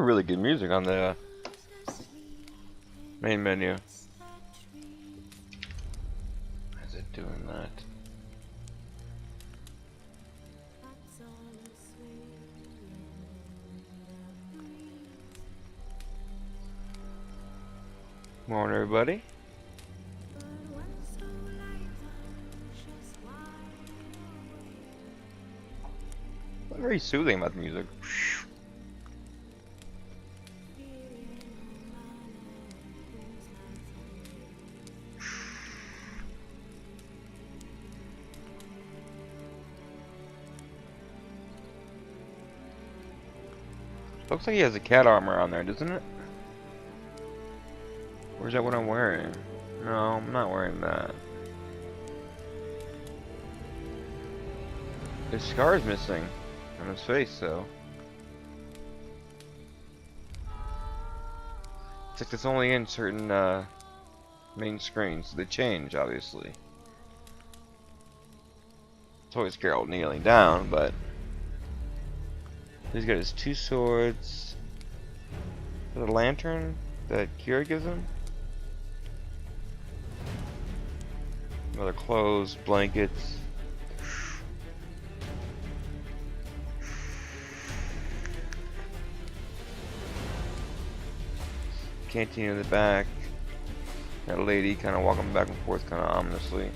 really good music on the main menu. Is it doing that? Morning, everybody. Very soothing about the music. Looks like he has a cat armor on there, doesn't it? Or is that what I'm wearing? No, I'm not wearing that. His scar is missing on his face, though. It's like it's only in certain main screens. They change, obviously. It's always Geralt kneeling down, but he's got his two swords. The lantern that Kira gives him. Other clothes, blankets. Canteen in the back. That lady kind of walking back and forth, kind of ominously.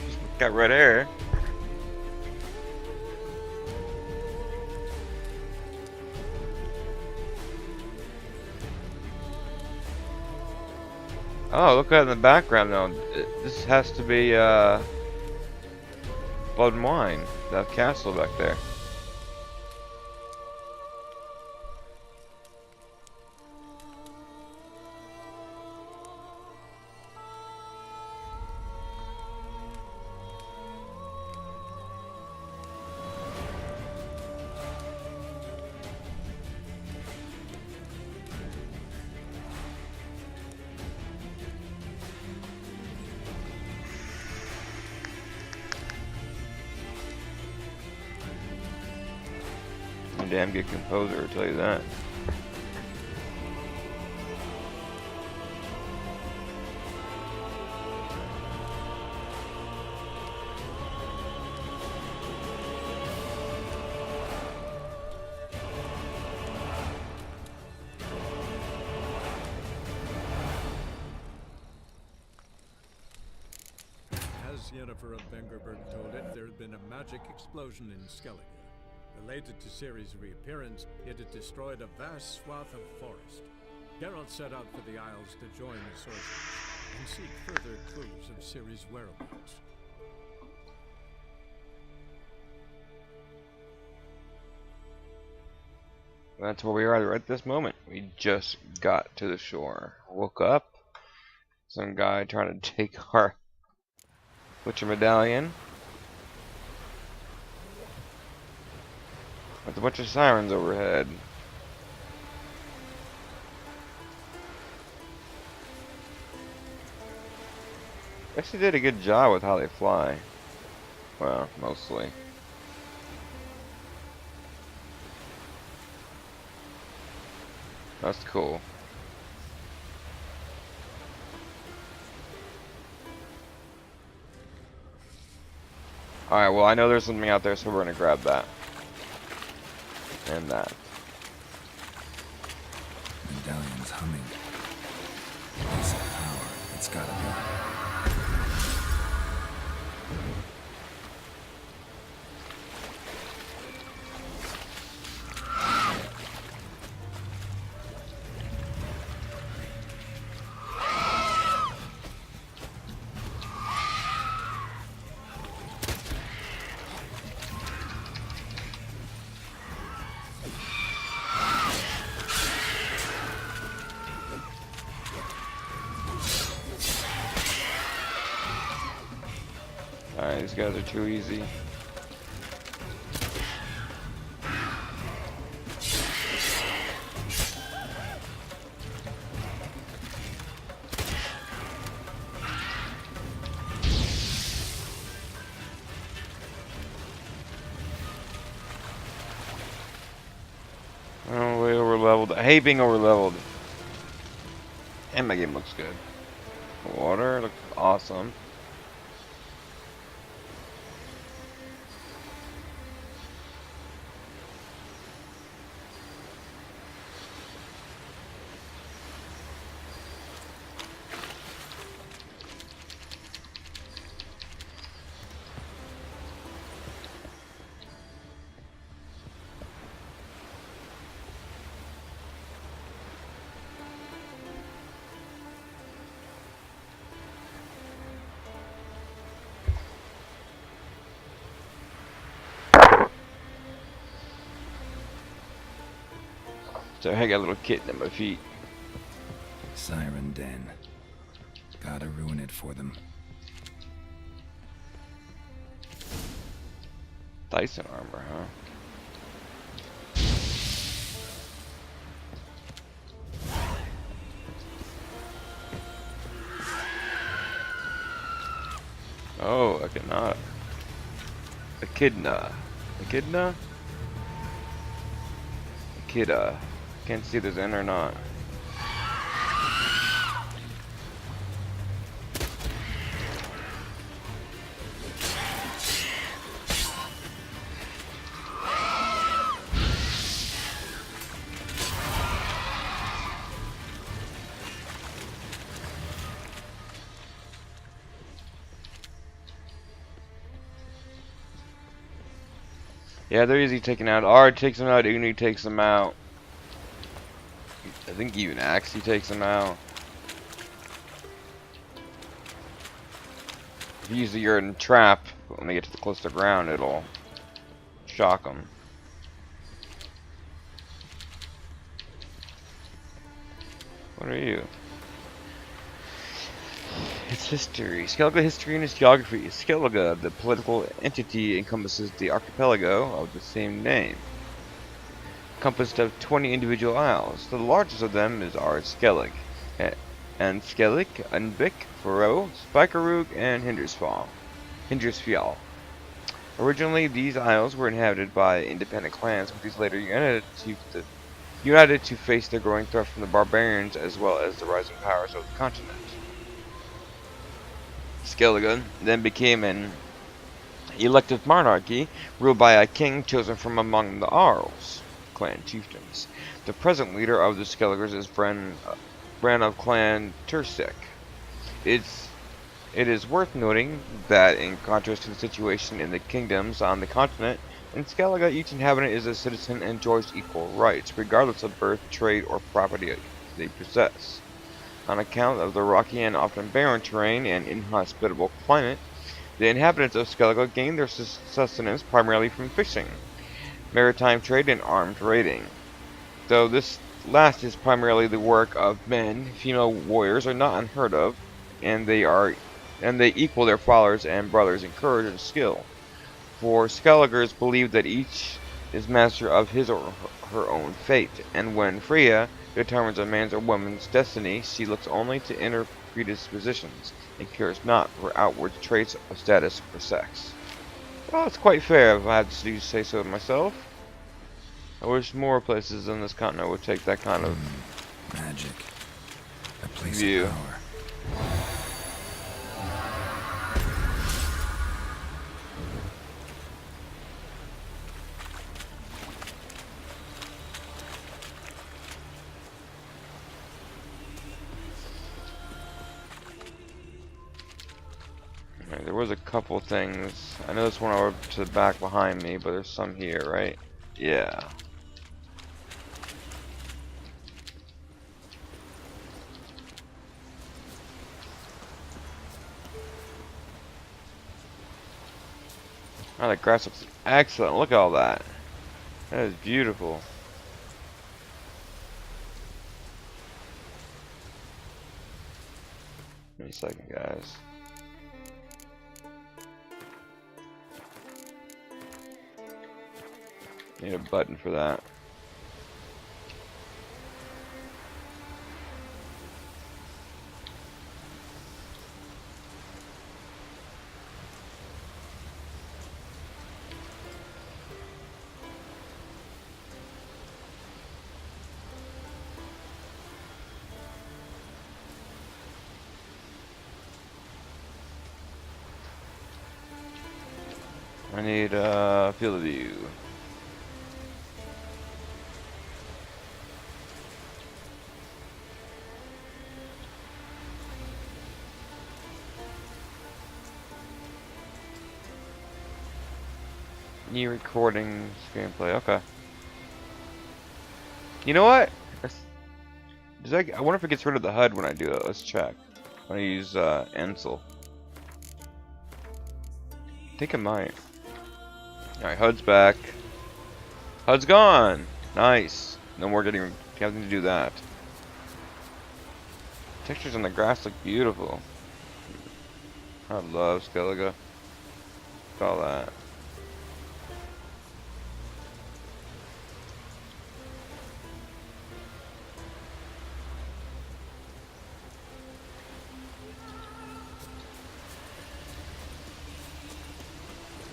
She's got red hair. Oh, look at it in the background now. This has to be Blood and Wine, that castle back there. Damn good composer, I'll tell you that. As Yennefer of Vengerberg told it, there had been a magic explosion in Skellige. Related to Ciri's reappearance, it had destroyed a vast swath of forest. Geralt set out for the Isles to join the sorcerers and seek further clues of Ciri's whereabouts. That's where we are right this moment. We just got to the shore. Woke up. Some guy trying to take our Butcher Medallion. With a bunch of sirens overhead. Guess they did a good job with how they fly. Well, mostly. That's cool. Alright, well I know there's something out there, so we're gonna grab that. And that. Medallion's humming. Piece of power. It's gotta be. Alright, these guys are too easy. leveled. I hate being over leveled. And my game looks good. Water looks awesome. So I got a little kitten at my feet. Siren Den. Gotta ruin it for them. Dyson armor, huh? Oh, Echidna. Echidna. Echidna? Echidna. Can't see if there's in or not. Yeah, they're easy taken out. Ard takes them out, Uni takes them out. I think even Axie takes them out. If you use the Uridan trap, when they get to the close to the ground, it'll shock them. What are you? Its history. Skellige history and its geography. Skellige, the political entity, encompasses the archipelago of the same name, composed of 20 individual isles. The largest of them is Skellige, and Skellig, Unvik, Faroe, Spikerug, and Hindersfjall. Originally, these isles were inhabited by independent clans, but these later united to face the growing threat from the barbarians as well as the rising powers of the continent. Skellige then became an elective monarchy ruled by a king chosen from among the Arls clan chieftains. The present leader of the Skelligers is Bran of Clan Tursik. It is worth noting that in contrast to the situation in the kingdoms on the continent, in Skellige each inhabitant is a citizen and enjoys equal rights, regardless of birth, trade, or property they possess. On account of the rocky and often barren terrain and inhospitable climate, the inhabitants of Skellige gain their sustenance primarily from fishing, maritime trade, and armed raiding. Though this last is primarily the work of men, female warriors are not unheard of, and they equal their fathers and brothers in courage and skill. For Skelligers believe that each is master of his or her own fate, and when Freya determines a man's or woman's destiny, she looks only to inner predispositions and cares not for outward traits of status or sex. Well, it's quite fair if I have to say so myself. I wish more places on this continent would take that kind of magic. A place view. of power. There was a couple things. I know there's one over to the back behind me, but there's some here, right? Yeah. Oh, that grass looks excellent. Look at all that. That is beautiful. Give me a second, guys. Need a button for that. I need field of view. New recording screenplay. Okay. You know what? I wonder if it gets rid of the HUD when I do that. Let's check. When I use Ansel. I think it might. Alright, HUD's back. HUD's gone! Nice. No more having to do that. Textures on the grass look beautiful. I love Skellige. Look at all that.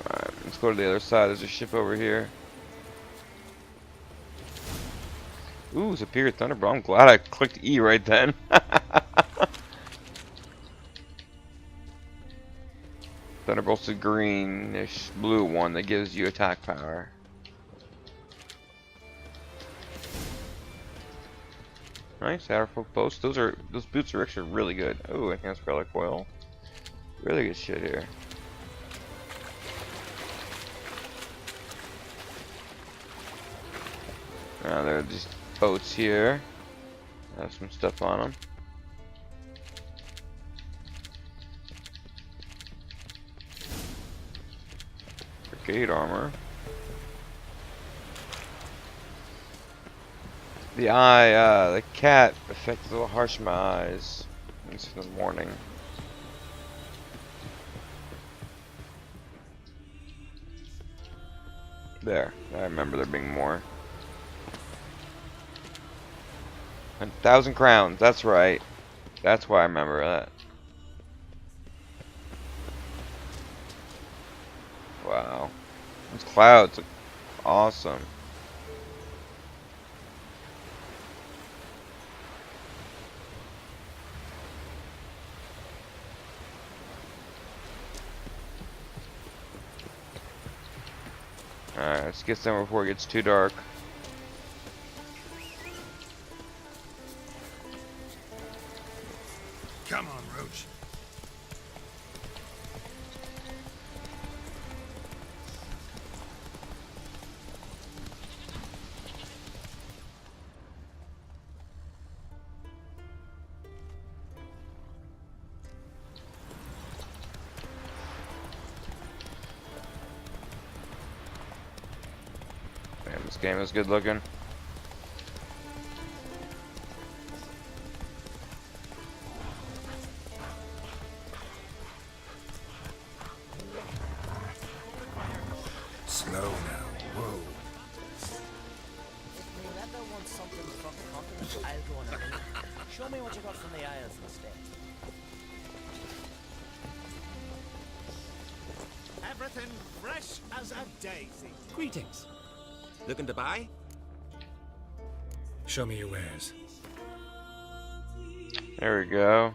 Alright, let's go to the other side. There's a ship over here. Ooh, Superior Thunderbolt. I'm glad I clicked E right then. Thunderbolt's a greenish blue one that gives you attack power. Nice, Outerfolk Post. Those boots are actually really good. Oh, enhanced relic oil. Really good shit here. Now there are these boats here. Have some stuff on them. Brigade armor. The eye, the cat effect is a little harsh on my eyes. It's in the morning. There, I remember there being more. 1,000 crowns, that's right. That's why I remember that. Wow. Those clouds look awesome. Alright, let's get somewhere before it gets too dark. Come on, Roach. Man, this game is good looking. Slow now. Whoa. If Miranda wants something from the continent, I'll go on a minute. Show me what you got from the Isles instead. Everything fresh as a daisy. Greetings. Looking to buy? Show me your wares. There we go.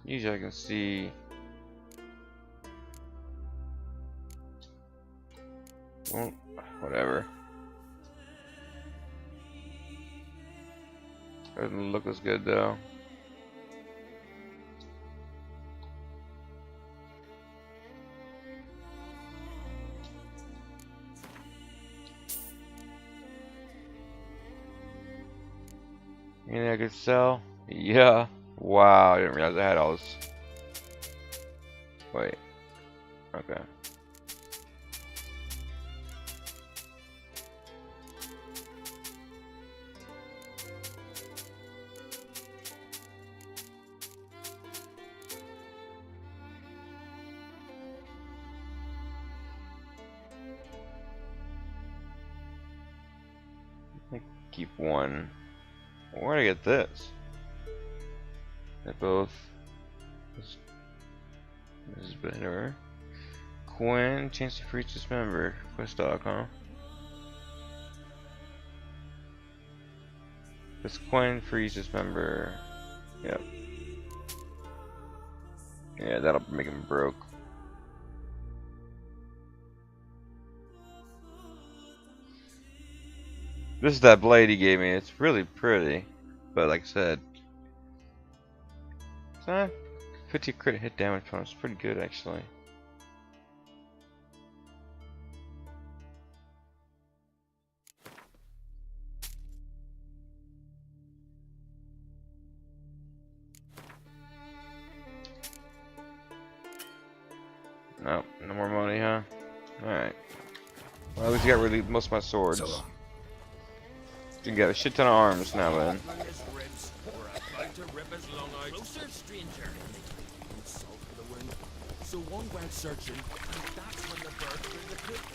Usually I can see. Well, whatever. Doesn't look as good though. Anything I could sell? Yeah. Wow, I didn't realize I had all this. Wait. Okay. Keep one. Where did I get this? They both. This is better. Quinn, chance to reach this member. Quest dog, huh? This Quinn frees this member. Yep. Yeah, that'll make him broke. This is that blade he gave me. It's really pretty, but like I said, it's not 50 crit hit damage bonus. It's pretty good actually. Nope, no more money, huh? Alright. Well, at least you got rid of most of my swords. So long. You got a shit ton of arms now, then. His ribs were about to rip his lung out. Closer, stranger. Salt for the wound. So one went searching, and that's when the bird threw the cook.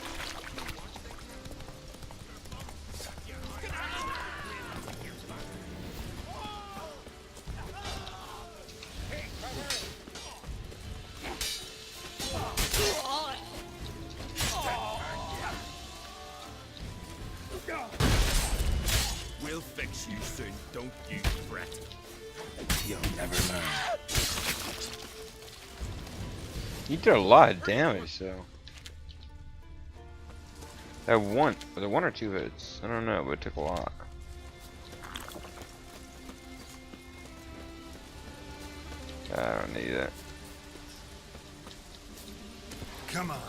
We'll fix you soon, don't you fret. You'll never learn. You did a lot of damage, though. That one, was it one or two hits? I don't know, but it took a lot. I don't need it. Come on.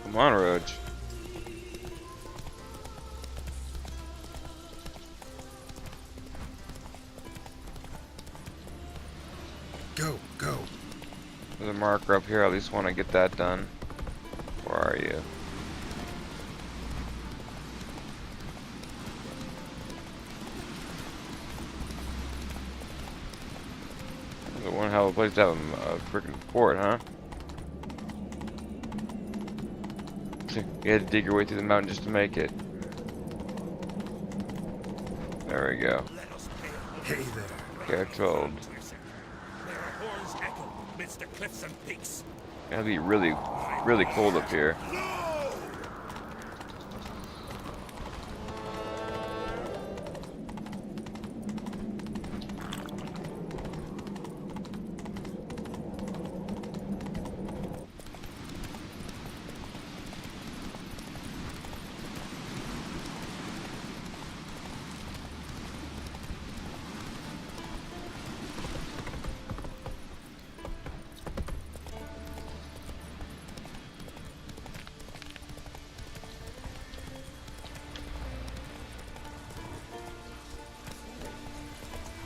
Come on, Roach. Go, go. There's a marker up here. I at least want to get that done. Where are you? The one hell of a place to have a freaking fort, huh? You had to dig your way through the mountain just to make it. There we go. Hey there. Get told. Their horns echo midst the cliffs and peaks. It'll be really, really cold up here.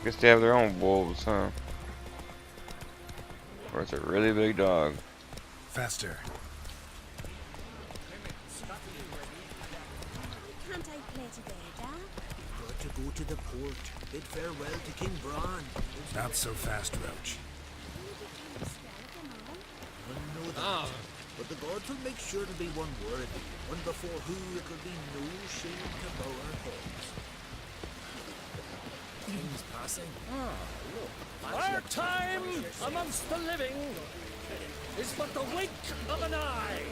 Guess they have their own wolves, huh? Or it's a really big dog. Faster. Can't I play today, Dad? Got to go to the port. Bid farewell to King Bran. Not so fast, Roach. I know that. But the gods will make sure to be one worthy, one before who it will be no shame to bow our heads. King's passing. Our time amongst the living is but the wink of an eye.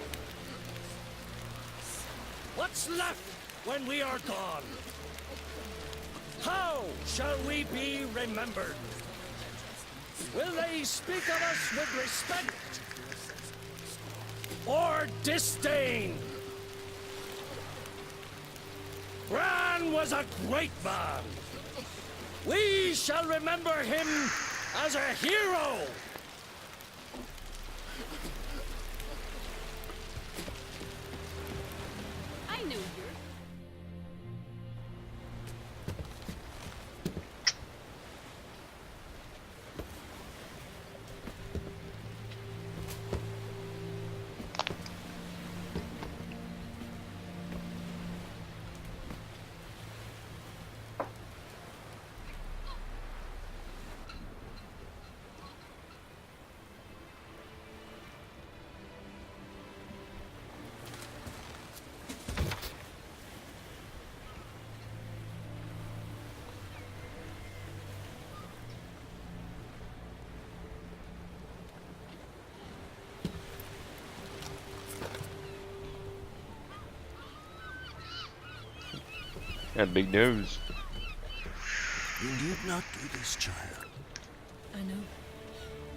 What's left when we are gone? How shall we be remembered? Will they speak of us with respect or disdain? Bran was a great man. We shall remember him as a hero. I knew you. And big news. You need not do this, child. I know,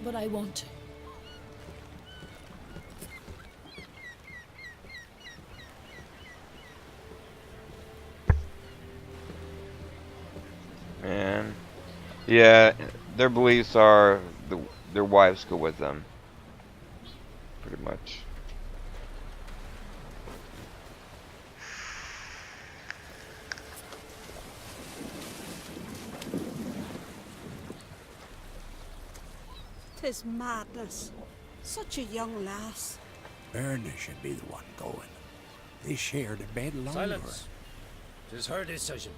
but I want to. Man. Yeah, their beliefs are their wives go with them. Pretty much. Tis madness. Such a young lass. Erna should be the one going. They shared a bed longer. Silence. 'Tis her decision.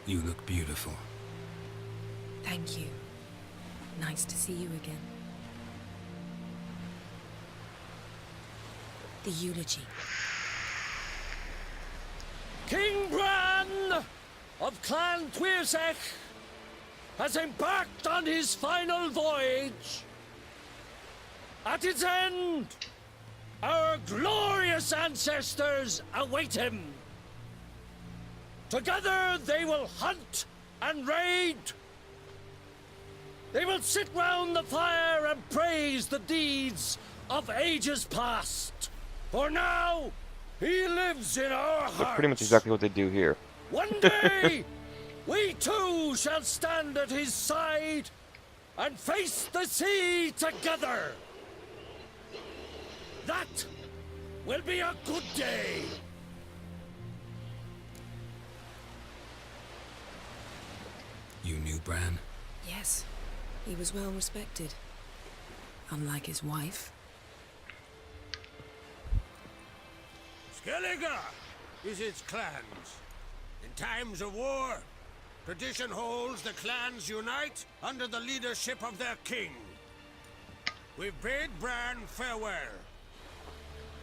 You look beautiful. Thank you. Nice to see you again. The eulogy. King Bran of Clan Twirsech has embarked on his final voyage. At its end, our glorious ancestors await him. Together they will hunt and raid. They will sit round the fire and praise the deeds of ages past. For now, he lives in our hearts. That's pretty much exactly what they do here. One day, we too shall stand at his side and face the sea together. That will be a good day. You knew Bran? Yes, he was well respected. Unlike his wife. Skellige is its clans. In times of war, tradition holds the clans unite under the leadership of their king. We bid Bran farewell.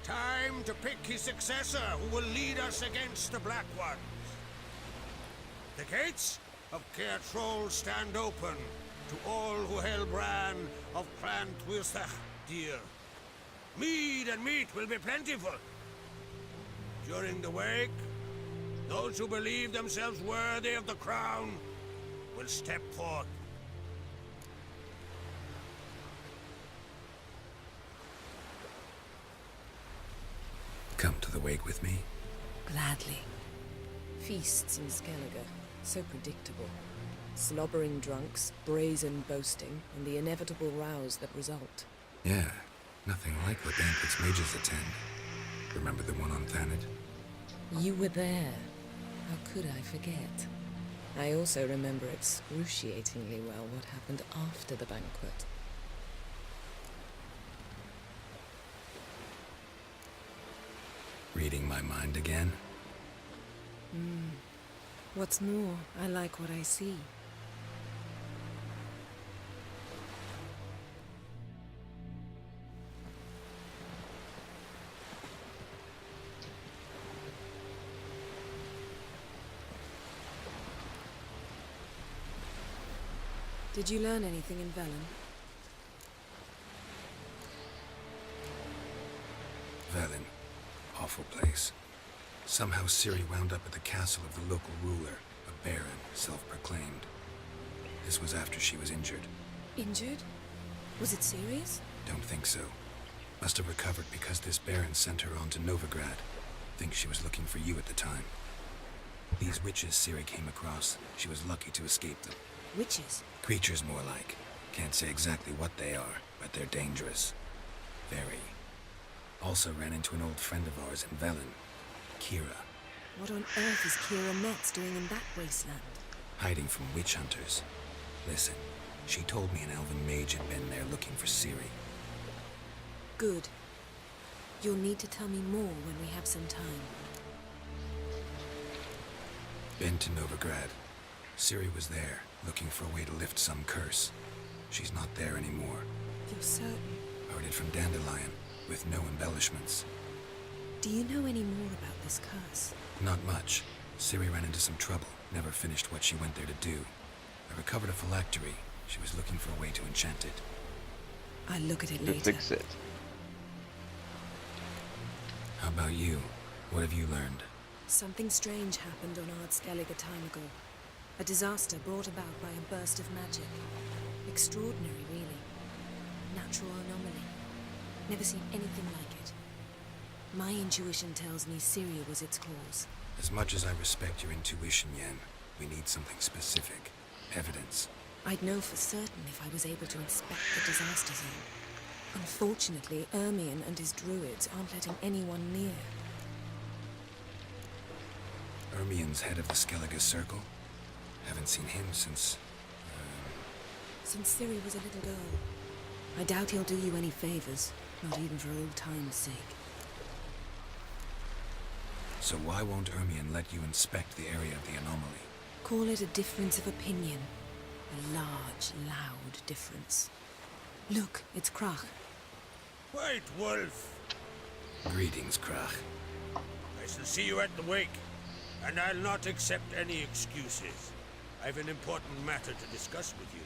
Time to pick his successor who will lead us against the Black Ones. The gates of Caer Troll stand open to all who held Bran of Clan Twirsech dear. Mead and meat will be plentiful. During the wake, those who believe themselves worthy of the crown will step forth. Come to the wake with me? Gladly. Feasts in Skellige, so predictable. Slobbering drunks, brazen boasting, and the inevitable rows that result. Yeah, nothing like the banquets mages attend. Remember the one on Thanet? You were there. How could I forget? I also remember excruciatingly well what happened after the banquet. Reading my mind again? What's more, I like what I see. Did you learn anything in Velen? Velen. Awful place. Somehow Ciri wound up at the castle of the local ruler, a baron, self-proclaimed. This was after she was injured. Injured? Was it serious? Don't think so. Must have recovered because this baron sent her on to Novigrad. Think she was looking for you at the time. These witches Ciri came across, she was lucky to escape them. Witches? Creatures more like. Can't say exactly what they are, but they're dangerous. Very. Also ran into an old friend of ours in Velen, Kira. What on earth is Kira Metz doing in that wasteland? hiding from witch hunters. Listen, she told me an elven mage had been there looking for Ciri. Good. You'll need to tell me more when we have some time. Been to Novigrad. Ciri was there, looking for a way to lift some curse. She's not there anymore. You're certain? Heard it from Dandelion, with no embellishments. Do you know any more about this curse? Not much. Ciri ran into some trouble, never finished what she went there to do. I recovered a phylactery. She was looking for a way to enchant it. I'll look at it To later. fix it. How about you? What have you learned? Something strange happened on Ard Skellige a time ago. A disaster brought about by a burst of magic. Extraordinary, really. Natural anomaly. Never seen anything like it. My intuition tells me Ciri was its cause. As much as I respect your intuition, Yen, we need something specific. Evidence. I'd know for certain if I was able to inspect the disaster zone. Unfortunately, Ermion and his druids aren't letting anyone near. Ermion's head of the Skellige Circle? Haven't seen him since... Since Ciri was a little girl. I doubt he'll do you any favors, not even for old time's sake. So why won't Ermion let you inspect the area of the anomaly? Call it a difference of opinion. A large, loud difference. Look, it's Krach. White Wolf! Greetings, Krach. I shall see you at the wake, and I'll not accept any excuses. I've an important matter to discuss with you.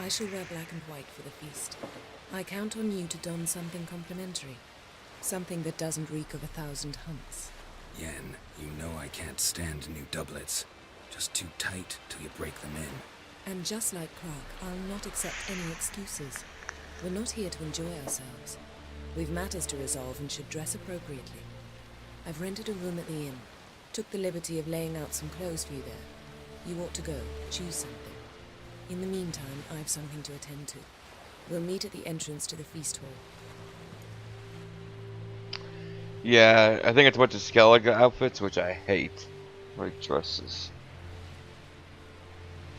I shall wear black and white for the feast. I count on you to don something complimentary. Something that doesn't reek of 1,000 hunts. Yen, you know I can't stand new doublets. Just too tight till you break them in. And just like Krach, I'll not accept any excuses. We're not here to enjoy ourselves. We've matters to resolve and should dress appropriately. I've rented a room at the inn. Took the liberty of laying out some clothes for you there. You ought to go. Choose something. In the meantime, I've something to attend to. We'll meet at the entrance to the feast hall. Yeah, I think it's a bunch of Skellige outfits, which I hate. Like dresses.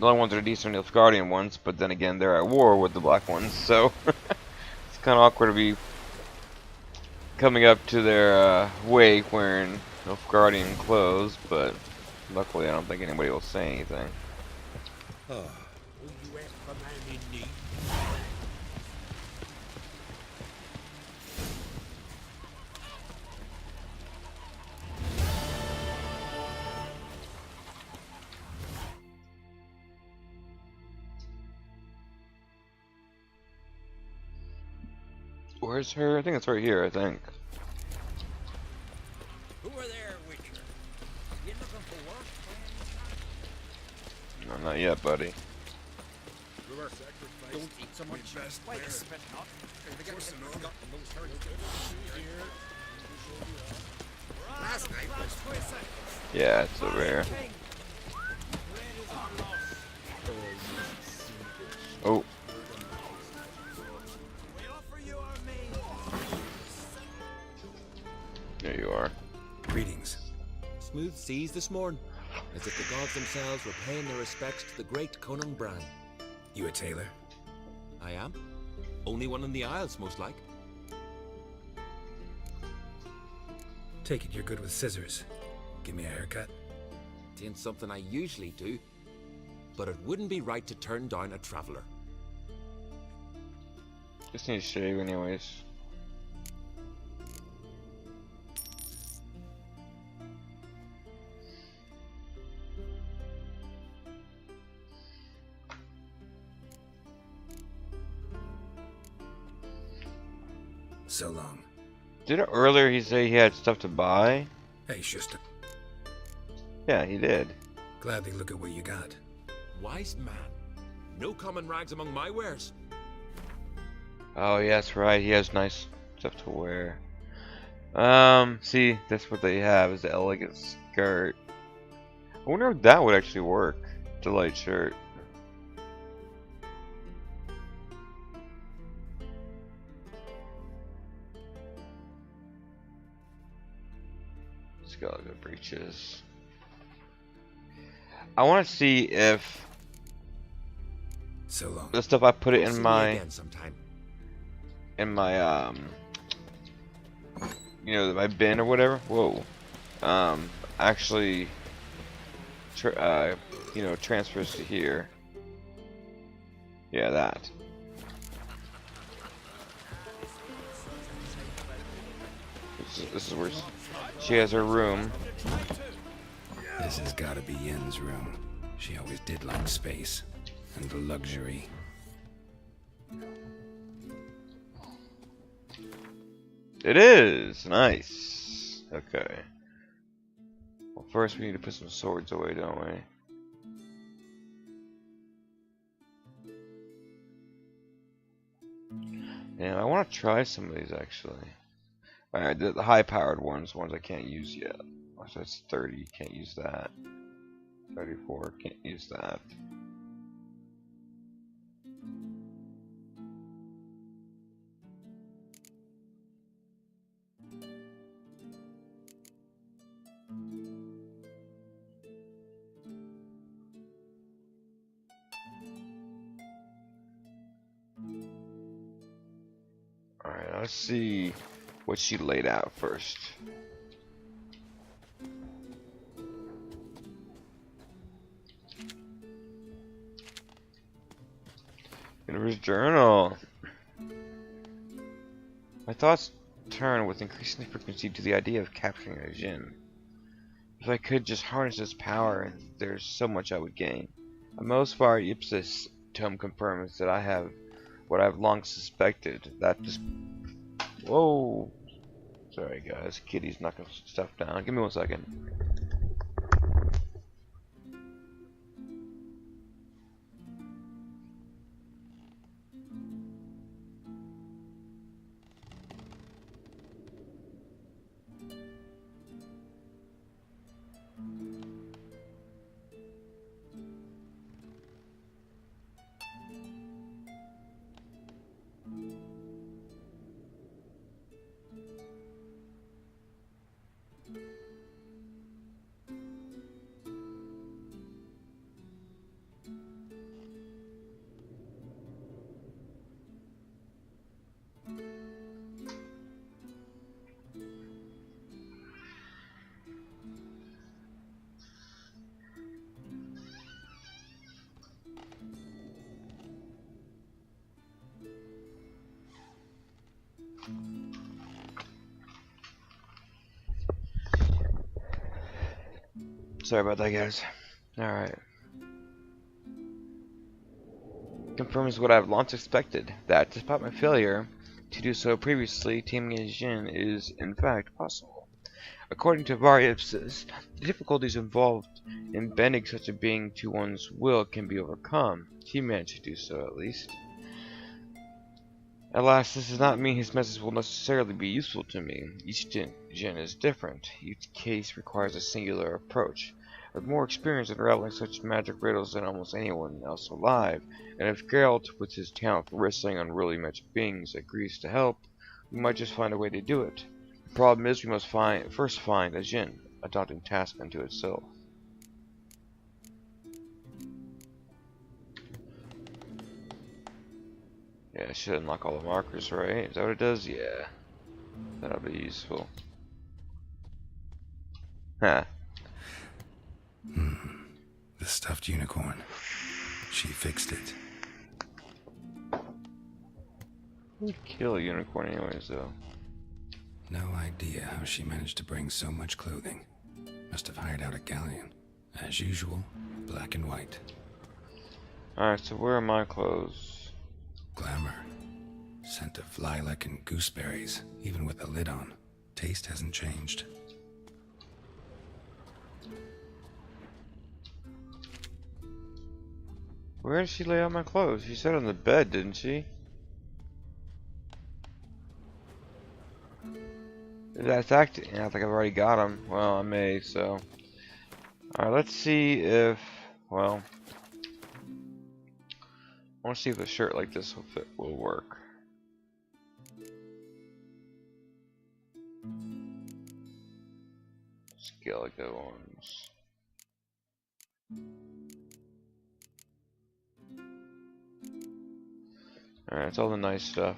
The only ones that are decent are the Guardian ones, but then again, they're at war with the black ones, so it's kind of awkward to be coming up to their wake wearing Guardian clothes, but luckily I don't think anybody will say anything. Will you ask for man in need? Where's her? I think it's right here, I think. Who are there, Witcher? You looking for work? No, not yet, buddy. Don't eat so much. Wait a spit not. Last night was Yeah, it's over here. Oh. There you are. Greetings. Smooth seas this morning, as if the gods themselves were paying their respects to the great Conan Bran. You a tailor? I am. Only one in the Isles, most like. Take it you're good with scissors. Give me a haircut. It ain't something I usually do, but it wouldn't be right to turn down a traveler. Just need to shave anyways. So long. Didn't earlier he say he had stuff to buy? Hey, Schuster. Yeah, he did. Gladly look at what you got. Wise man. No common rags among my wares. Oh, yeah, that's right. He has nice stuff to wear. See, that's what they have is the elegant skirt. I wonder if that would actually work. The light shirt. Skeleton breeches. I want to see if So long. the stuff I put it We'll in see my you again sometime. you know, my bin or whatever. Whoa. Actually, you know, transfers to here. Yeah, that. This is where she has her room. This has got to be Yen's room. She always did like space and the luxury. It is nice. Okay. Well, first we need to put some swords away, don't we? Yeah, I want to try some of these actually. Alright, the high-powered ones I can't use yet. So that's 30, can't use that. 34, can't use that. Alright, let's see what she laid out first. Universe Journal. My thoughts turn with increasing frequency to the idea of capturing a Jinn. If I could just harness its power, there's so much I would gain. A most far ipsis tome confirms that I have what I've long suspected. That just... Whoa! Sorry guys, Kitty's knocking stuff down. Give me 1 second. Sorry about that, guys. Alright. Confirms what I've long suspected, that despite my failure to do so previously, taming a Jinn is in fact possible. According to Variipsis, the difficulties involved in bending such a being to one's will can be overcome. He managed to do so, at least. Alas, this does not mean his message will necessarily be useful to me. Each Jinn is different. Each case requires a singular approach. I've more experience in unraveling such magic riddles than almost anyone else alive, and if Geralt, with his talent for wrestling unruly magic beings, agrees to help, we might just find a way to do it. The problem is we must first find a Jinn, a daunting task unto itself. Yeah, it should unlock all the markers, right? Is that what it does? Yeah. That'll be useful. Huh. The stuffed unicorn. She fixed it. Who'd kill a unicorn anyways, though? No idea how she managed to bring so much clothing. Must have hired out a galleon. As usual, black and white. Alright, so where are my clothes? Glamour. Scent of lilac and gooseberries, even with the lid on. Taste hasn't changed. Where did she lay out my clothes? She said on the bed, didn't she? That's acting. I think I've already got them. Well, I may, so. Alright, let's see if. Well. I want to see if a shirt like this will work. Skeleton ones. Alright, it's all the nice stuff.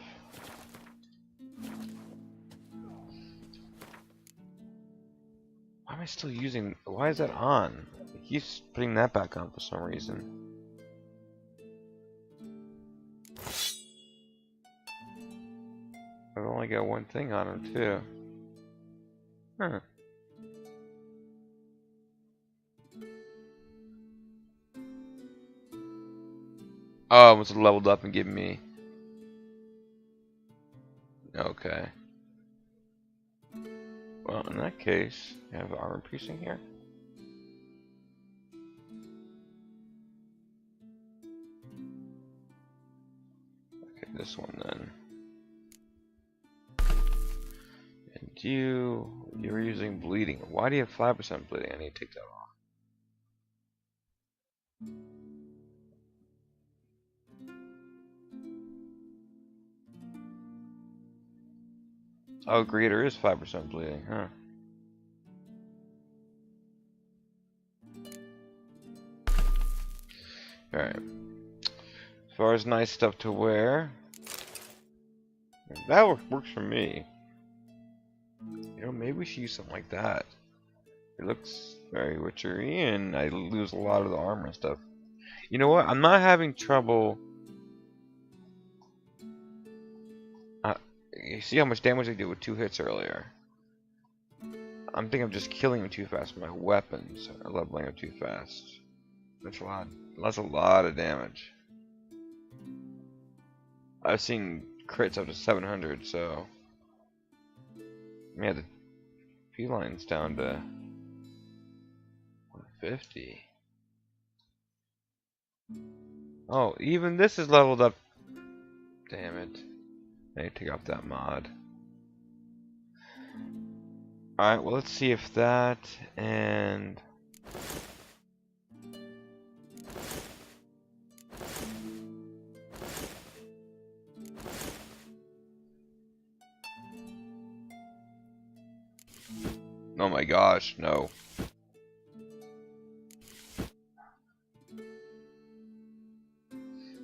Why am I still using... Why is that on? It keeps putting that back on for some reason. I've only got one thing on him too. Huh. Oh, it was leveled up and give me... Okay. Well, in that case, I have armor piercing here. Okay, this one then. And you're using bleeding. Why do you have 5% bleeding? I need to take that off. Oh, greater is 5% bleeding, huh? Alright. As far as nice stuff to wear, that works for me. You know, maybe we should use something like that. It looks very witchery, and I lose a lot of the armor and stuff. You know what? I'm not having trouble. You see how much damage I did with 2 hits earlier? I think I'm just killing them too fast. My weapons are leveling up too fast. That's a lot. That's a lot of damage. I've seen crits up to 700, so yeah, the feline's down to 150. Oh, even this is leveled up. Damn it. I need to take off that mod. Alright, well, let's see if that and... Oh my gosh, no.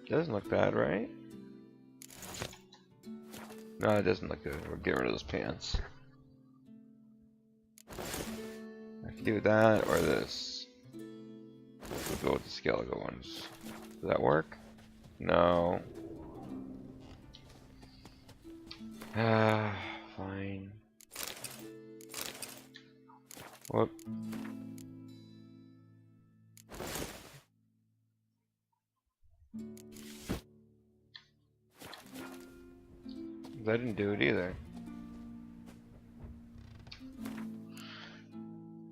Doesn't look bad, right? No, it doesn't look good. We'll get rid of those pants. I can do that or this. We'll go with the skeletal ones. Does that work? No. Fine. Whoop. That didn't do it either.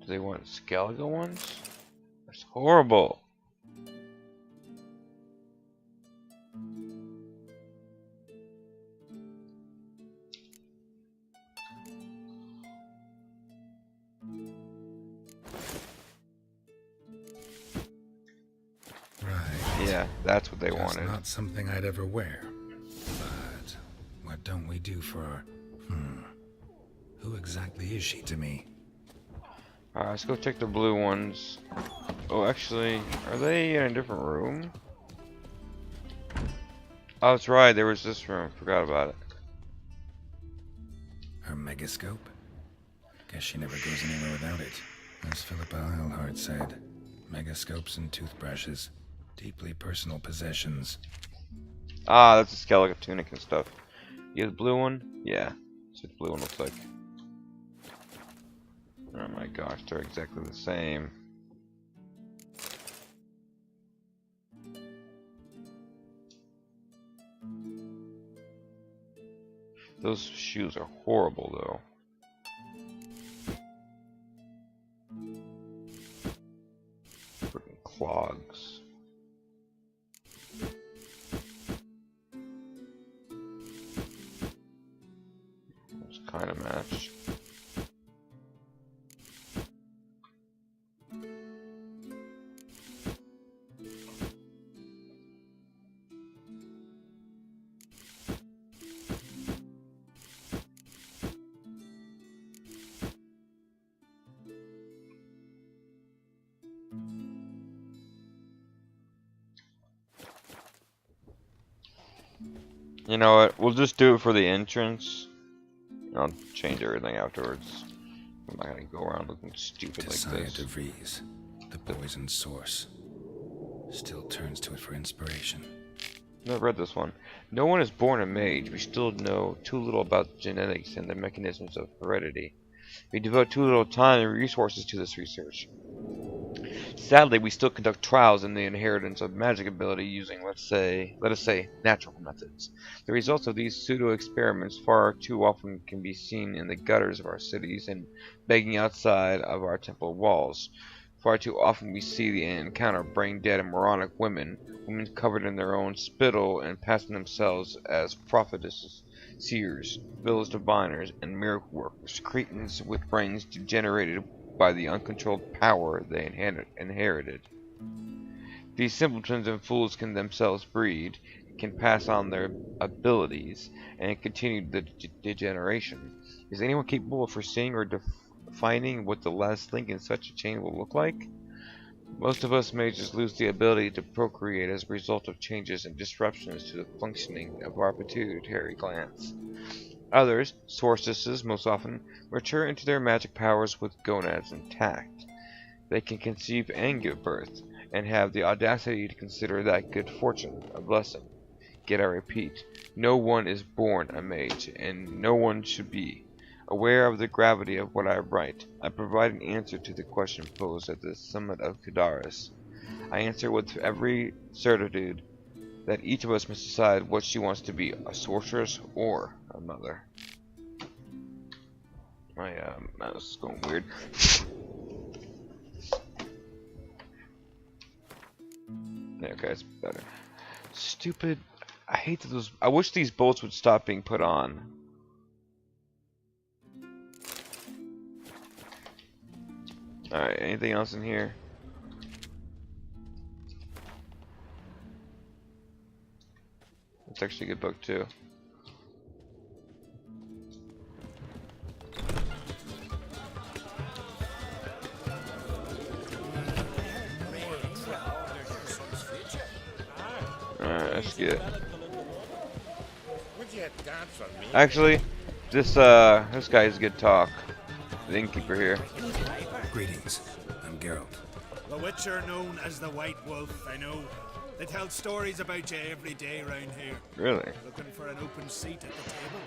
Do they want skeletal ones? That's horrible. Right. Yeah, that's what they Just wanted. Not something I'd ever wear. But what don't we do for... Who exactly is she to me? Alright, let's go check the blue ones. Oh, actually, are they in a different room? Oh, that's right, there was this room. Forgot about it. Her megascope? Guess she never goes anywhere without it. As Philippa Eilhart said, megascopes and toothbrushes. Deeply personal possessions. Ah, that's a skeleton tunic and stuff. You have the blue one? Yeah. That's what the blue one looks like. Oh my gosh, they're exactly the same. Those shoes are horrible though. Freaking clogs. It's kind of matched. You know what? We'll just do it for the entrance. I'll change everything afterwards. I'm not gonna go around looking stupid like this. De Vries, the poison source, still turns to it for inspiration. Never read this one. No one is born a mage. We still know too little about genetics and the mechanisms of heredity. We devote too little time and resources to this research. Sadly, we still conduct trials in the inheritance of magic ability using, let us say, natural methods. The results of these pseudo-experiments far too often can be seen in the gutters of our cities and begging outside of our temple walls. Far too often we see and encounter brain-dead and moronic women covered in their own spittle and passing themselves as prophetesses, seers, village diviners, and miracle workers, cretins with brains degenerated by the uncontrolled power they inherited. These simpletons and fools can themselves breed, can pass on their abilities, and continue the degeneration. Is anyone capable of foreseeing or defining what the last link in such a chain will look like? Most of us mages lose the ability to procreate as a result of changes and disruptions to the functioning of our pituitary glands. Others, sorceresses most often, mature into their magic powers with gonads intact. They can conceive and give birth, and have the audacity to consider that good fortune a blessing. Yet I repeat, no one is born a mage, and no one should be. Aware of the gravity of what I write, I provide an answer to the question posed at the summit of Kudaris. I answer with every certitude that each of us must decide what she wants to be, a sorceress or a mother. My mouse is going weird. Okay, it's better. Stupid. I hate those. I wish these bolts would stop being put on. Alright, anything else in here? It's actually a good book too. Alright, let's get it. Actually, this guy is good talk. The innkeeper here. Greetings, I'm Geralt. The Witcher known as the White Wolf, I know. They tell stories about you every day round here. Really? Looking for an open seat at the table?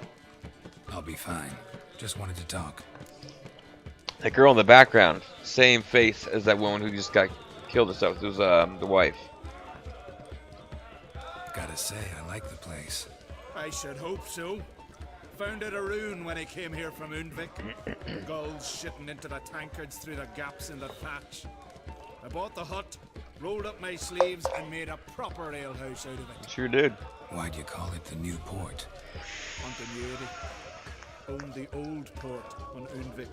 I'll be fine. Just wanted to talk. That girl in the background, same face as that woman who just got killed and stuff. It was the wife. Gotta say, I like the place. I should hope so. Found it a ruin when I came here from Undvik. Gulls shitting into the tankards through the gaps in the thatch. I bought the hut, rolled up my sleeves, and made a proper alehouse out of it. Sure did. Why'd you call it the New Port? Continuity. Owned the old port on Undvik.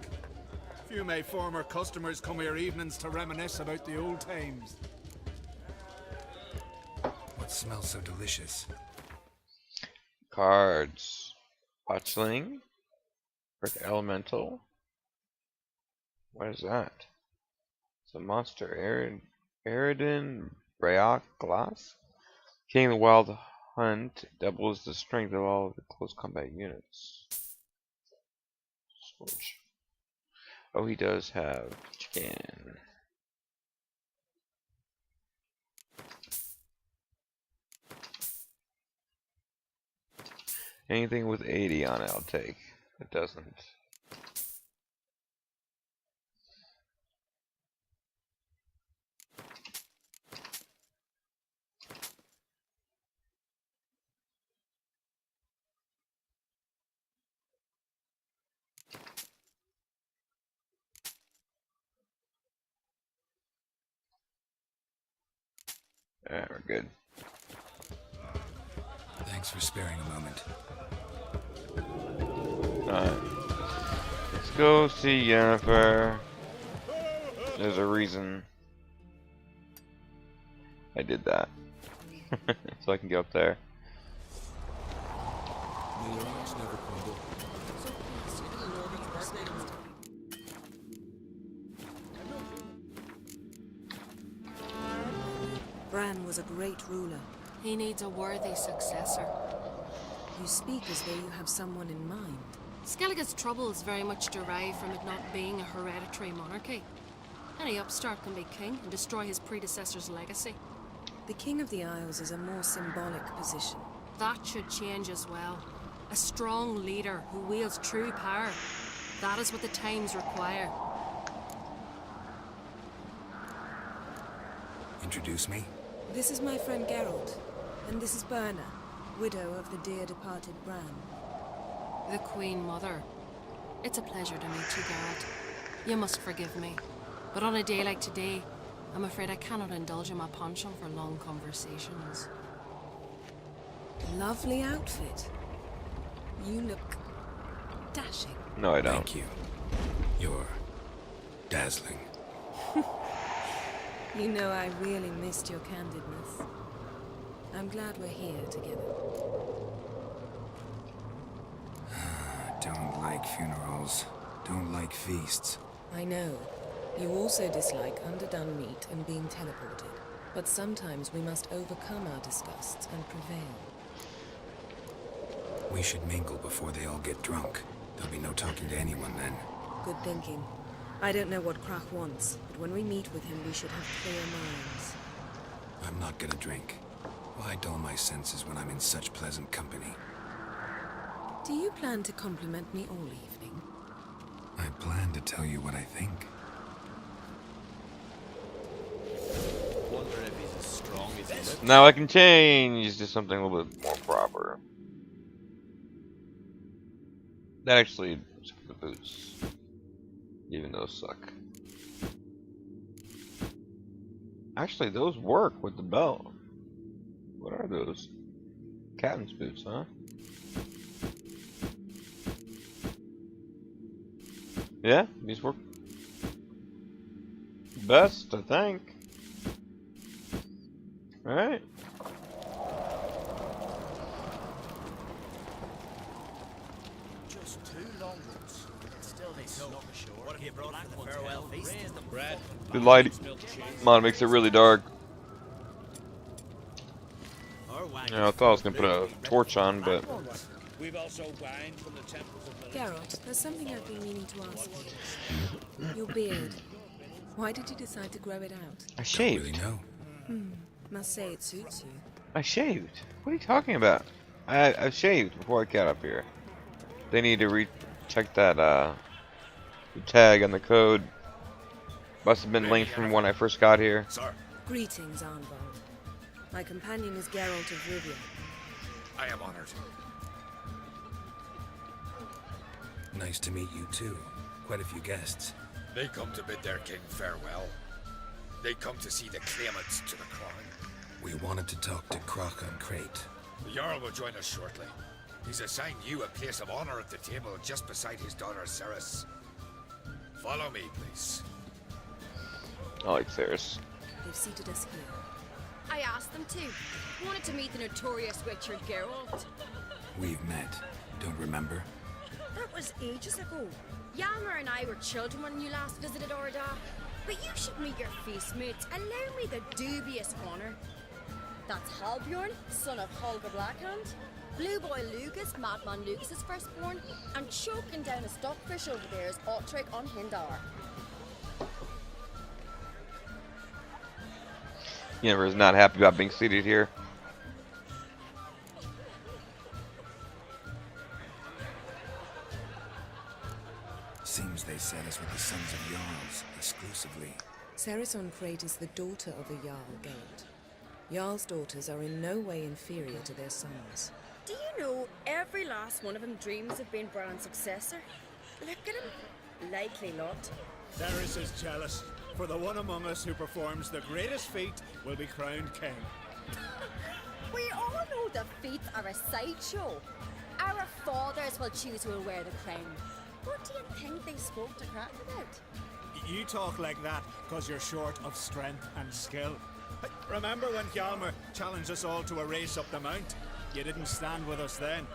Few of my former customers come here evenings to reminisce about the old times. What smells so delicious? Cards. Watchling. Brick Elemental. What is that? It's a monster. Aridin Brayak Glass. King of the Wild Hunt doubles the strength of all of the close combat units. Switch. Oh, he does have chicken. Anything with 80 on it, I'll take. It doesn't. Alright, we're good. Thanks for sparing a moment. Alright. Let's go see Yennefer. There's a reason I did that. So I can get up there. May your hearts never crumble. Bran was a great ruler. He needs a worthy successor. You speak as though you have someone in mind. Skellige's troubles very much derive from it not being a hereditary monarchy. Any upstart can be king and destroy his predecessor's legacy. The King of the Isles is a more symbolic position. That should change as well. A strong leader who wields true power. That is what the times require. Introduce me? This is my friend Geralt, and this is Berna, widow of the dear departed Bran. The Queen Mother. It's a pleasure to meet you, Geralt. You must forgive me, but on a day like today, I'm afraid I cannot indulge in my penchant for long conversations. Lovely outfit. You look dashing. No, I don't. Thank you. You're dazzling. You know I really missed your candidness. I'm glad we're here together. Don't like funerals. Don't like feasts. I know. You also dislike underdone meat and being teleported. But sometimes we must overcome our disgusts and prevail. We should mingle before they all get drunk. There'll be no talking to anyone then. Good thinking. I don't know what Krach wants, but when we meet with him, we should have clear minds. I'm not gonna drink. Why dull my senses when I'm in such pleasant company? Do you plan to compliment me all evening? I plan to tell you what I think. Wonder if he's as strong as he looks. Now I can change to something a little bit more proper. That actually is the boots. Even those suck. Actually, those work with the belt. What are those? Captain's boots, huh? Yeah, these work best, I think. Alright. Just 2 long ones. Still they snuck ashore. What have you brought for the farewell feast? Bread. The light mod makes it really dark. Yeah, I thought I was gonna put a torch on, but We've also wine from the temples of the... Geralt, there's something I've been meaning to ask you. Your beard. Why did you decide to grow it out? I shaved. Don't really know. Must say it suits you. I shaved. What are you talking about? I shaved before I got up here. They need to recheck that the tag on the code. Must have been linked from when I first got here. Sir, Greetings, Arnvald. My companion is Geralt of Rivia. I am honored. Nice to meet you too. Quite a few guests. They come to bid their king farewell. They come to see the claimants to the crown. We wanted to talk to Krach on Crate. The Jarl will join us shortly. He's assigned you a place of honor at the table just beside his daughter Ceres. Follow me, please. I like Ceres. They've seated us here. I asked them to. Wanted to meet the notorious Richard Geralt. We've met. Don't remember? That was ages ago. Yalmer and I were children when you last visited Orda. But you should meet your feast mates. Allow me the dubious honor. That's Halbjorn, son of Holger Blackhand. Blue Boy Lucas, Madman Lucas's firstborn. And choking down a stockfish over there is Otric on Hindar. Yennefer is not happy about being seated here. Seems they set us with the sons of Jarls, exclusively. Ceres on Crate is the daughter of a Jarl, Geralt. Jarl's daughters are in no way inferior to their sons. Do you know every last one of them dreams of being Bran's successor? Look at him. Likely lot. Ceres is jealous, for the one among us who performs the greatest feat will be crowned king. We all know the feats are a sideshow. Our fathers will choose who will wear the crown. What do you think they spoke to Krach about? You talk like that because you're short of strength and skill. Remember when Hjalmar challenged us all to a race up the mount? You didn't stand with us then.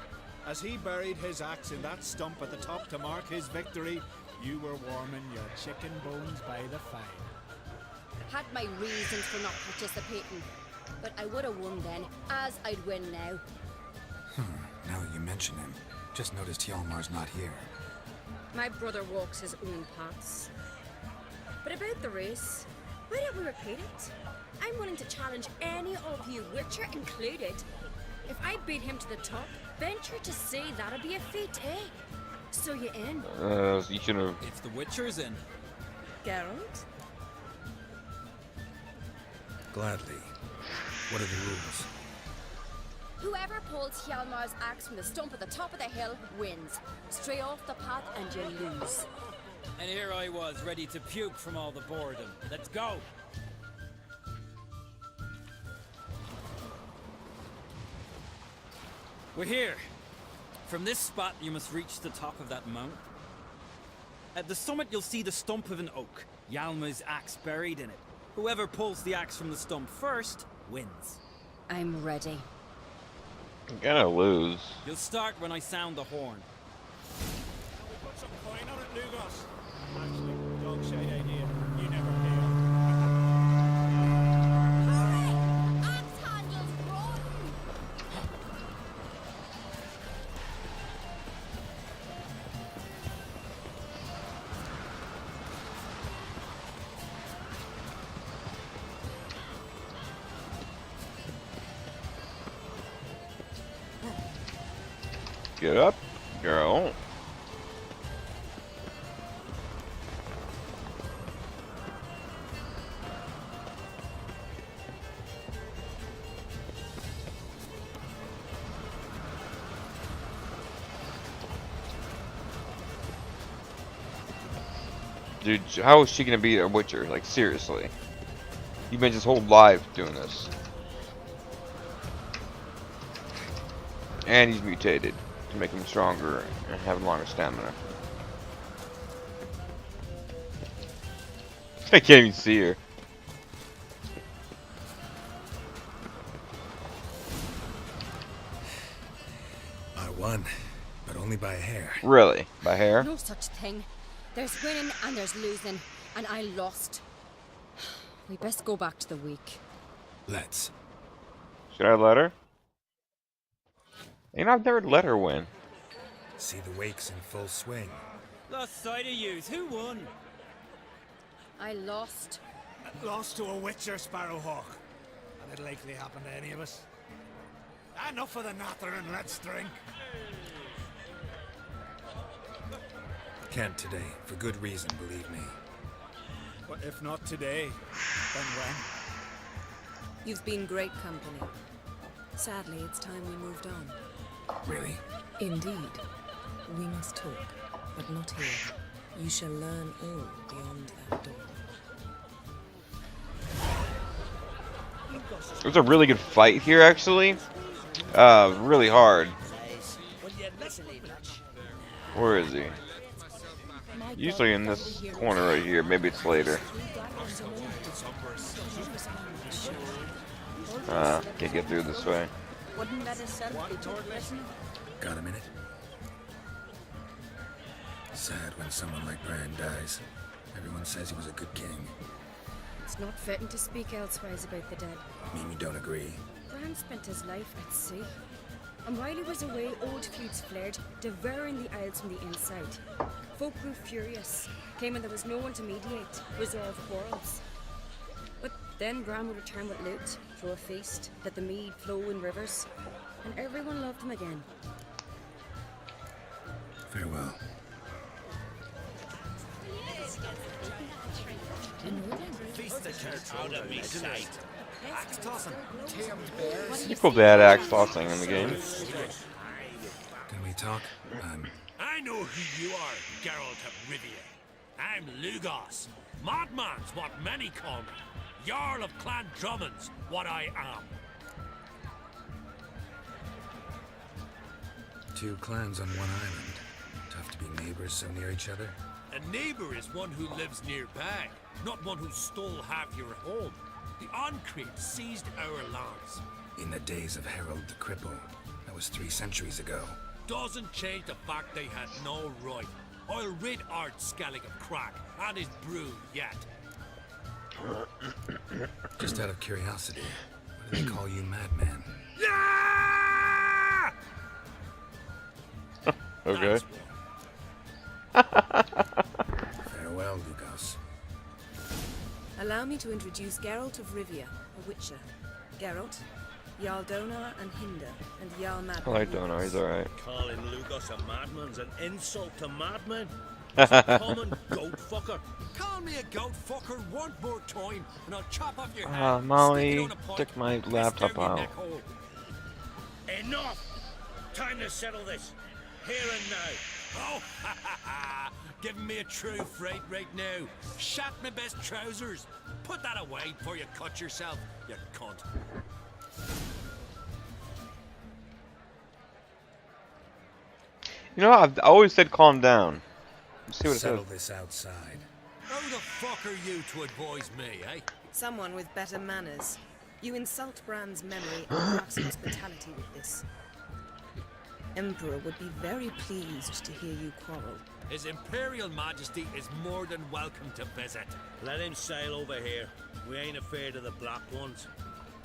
As he buried his axe in that stump at the top to mark his victory, you were warming your chicken bones by the fire. Had my reasons for not participating, but I would have won then, as I'd win now. Now that you mention him, just noticed Hjalmar's not here. My brother walks his own paths. But about the race, why don't we repeat it? I'm willing to challenge any of you, Witcher included. If I beat him to the top, venture to say that'll be a feat, eh? So you in? You should have. If the Witcher's in. Geralt? Gladly. What are the rules? Whoever pulls Hjalmar's axe from the stump at the top of the hill wins. Stray off the path and you lose. And here I was, ready to puke from all the boredom. Let's go! We're here. From this spot, you must reach the top of that mountain. At the summit, you'll see the stump of an oak. Hjalmar's axe buried in it. Whoever pulls the axe from the stump first, wins. I'm ready. I'm gonna lose. You'll start when I sound the horn. We put some coin on it, Lugos. Actually, dog shite idea. You never pay up. Hurry! Axe handles run! Get up, girl. Dude, how is she gonna be a Witcher? Like, seriously. You've been his whole life doing this. And he's mutated to make him stronger and have longer stamina. I can't even see her. I won, but only by a hair. Really? By hair? No such thing. There's winning and there's losing, and I lost. We best go back to the week. Let's. Should I let her? You know, I've never let her win. See the wakes in full swing. Lost sight of yous. Who won? I lost. Lost to a Witcher, Sparrowhawk. And it'll likely happen to any of us. Enough of the natter and let's drink. Can't today, for good reason, believe me. But if not today, then when? You've been great company. Sadly, it's time we moved on. Really? Indeed. We must talk, but not here. You shall learn all beyond that door. It was a really good fight here, actually. Really hard. Where is he? Usually in this corner right here. Maybe it's later. Can't get through this way. Wouldn't let itself be taught lesson? Got a minute? Sad when someone like Bran dies. Everyone says he was a good king. It's not fitting to speak elsewise about the dead. Mean you don't agree? Bran spent his life at sea. And while he was away, old feuds flared, devouring the Isles from the inside. Folk grew furious, claiming there was no one to mediate, resolve quarrels. But then Bran would return with loot, throw a feast, let the mead flow in rivers, and everyone loved him again. Farewell. It's cool to add axe tossing in the game. Can we talk? I know who you are, Geralt of Rivia. I'm Lugos. Madman's what many call me. Jarl of Clan Drummond's what I am. Two clans on one island. Tough to be neighbors so near each other. A neighbor is one who lives nearby, not one who stole half your home. The Oncreed seized our lands. In the days of Harold the Cripple. That was 3 centuries ago. Doesn't change the fact they had no right. I'll rid Art Skellig of crack and his brew yet. Just out of curiosity, why do they call you Madman? Yeah! Okay. Farewell, Lugos. Allow me to introduce Geralt of Rivia, a Witcher. Geralt, Jarl Donar and Hinder, and Jarl Madman. I like Donar, he's alright. Calling Lugos a madman's an insult to madmen. He's a common goat fucker. Call me a goat fucker one more time, and I'll chop off your head. Molly, took my laptop out. Enough! Time to settle this. Here and now. Oh, ha ha ha! Giving me a true fright right now. Shat my best trousers. Put that away before you cut yourself, you cunt. You know, I've always said calm down. Let's see what it Settle says. this outside. Who the fuck are you to advise me, eh? Someone with better manners. You insult Bran's memory and perhaps hospitality with this. Emperor would be very pleased to hear you quarrel. His Imperial Majesty is more than welcome to visit. Let him sail over here. We ain't afraid of the black ones.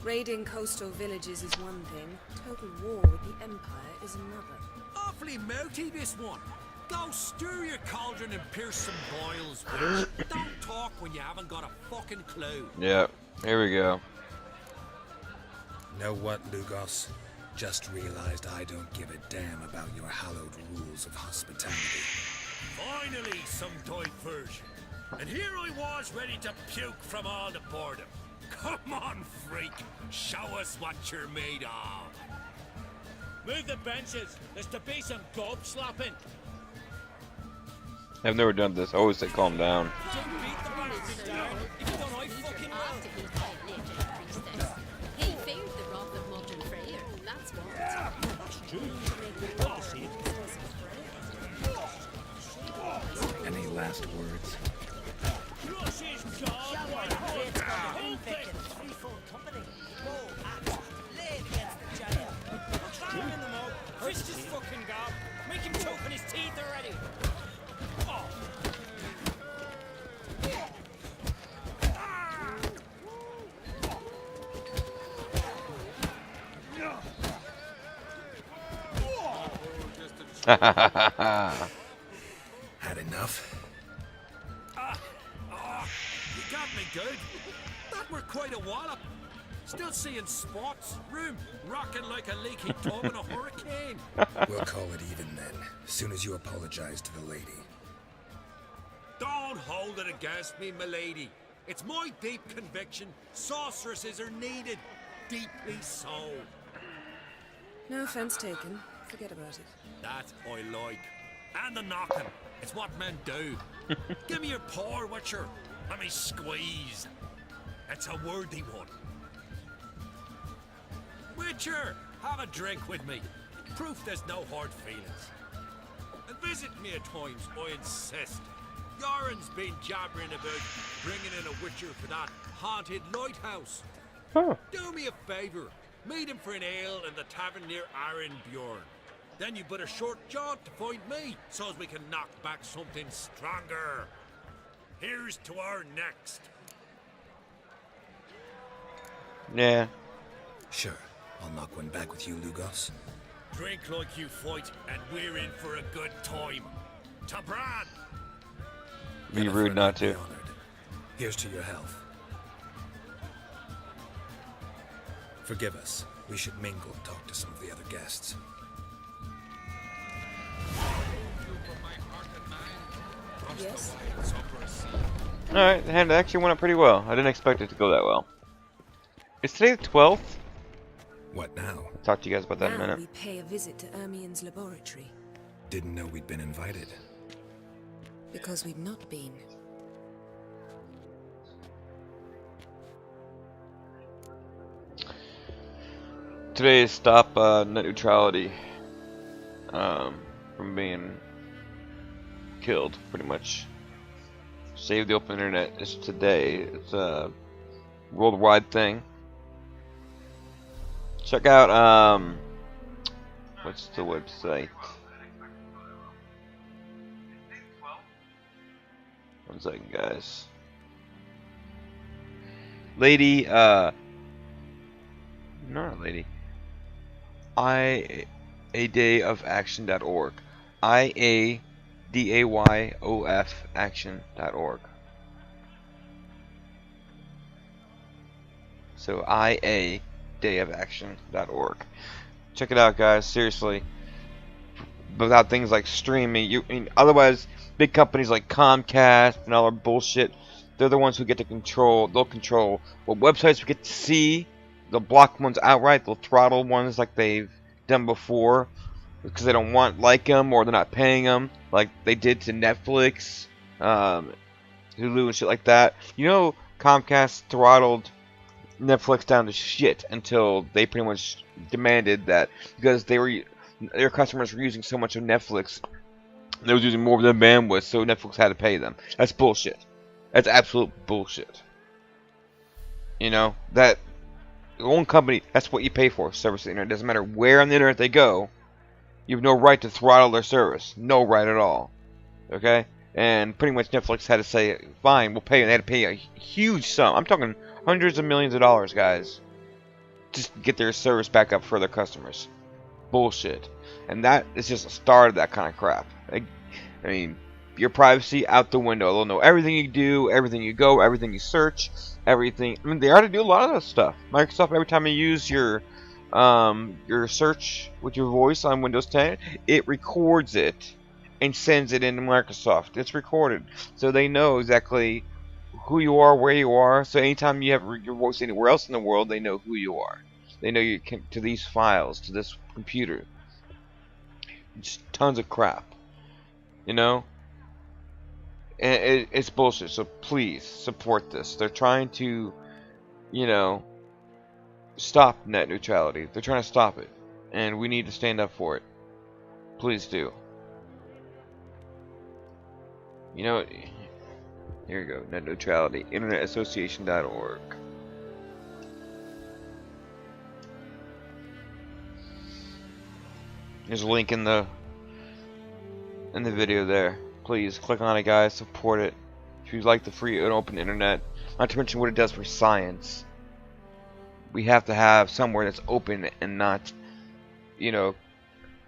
Raiding coastal villages is one thing. Total war with the Empire is another. Awfully mouthy, this one. Go stir your cauldron and pierce some boils, bitch. Don't talk when you haven't got a fucking clue. Yeah, here we go. Know what, Lugos? Just realized I don't give a damn about your hallowed rules of hospitality. Finally, some diversion. And here I was ready to puke from all the boredom. Come on, freak. Show us what you're made of. Move the benches. There's to be some gob slapping. I've never done this. I always say calm down. Don't beat the bastards down. If you don't, I fucking will. He feared the wrath of modern Freyr, that's what. That's true. Any last words? Fist his fucking gob. Make him choke on his teeth already. Oh. Had enough? You got me good. That were quite a wallop. Still seeing spots, room rocking like a leaky tub in a hurricane. We'll call it even then, soon as you apologize to the lady. Don't hold it against me, milady. It's my deep conviction sorceresses are needed. Deeply so. No offense taken. Forget about it. That I like. And the knocking. It's what men do. Give me your paw, Witcher. Let me squeeze. It's a worthy one. Witcher, have a drink with me. Proof there's no hard feelings. And visit me at times, I insist. Yoren's been jabbering about bringing in a Witcher for that haunted lighthouse. Huh. Do me a favour. Meet him for an ale in the tavern near Arenbjorn. Then you but a short jaunt to find me, so as we can knock back something stronger. Here's to our next. Yeah. Sure, I'll knock one back with you, Lugos. Drink like you fight, and we're in for a good time. To Bran! Be rude not to. Honored. Here's to your health. Forgive us. We should mingle and talk to some of the other guests. Yes? Alright, the hand actually went up pretty well. I didn't expect it to go that well. Is today the 12th? What now? I'll talk to you guys about that in a Now minute. we pay a visit to Ermien's laboratory. Didn't know we'd been invited. Because we've not been. Today is stop net neutrality from being killed, pretty much. Save the open internet. It's today. It's a worldwide thing. Check out what's the website? One second, guys. Lady, not a lady. A day of action.org. IADAYOF action.org. So IADAYOFaction.org. Check it out, guys. Seriously. Without things like streaming, otherwise big companies like Comcast and all their bullshit, they're the ones who get to control. They'll control what websites we get to see. They'll block ones outright. They'll throttle ones like they've done before because they don't like them or they're not paying them, like they did to Netflix, Hulu, and shit like that. Comcast throttled Netflix down to shit until they pretty much demanded that because their customers were using so much of Netflix, they was using more of their bandwidth, so Netflix had to pay them. That's bullshit. That's absolute bullshit. That one company, that's what you pay for, service the internet. It doesn't matter where on the internet they go, you have no right to throttle their service. No right at all. Okay? And pretty much Netflix had to say, fine, we'll pay you. And they had to pay a huge sum. I'm talking hundreds of millions of dollars, guys, just to get their service back up for their customers. Bullshit. And that is just a start of that kind of crap. Your privacy out the window. They'll know everything you do, everything you go, everything you search, everything. They already do a lot of that stuff. Microsoft, every time you use your search with your voice on Windows 10, it records it and sends it into Microsoft. It's recorded, so they know exactly who you are, where you are. So anytime you have your voice anywhere else in the world, they know who you are. They know you can to these files, to this computer. Just tons of crap, And it's bullshit. So please support this. They're trying to, stop net neutrality. They're trying to stop it, and we need to stand up for it. Please do. Here you go. Net neutrality. InternetAssociation.org. There's a link in the video there. Please click on it, guys. Support it. If you like the free and open internet, not to mention what it does for science. We have to have somewhere that's open and not,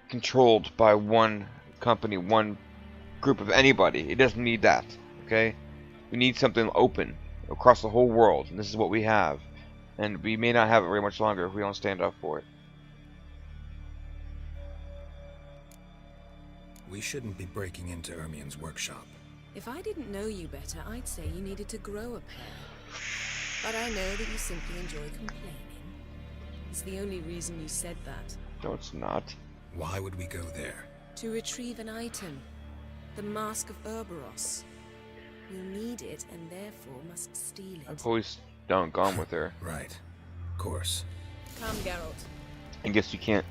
controlled by one company, one group of anybody. It doesn't need that, okay? We need something open across the whole world, and this is what we have. And we may not have it very much longer if we don't stand up for it. We shouldn't be breaking into Ermion's workshop. If I didn't know you better, I'd say you needed to grow a pair. But I know that you simply enjoy complaining. It's the only reason you said that. No, it's not. Why would we go there? To retrieve an item. The Mask of Urboros. You need it and therefore must steal it. I've always gone with her. Right. Of course. Come, Geralt. I guess you can't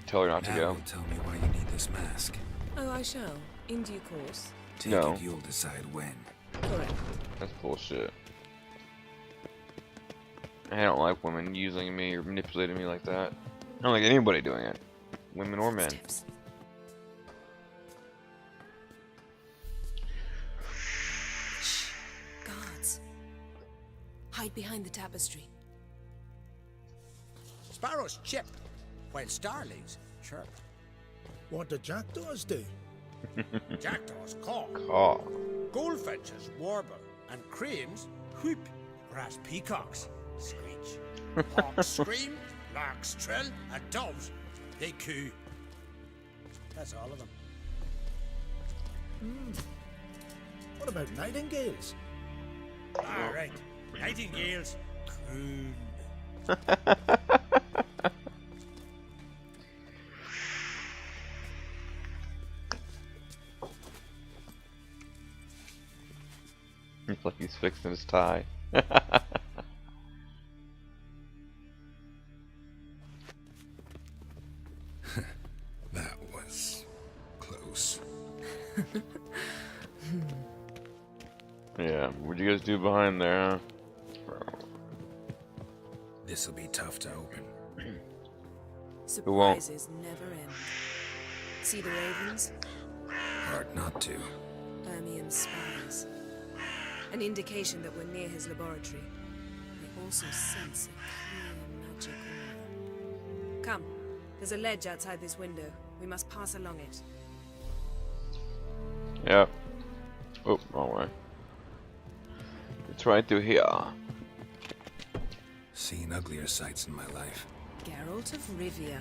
tell her not to go. Tell me why you need this mask. Oh, I shall. In due course. Take it, you'll decide when. Correct. That's bullshit. I don't like women using me or manipulating me like that. I don't like anybody doing it. Women or men. Shh. Guards. Hide behind the tapestry. Sparrows chip, while starlings chirp. What do jackdaws do? Jackdaws caw. Caw. Goldfinches warble, and cranes whoop, whereas peacocks screech. Hawks scream, larks trill, and doves, they coo. That's all of them. What about nightingales? Ah, right. Nightingales croon. It's like he's fixing his tie. That was close. Yeah, what'd you guys do behind there, huh? This'll be tough to open. Surprises never end. See the ravens? Hard not to. Ermion's spies. An indication that we're near his laboratory. I also sense a clear magic aura. Come, there's a ledge outside this window. We must pass along it. Yep. Oh, wrong way. It's right through here. Seen uglier sights in my life. Geralt of Rivia,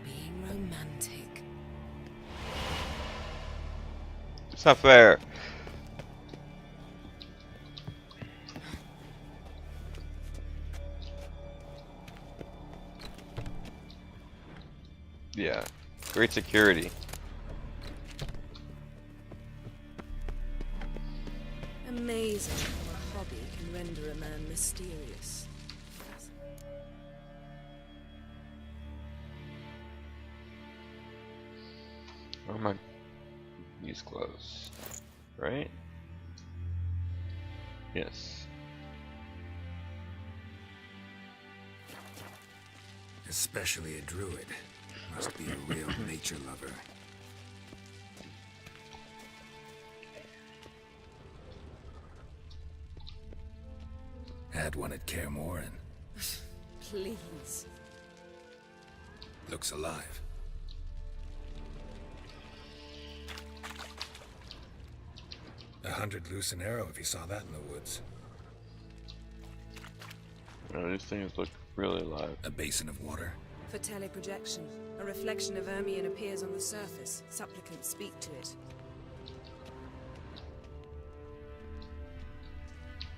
being romantic. It's not fair. Yeah. Great security. Amazing how a hobby can render a man mysterious. Where are my knees close? Right? Yes. Especially a druid. Must be a real nature lover. Had one at Kaer Morhen. Please. Looks alive. $100 loose an arrow if you saw that in the woods. No, these things look really alive. A basin of water. For teleprojection, a reflection of Ermion appears on the surface. Supplicants speak to it.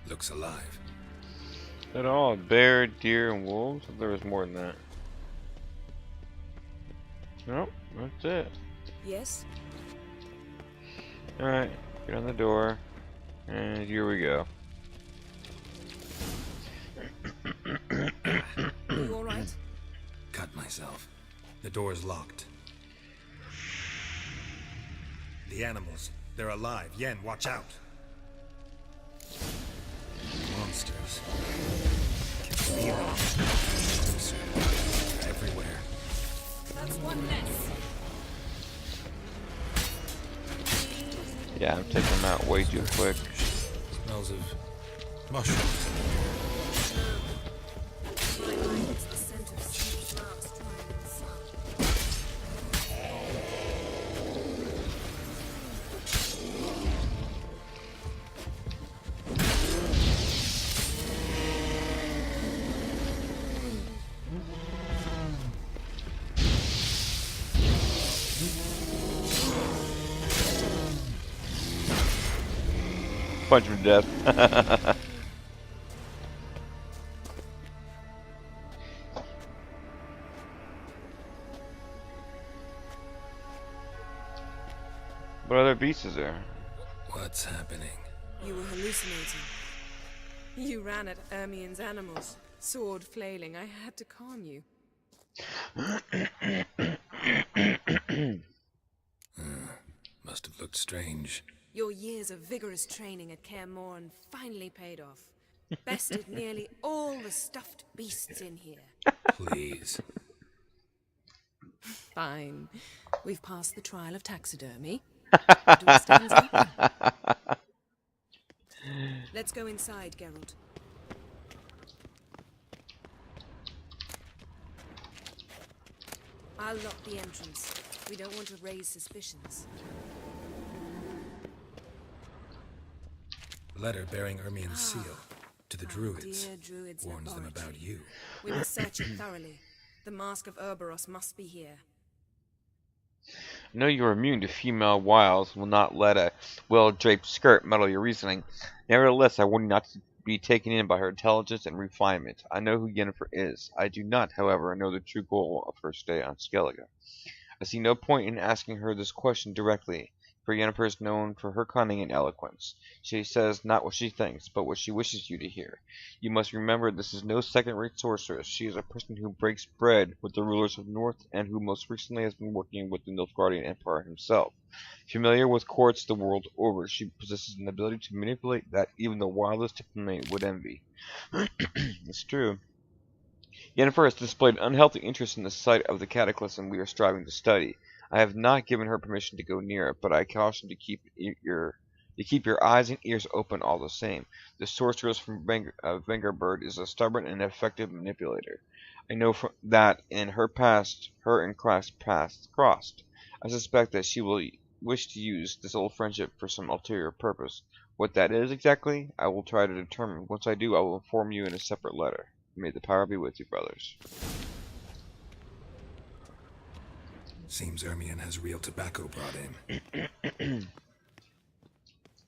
Looks alive. Is that all? Bear, deer, and wolves? I thought there was more than that. Nope, that's it. Yes? Alright, get on the door. And here we go. You alright? Cut myself. The door's locked. The animals. They're alive. Yen, watch out. Monsters. I can feel them. Closer. They're everywhere. That's one less. Yeah, I'm taking them out way too quick. Smells of mushrooms. It's the scent of sweet grass drying in the sun. Punch him to death. What other beasts is there? What's happening? You were hallucinating. You ran at Ermion's animals, sword flailing. I had to calm you. Must have looked strange. Your years of vigorous training at Kaer Morhen finally paid off. Bested nearly all the stuffed beasts in here. Please. Fine. We've passed the trial of taxidermy. The door stands open. Let's go inside, Geralt. I'll lock the entrance. We don't want to raise suspicions. Letter bearing Ermion's seal to the druids. Dear druid's Warns them laboratory. about you. We must search it thoroughly. The mask of Ouroboros must be here. I know you are immune to female wiles, will not let a well-draped skirt muddle your reasoning. Nevertheless, I warn you not to be taken in by her intelligence and refinement. I know who Yennefer is. I do not, however, know the true goal of her stay on Skellige. I see no point in asking her this question directly, for Yennefer is known for her cunning and eloquence. She says not what she thinks, but what she wishes you to hear. You must remember this is no second-rate sorceress. She is a person who breaks bread with the rulers of North, and who most recently has been working with the Nilfgaardian Empire himself. Familiar with courts the world over, she possesses an ability to manipulate that even the wildest diplomat would envy. It's true. Yennefer has displayed unhealthy interest in the site of the cataclysm we are striving to study. I have not given her permission to go near it, but I caution to keep your eyes and ears open all the same. The sorceress from Vengerberg is a stubborn and effective manipulator. I know that in her past, her and Class paths crossed. I suspect that she will wish to use this old friendship for some ulterior purpose. What that is exactly, I will try to determine. Once I do, I will inform you in a separate letter. May the power be with you, brothers. Seems Ermion has real tobacco brought in.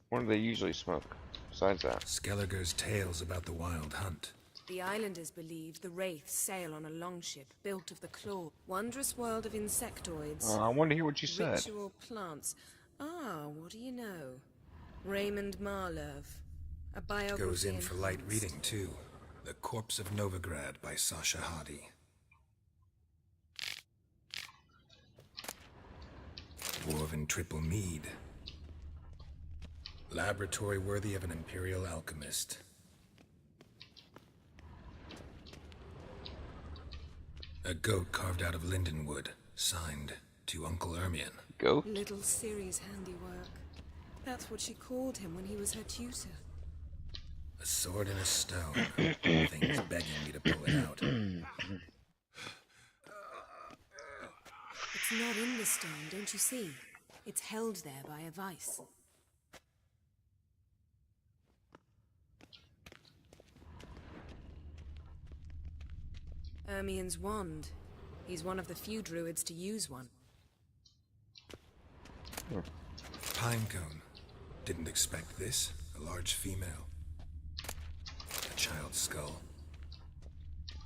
What do they usually smoke, besides that? Skelliger's tales about the wild hunt. The islanders believe the wraiths sail on a longship built of the claw. Wondrous world of insectoids. I want to hear what you said. Ritual plants. Ah, what do you know? Raymond Marlove. A biography Goes in for light enhanced. reading, too. The Corpse of Novigrad by Sasha Hadi. Dwarven triple mead. Laboratory worthy of an imperial alchemist. A goat carved out of lindenwood, signed to Uncle Ermion. Goat? Little Ciri's handiwork. That's what she called him when he was her tutor. A sword and a stone. Things begging me to pull it out. It's not in the stone, don't you see? It's held there by a vice. Ermion's wand. He's one of the few druids to use one. Pinecone. Didn't expect this. A large female. A child's skull.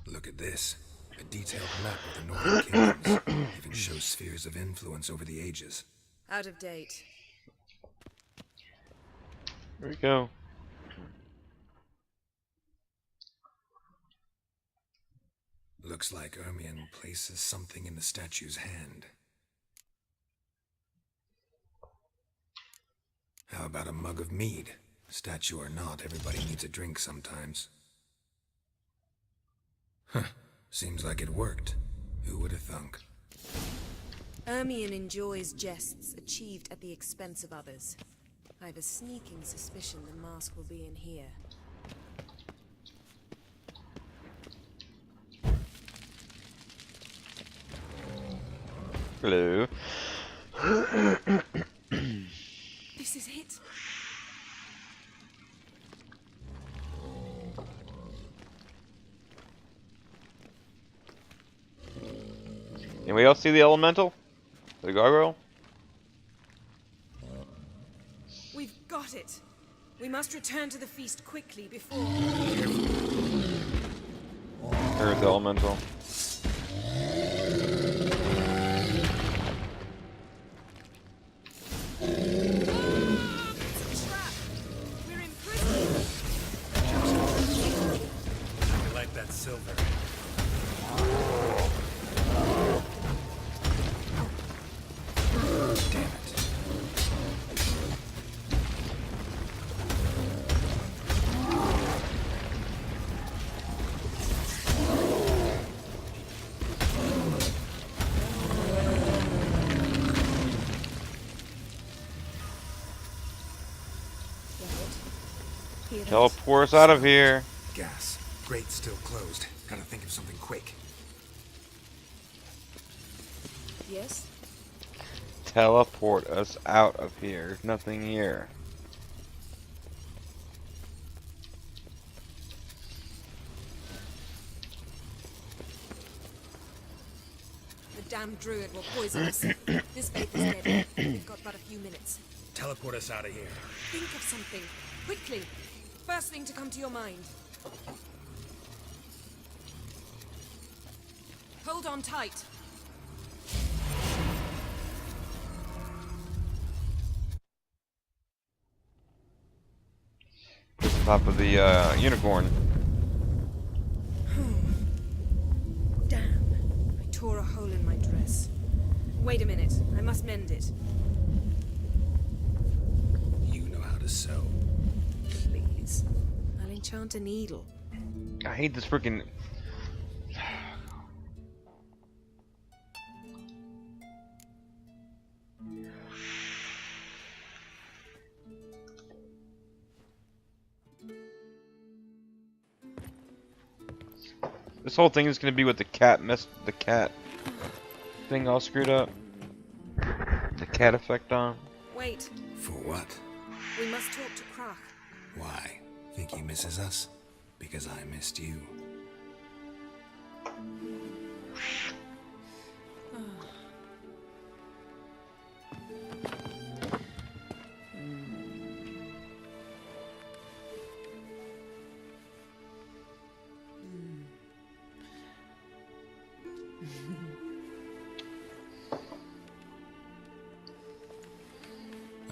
Look at this. A detailed map of the Northern Kingdoms. Even shows spheres of influence over the ages. Out of date. Here we go. Looks like Ermion places something in the statue's hand. How about a mug of mead? Statue or not, everybody needs a drink sometimes. Huh. Seems like it worked. Who would have thunk? Ermion enjoys jests achieved at the expense of others. I have a sneaking suspicion the mask will be in here. Hello. This is it. Anybody else see the elemental? The gargoyle? We've got it. We must return to the feast quickly before... Here's the elemental. We're in prison. I like that silver. Damn it. Teleport us out of here. Gas. Grate still closed. Gotta think of something quick. Yes? Teleport us out of here. There's nothing here. The damn druid will poison us. This faith is dead. We've got but a few minutes. Teleport us out of here. Think of something. Quickly. First thing to come to your mind. Hold on tight. Top of the unicorn. Damn. I tore a hole in my dress. Wait a minute. I must mend it. You know how to sew. Please. I'll enchant a needle. I hate this freaking. This whole thing is gonna be with the cat thing all screwed up. The cat effect on. Wait, For what? we must talk to Krach. Why? Think he misses us? Because I missed you.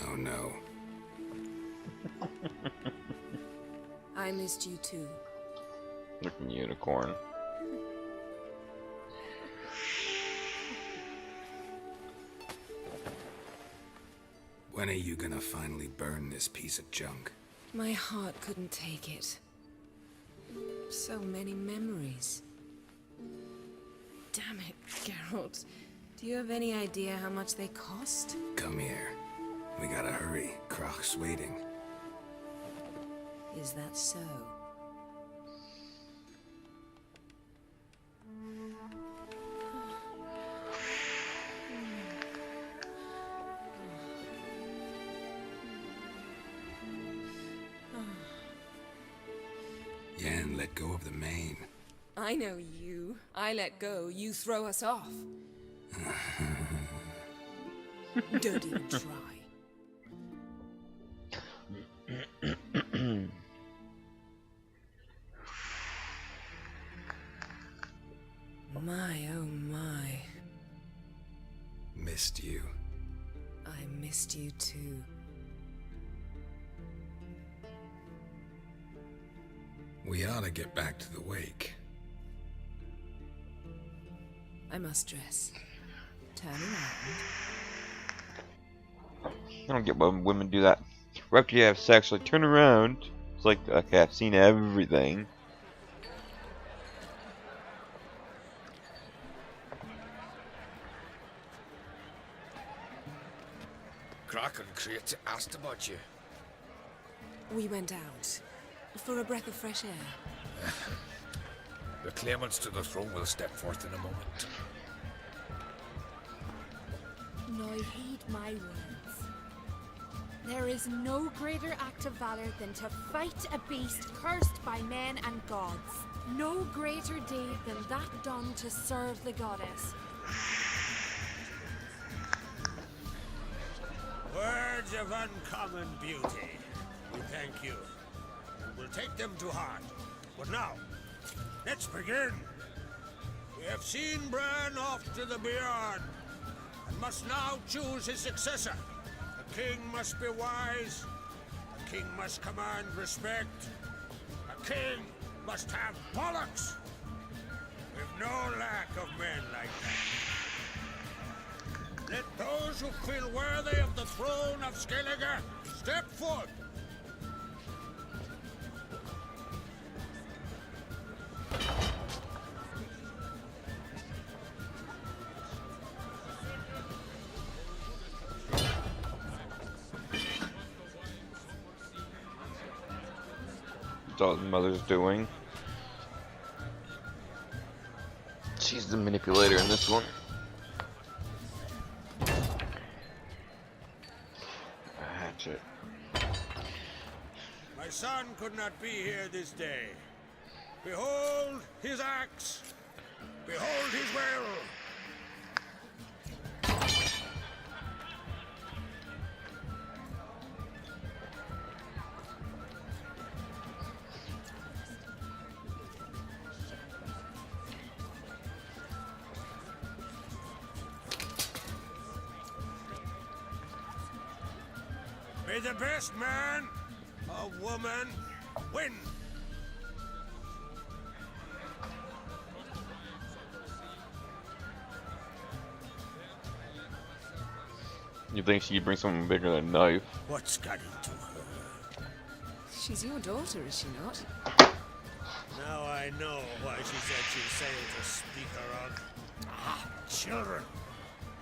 Oh no. I missed you too. Looking unicorn. When are you gonna finally burn this piece of junk? My heart couldn't take it. So many memories. Damn it, Geralt. Do you have any idea how much they cost? Come here. We gotta hurry. Krach's waiting. Is that so? Yen let go of the mane. I know you. I let go, you throw us off. Don't even try. My, oh my. Missed you. I missed you too. We ought to get back to the wake. I must dress. Turn around. I don't get why women do that. Right after you have sex, like, turn around. It's like, okay, I've seen everything. Krach and Crate asked about you. We went out. For a breath of fresh air. The claimants to the throne will step forth in a moment. Now heed my words. There is no greater act of valor than to fight a beast cursed by men and gods. No greater deed than that done to serve the goddess. Words of uncommon beauty. We thank you. We'll take them to heart. But now, let's begin. We have seen Bran off to the Beyond, and must now choose his successor. The king must be wise. The king must command respect. A king must have bollocks. We've no lack of men like that. Let those who feel worthy of the throne of Skellige step forth. That's all his mother's doing. She's the manipulator in this one. Hatchet. My son could not be here this day. Behold his axe. Behold his will. May the best man or woman win. You think she'd bring something bigger than a knife? What's got into her? She's your daughter, is she not? Now I know why she said she'd sail to speak her of. Ah, children.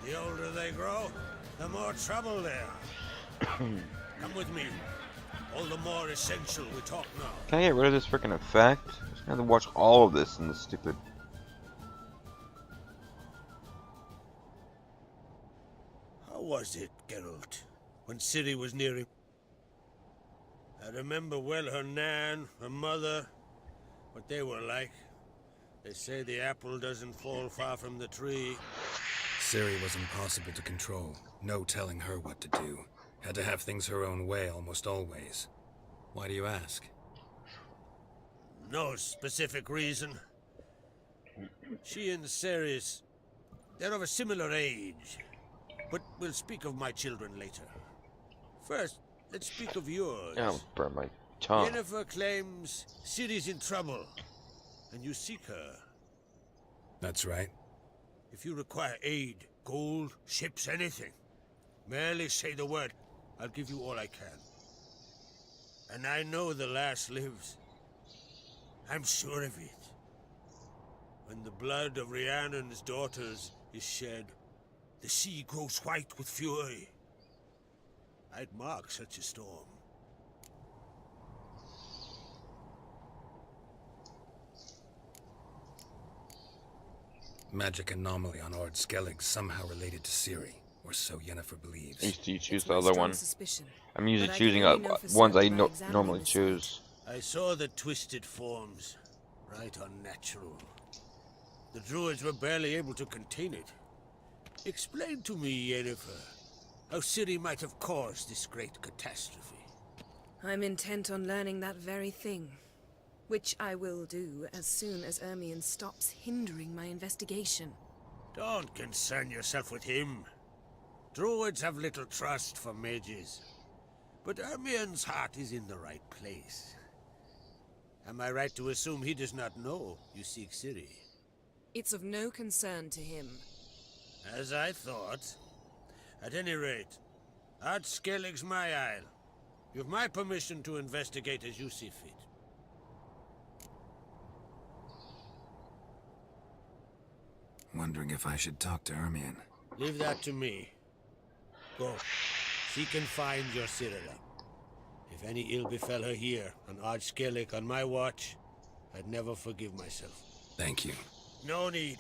The older they grow, the more trouble they are. Come with me. All the more essential we talk now. Can I get rid of this freaking effect? I just have to watch all of this in the stupid. How was it, Geralt, when Ciri was near him? I remember well her nan, her mother, what they were like. They say the apple doesn't fall far from the tree. Ciri was impossible to control. No telling her what to do. Had to have things her own way almost always. Why do you ask? No specific reason. She and Ceres, they're of a similar age. But we'll speak of my children later. First, let's speak of yours. I'll burn my tongue. Yennefer claims Ciri's in trouble, and you seek her. That's right. If you require aid, gold, ships, anything, merely say the word. I'll give you all I can. And I know the lass lives. I'm sure of it. When the blood of Rhiannon's daughters is shed, the sea grows white with fury. I'd mark such a storm. Magic anomaly on Ord Skellig somehow related to Ciri, or so Yennefer believes. I used to choose It's the my other strong one. suspicion, I'm usually but I choosing can only know for ones I certain by examining normally the choose. I saw the twisted forms. Right unnatural. The druids were barely able to contain it. Explain to me, Yennefer, how Ciri might have caused this great catastrophe. I'm intent on learning that very thing, which I will do as soon as Ermion stops hindering my investigation. Don't concern yourself with him. Druids have little trust for mages. But Ermion's heart is in the right place. Am I right to assume he does not know you seek Ciri? It's of no concern to him. As I thought. At any rate, Ard Skellig's my isle. You've my permission to investigate as you see fit. Wondering if I should talk to Ermion. Leave that to me. Go. Seek and find your Cyrilla. If any ill befell her here, on Ard Skellig on my watch, I'd never forgive myself. Thank you. No need.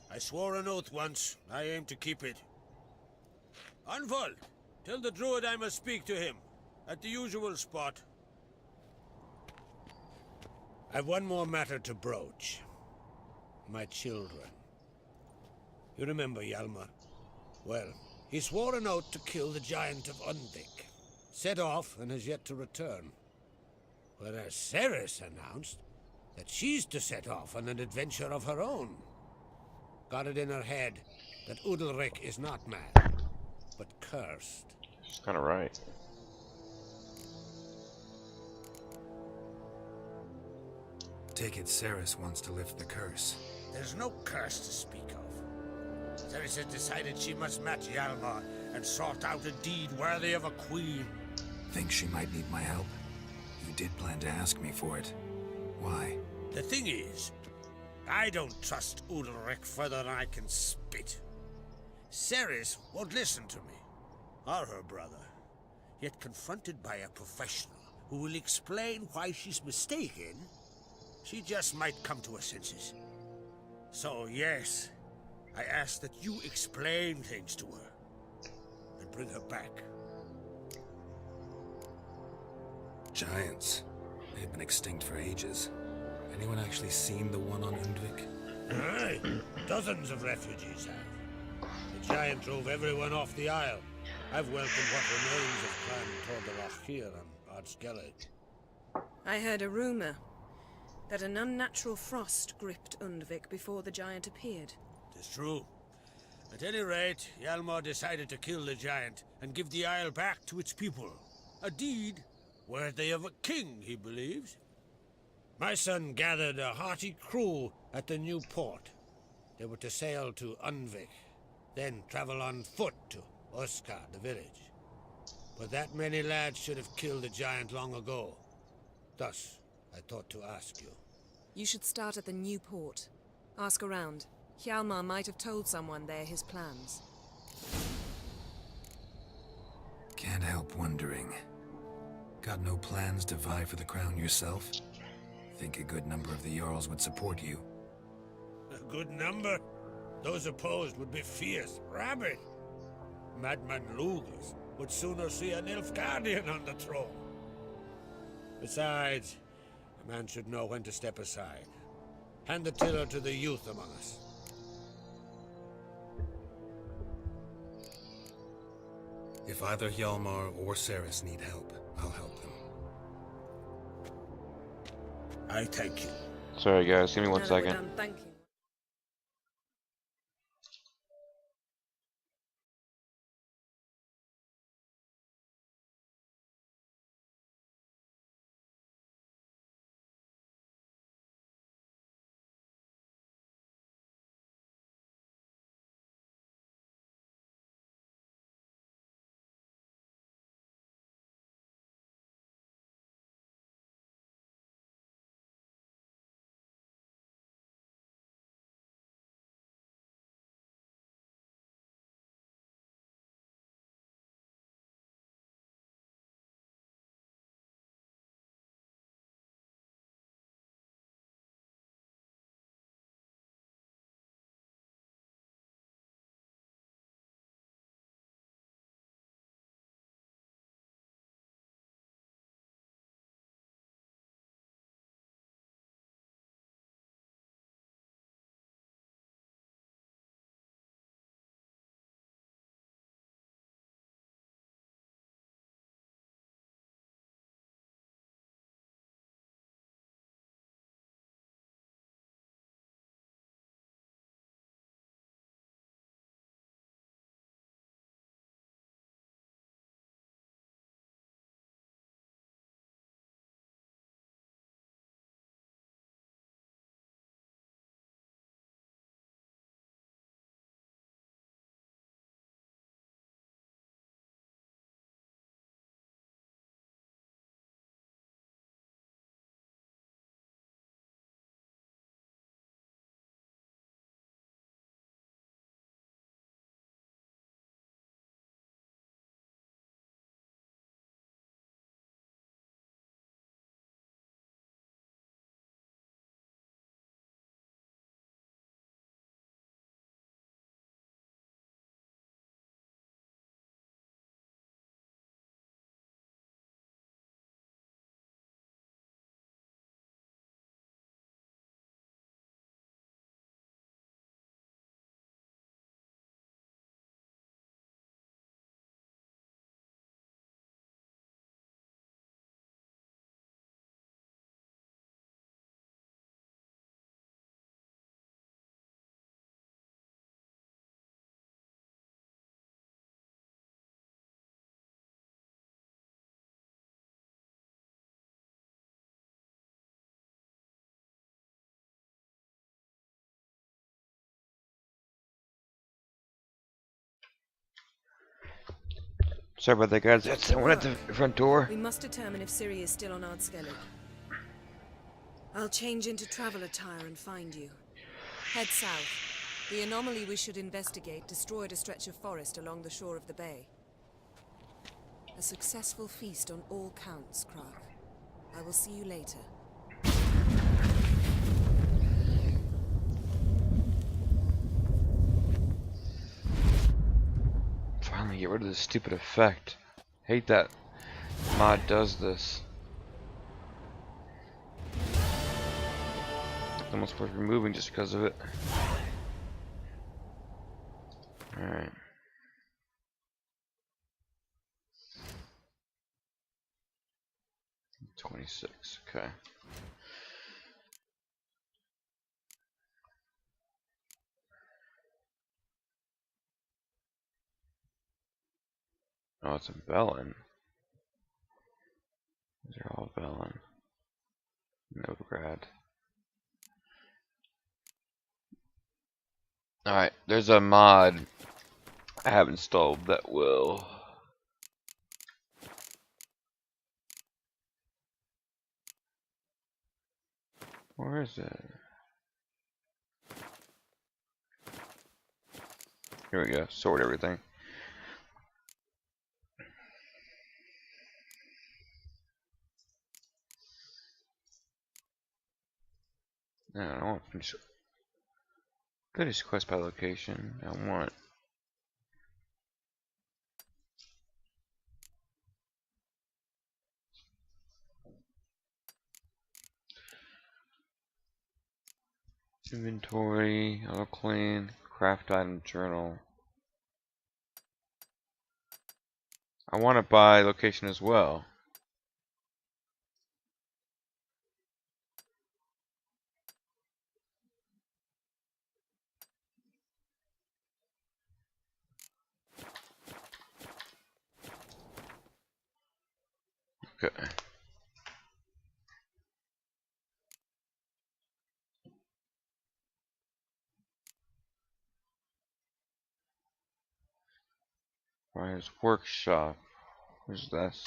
I swore an oath once. I aim to keep it. Unfold! Tell the druid I must speak to him. At the usual spot. I've one more matter to broach. My children. You remember Hjalmar? Well, he swore an oath to kill the giant of Undvik. Set off and has yet to return. Whereas Ceres announced that she's to set off on an adventure of her own. Got it in her head that Udalric is not mad, but cursed. She's kind of right. Take it Ceres wants to lift the curse. There's no curse to speak of. Ceres has decided she must match Hjalmar and sort out a deed worthy of a queen. Think she might need my help? You did plan to ask me for it. Why? The thing is, I don't trust Udalric further than I can spit. Ceres won't listen to me, or her brother. Yet confronted by a professional who will explain why she's mistaken, she just might come to her senses. So yes, I ask that you explain things to her and bring her back. Giants. They've been extinct for ages. Anyone actually seen the one on Undvik? Aye, dozens of refugees have. The giant drove everyone off the isle. I've welcomed what remains of Clan Tordalachir and Ard Skellig. I heard a rumor that an unnatural frost gripped Undvik before the giant appeared. It's true. At any rate, Hjalmar decided to kill the giant and give the isle back to its people. A deed worthy of a king, he believes. My son gathered a hearty crew at the new port. They were to sail to Undvik, then travel on foot to Oskar, the village. But that many lads should have killed the giant long ago. Thus, I thought to ask you. You should start at the new port. Ask around. Hjalmar might have told someone there his plans. Can't help wondering. Got no plans to vie for the crown yourself? Think a good number of the Jarls would support you. A good number? Those opposed would be fierce, rabid. Madman Lugas would sooner see an Nilfgaardian on the throne. Besides, a man should know when to step aside. Hand the tiller to the youth among us. If either Hjalmar or Ceres need help, I'll help them. I thank you. Sorry guys, give me one Now that we're second. done thanking. Sorry about that, guys. That's someone at the front door. We must determine if Ciri is still on Ardskellig. I'll change into travel attire and find you. Head south. The anomaly we should investigate destroyed a stretch of forest along the shore of the bay. A successful feast on all counts, Krach. I will see you later. Finally get rid of this stupid effect. Hate that mod does this. Almost worth removing just because of it. Alright. $26, okay. Oh, it's a Velen. These are all Velen. Novigrad. Alright, there's a mod I have installed that will... Where is it? Here we go, sort everything. No, I don't want to finish. Goodies quest by location. I want Inventory, auto clean, craft item journal. I want to buy location as well. Okay. Ryan's workshop. Where's this?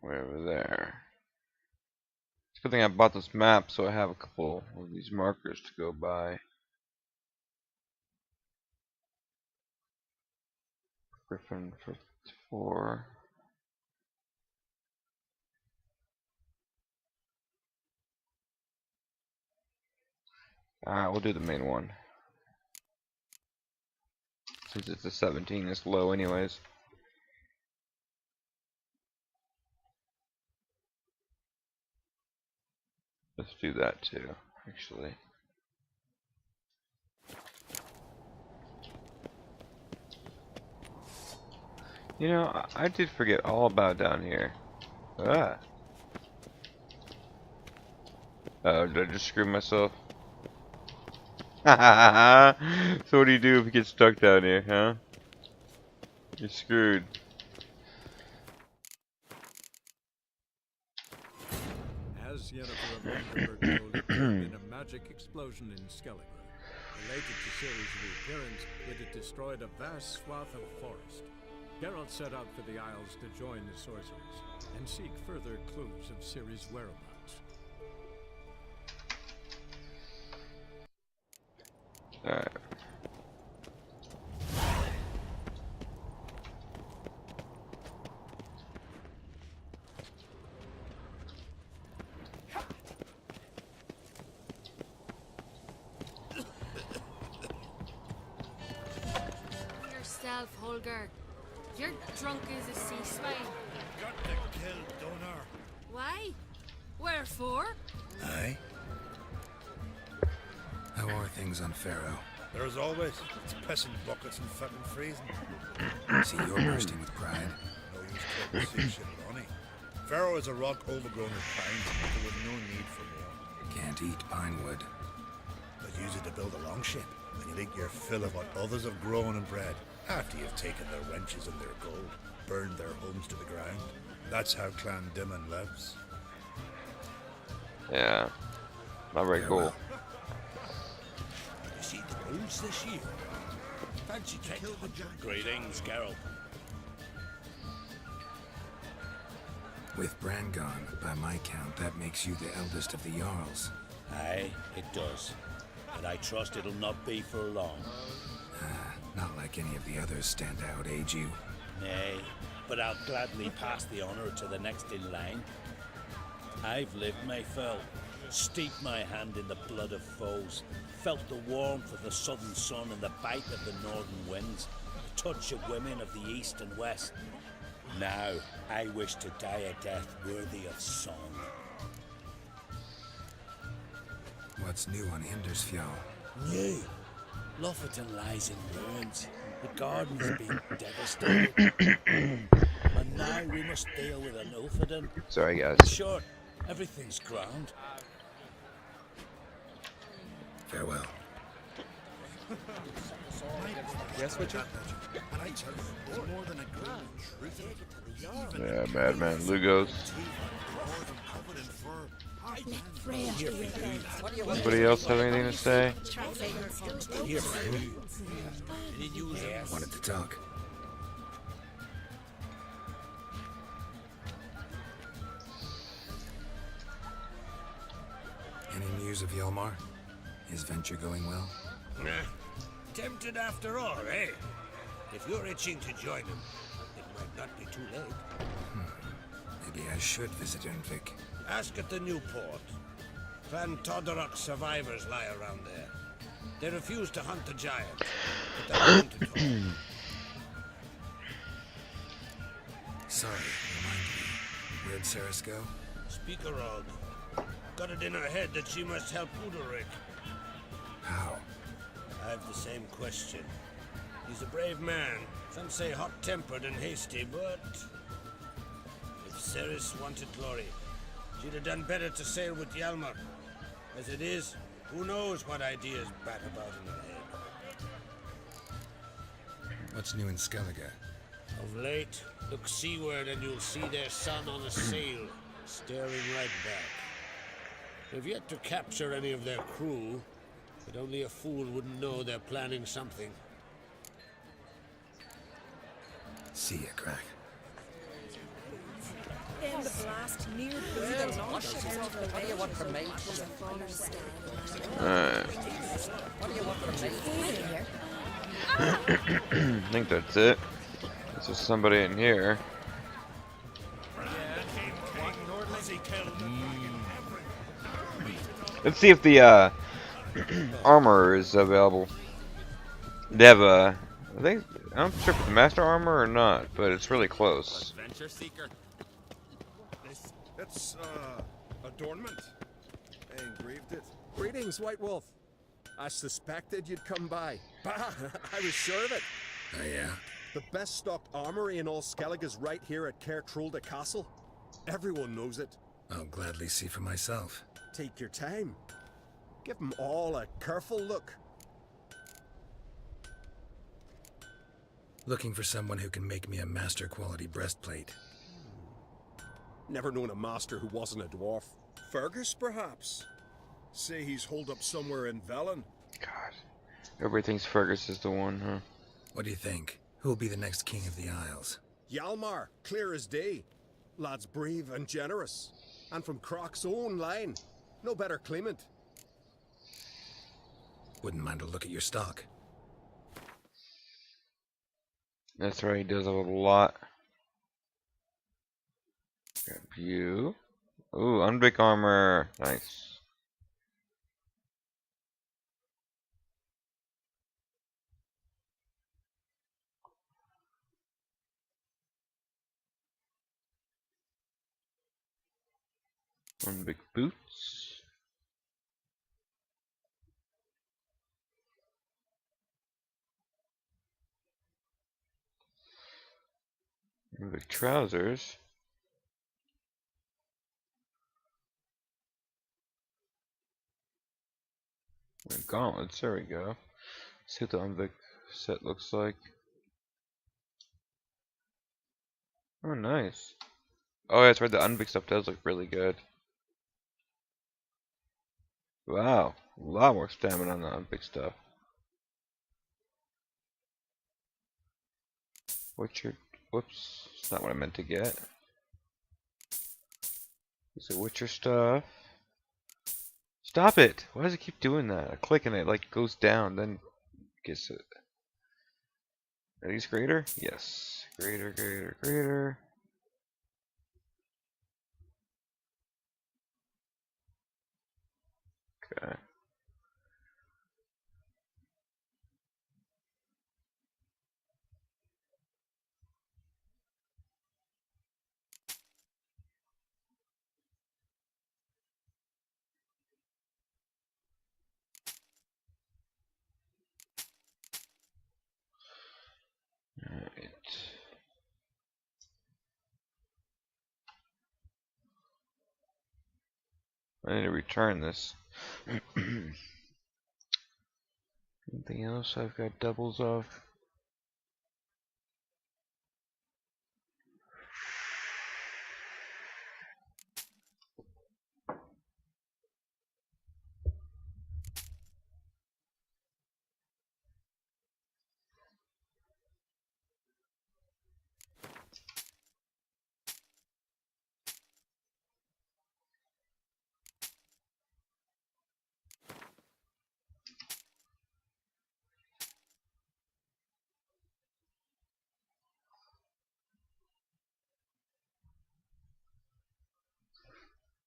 Way over there. It's a good thing I bought this map so I have a couple of these markers to go by. Griffin for 4. Alright, we'll do the main one. Since it's a 17, it's low anyways. Let's do that too, actually. You know, I did forget all about down here. Ah. Did I just screw myself? So what do you do if you get stuck down here, huh? You're screwed. As Yennefer of Vengerberg told it, there had been a magic explosion in Skellige. Related to Ciri's reappearance, it had destroyed a vast swath of forest. Geralt set out for the Isles to join the sorcerers and seek further clues of Ciri's whereabouts. Alright. Yourself, Holger. You're drunk as a sea swine. Got to kill Donor. Why? Wherefore? Aye. How are things on Pharaoh? There as always. It's pissing buckets and fucking freezing. See, you're bursting with pride. No use to say shit, Ronnie. Pharaoh is a rock overgrown with pines, but there was no need for more. Can't eat pine wood. But use it to build a longship, and you think you're fill of what others have grown and bred, after you've taken their wenches and their gold, burned their homes to the ground. That's how Clan Dimon lives. Yeah. Not very cool. You see the wolves this year? Fancy kill the giant. Greetings, Geralt. With Bran gone, by my count, that makes you the eldest of the Jarls. Aye, it does. And I trust it'll not be for long. Not like any of the others stand out, age you. Nay, but I'll gladly pass the honor to the next in line. I've lived my fill, steeped my hand in the blood of foes, felt the warmth of the southern sun and the bite of the northern winds, the touch of women of the east and west. Now, I wish to die a death worthy of song. What's new on Hindersfjall? New. Lofferton lies in ruins. The garden's been devastated. And now we must deal with an Ulfheden. Sorry, guys. Sure, everything's ground. Farewell. Yes, Richard? And I tell you, there's more than a grand truth. Yeah, Madman Lugos. Anybody else have anything to say? Wanted to talk. Any news of Yelmar? His venture going well? Nah. Tempted after all, eh? If you're itching to join him, it might not be too late. Maybe I should visit Undvik. Ask at the new port. Clan Todorok survivors lie around there. They refuse to hunt the giant, but they're willing to talk. Sorry, remind me. Where'd Saris go? Speak a rod. got it in her head that she must help Udalric. How? I have the same question. He's a brave man. Some say hot-tempered and hasty, but... if Ceres wanted glory, she'd have done better to sail with Hjalmar. As it is, who knows what ideas bat about in her head. What's new in Skellige? Of late, look seaward and you'll see their sun on a sail, staring right back. They've yet to capture any of their crew, but only a fool wouldn't know they're planning something. See ya, Crack. In the blast near the launch what do you want from me? What do you want from me? I think that's it. There's just somebody in here. Let's see if the armor is available. They have a... I think... I'm not sure if it's master armor or not, but it's really close. Adventure seeker. It's adornment. I engraved it. Greetings, White Wolf. I suspected you'd come by. Bah, I was sure of it. Oh, yeah? The best stocked armory in all Skellige is right here at Kertrolde Castle. Everyone knows it. I'll gladly see for myself. Take your time. Give them all a careful look. Looking for someone who can make me a master quality breastplate. Never known a master who wasn't a dwarf. Fergus, perhaps? Say he's holed up somewhere in Velen. God. Everybody thinks Fergus is the one, huh? What do you think? Who'll be the next king of the Isles? Hjalmar, clear as day. Lad's brave and generous. And from Croc's own line. No better claimant. Wouldn't mind a look at your stock. That's right, he does have a lot. Got view. Ooh, unbig armor. Nice. Unbig boots. Unbig trousers. And gauntlets, there we go. See what the unbig set looks like. Oh, nice. Oh, that's right, the unbig stuff does look really good. Wow, a lot more stamina on the unbig stuff. What's your... Whoops, that's not what I meant to get. So what's your stuff? Stop it! Why does it keep doing that? I click and it like goes down, then gets it. Are these greater? Yes. Greater, greater, greater. Okay. Alright. I need to return this. Anything else I've got doubles of?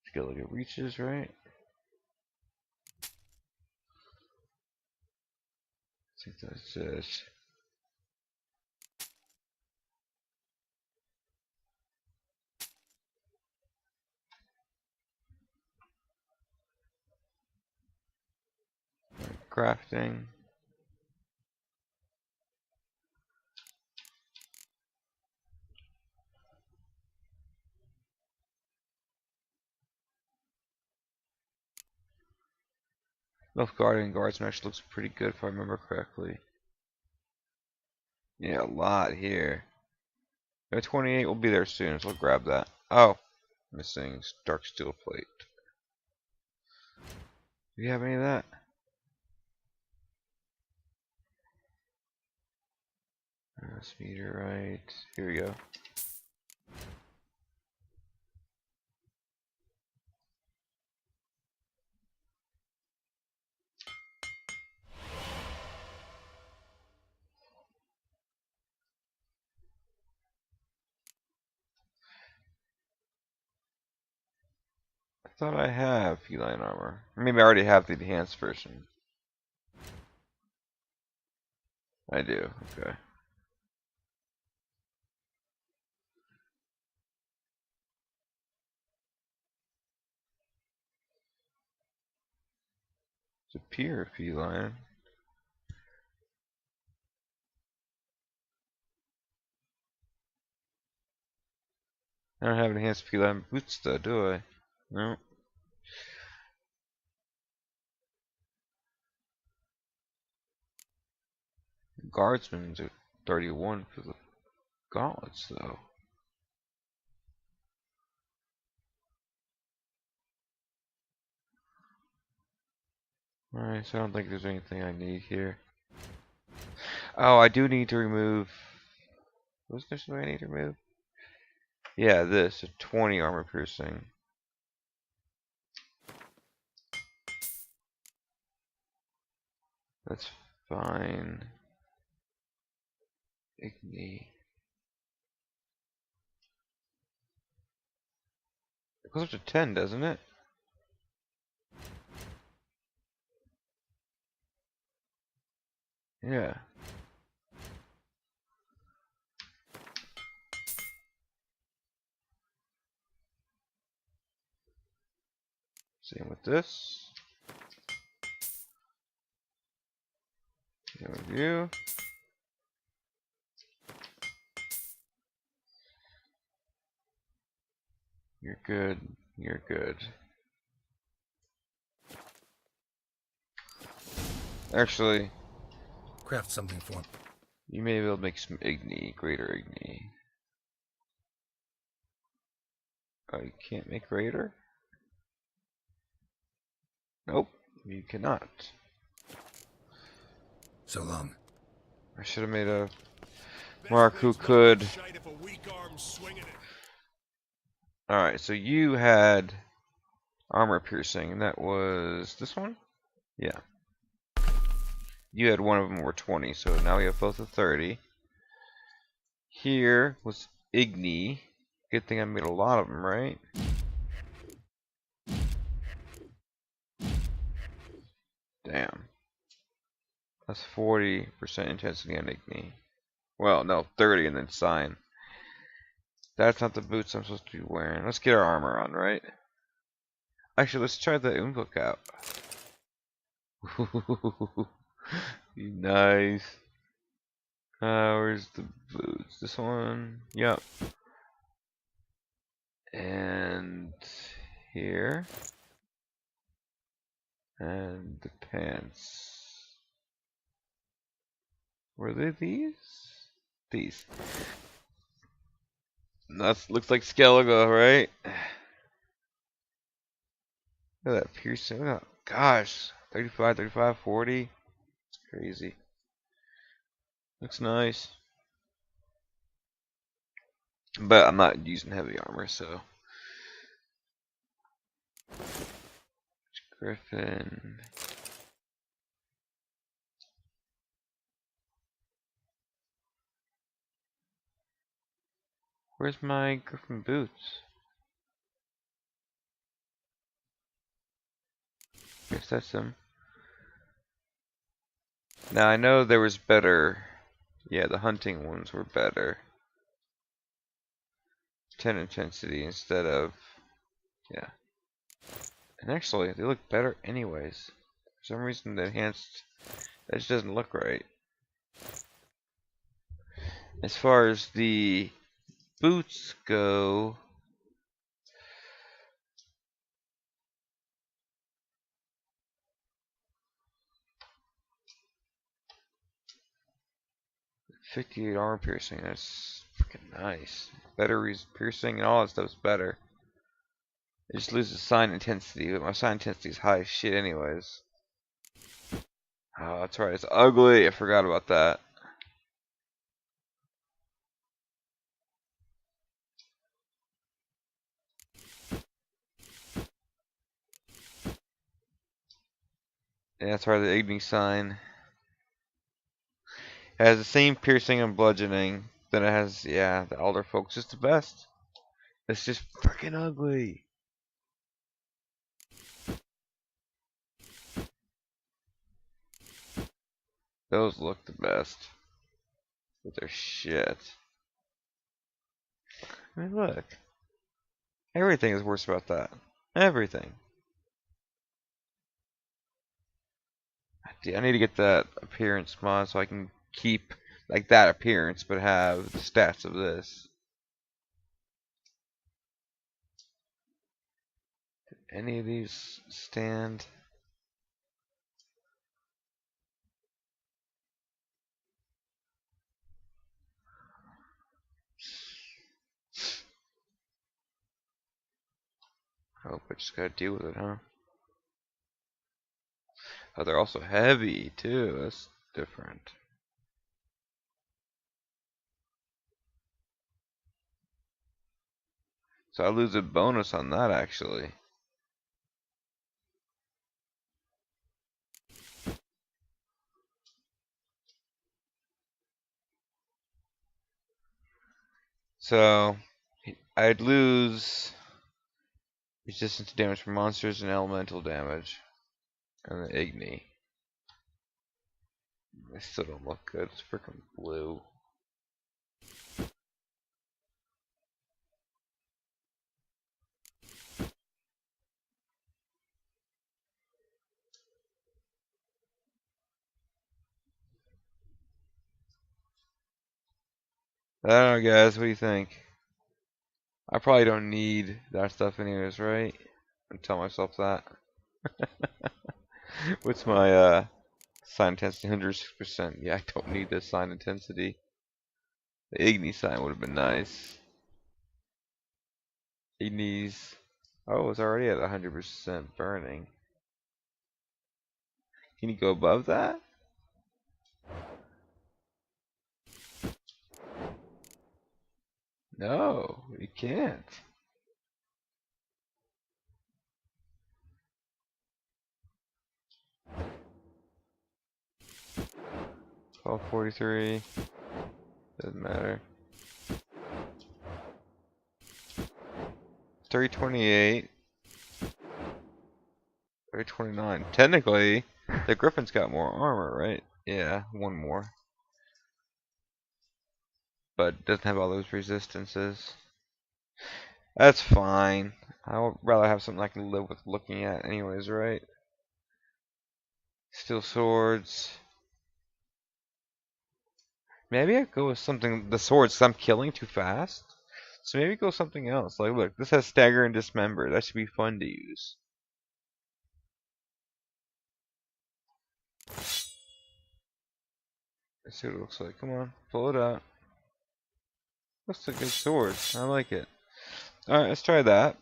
Skill it reaches, right? I think that's it. crafting. Both guard and guardsman actually looks pretty good if I remember correctly. Yeah, a lot here. 28 will be there soon, so I'll grab that. Oh, missing dark steel plate. Do you have any of that? Meteorite. Here we go. I thought I have feline armor. Maybe I already have the enhanced version. I do, okay. It's a pure feline. I don't have enhanced feline boots though, do I? No. Guardsmen's are 31 for the gauntlets though. Alright, so I don't think there's anything I need here. Oh, I do need to remove... Was there something I need to remove? Yeah, this, a 20 armor piercing. That's fine. Igni. It goes up to 10, doesn't it? Yeah. Same with this. Same with you. You're good. You're good. Actually, Craft something for him. You may be able to make some Igni, greater Igni. Oh, you can't make greater? Nope, you cannot. So long. I should have made a mark who could. Alright, so you had armor piercing, and that was this one? Yeah. You had one of them were 20, so now we have both of 30. Here was Igni. Good thing I made a lot of them, right? Damn. That's 40% intensity on Igni. Well, no, 30 and then sign. That's not the boots I'm supposed to be wearing. Let's get our armor on, right? Actually, let's try the Umbook out. Nice. Where's the boots? This one? Yup. And here. And the pants. Were they these? These. That looks like Skellige, right? Look at that piercing. Look at that. Gosh. 35, 35, 40. It's crazy. Looks nice. But I'm not using heavy armor, so. Griffin. Where's my Griffin boots? Guess that's them. Now I know there was better. Yeah, the hunting ones were better. 10 intensity instead of. Yeah. And actually, they look better anyways. some reason the enhanced, that just doesn't look right. As far as the boots go, .58 armor piercing, that's freaking nice. Better piercing and all that stuff's better. It just loses sign intensity, but my sign intensity is high as shit anyways. Oh, that's right, it's ugly. I forgot about that. Yeah, that's right, the Igni sign. It has the same piercing and bludgeoning. Then it has, yeah, the Elder Folk's just the best. It's just freaking ugly. Those look the best. But they're shit. I mean, look. Everything is worse about that. Everything. I need to get that appearance mod so I can keep like that appearance but have the stats of this. Did any of these stand? Oh, I just gotta deal with it, huh? Oh, they're also heavy too. That's different. So I lose a bonus on that actually. So I'd lose resistance to damage from monsters and elemental damage. And the Igni. They still don't look good. It's freaking blue. I don't know, guys. What do you think? I probably don't need that stuff anyways, right? I tell myself that. What's my sign intensity? 106%. Yeah, I don't need this sign intensity. The Igni sign would have been nice. Igni's. Oh, it's already at 100% burning. Can you go above that? No, you can't. $12.43. Doesn't matter. 328. 329. Technically, the Griffin's got more armor, right? Yeah, one more. But doesn't have all those resistances. That's fine. I would rather have something I can live with looking at anyways, right? Steel swords. Maybe I go with something, the swords, 'cause I'm killing too fast. So maybe go something else. Like, look, this has stagger and dismember. That should be fun to use. Let's see what it looks like. Come on, pull it out. Looks like a good sword. I like it. All right, let's try that.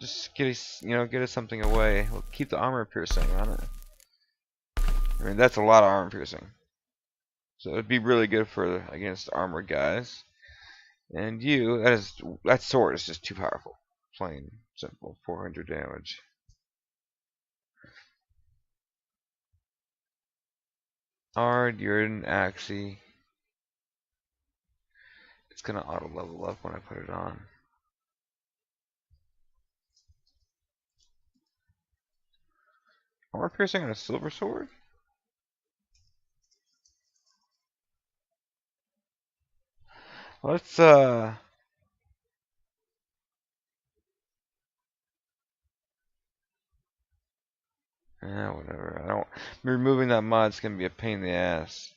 Just get us, get us something away. We'll keep the armor piercing on it. I mean, that's a lot of armor piercing. So it'd be really good for against armored guys. And that sword is just too powerful. Plain simple, 400 damage. Ard, you're an Axie. It's gonna auto level up when I put it on. Armor piercing on a silver sword? Let's Whatever. I don't. Removing that mod's gonna be a pain in the ass.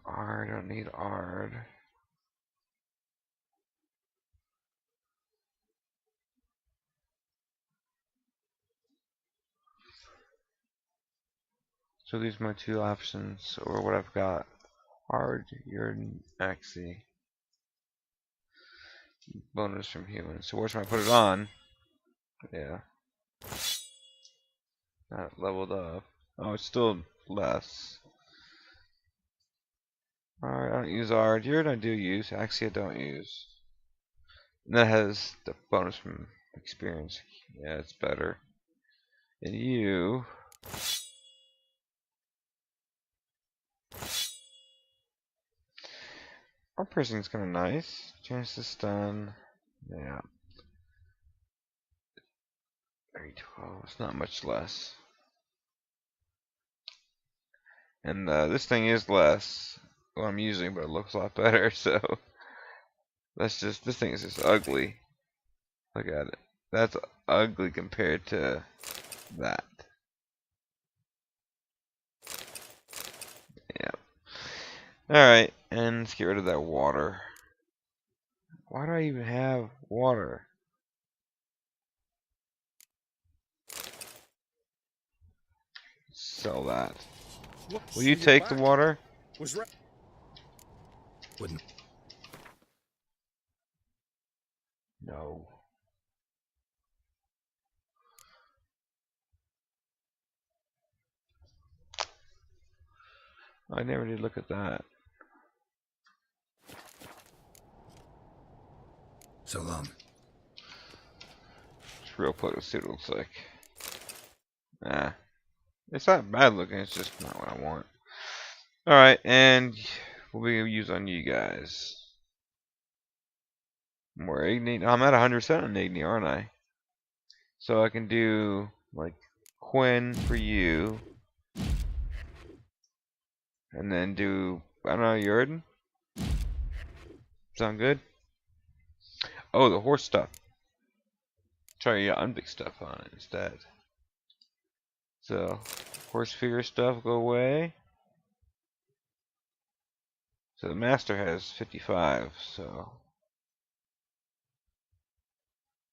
Ard, I don't need Ard. So these are my two options, or what I've got. Ard, Yrden, Axie. Bonus from humans. So where should I put it on? Yeah. Not leveled up. Oh, it's still less. Alright, I don't use Ard. Yrden I do use. Axie I don't use. And that has the bonus from experience. Yeah, it's better. And you... Our piercing's kinda nice. Chance to stun. Yeah. 312. It's not much less. And this thing is less what I'm using, but it looks a lot better, so that's just, this thing is just ugly. Look at it. That's ugly compared to that. Yeah. Alright, and let's get rid of that water. Why do I even have water? Sell that. Will you take the water? Wouldn't. No. I never did look at that. So long. It's real quick, let's see what it looks like. Nah. It's not bad looking, it's just not what I want. Alright, and what we gonna use on you guys? More Igni. I'm at 100% on Igni, aren't I? So I can do like Quinn for you. And then do, I don't know, Yrden? Sound good? Oh, the horse stuff. Try your unbig stuff on it instead. So, horse fear stuff go away. So the master has 55, so.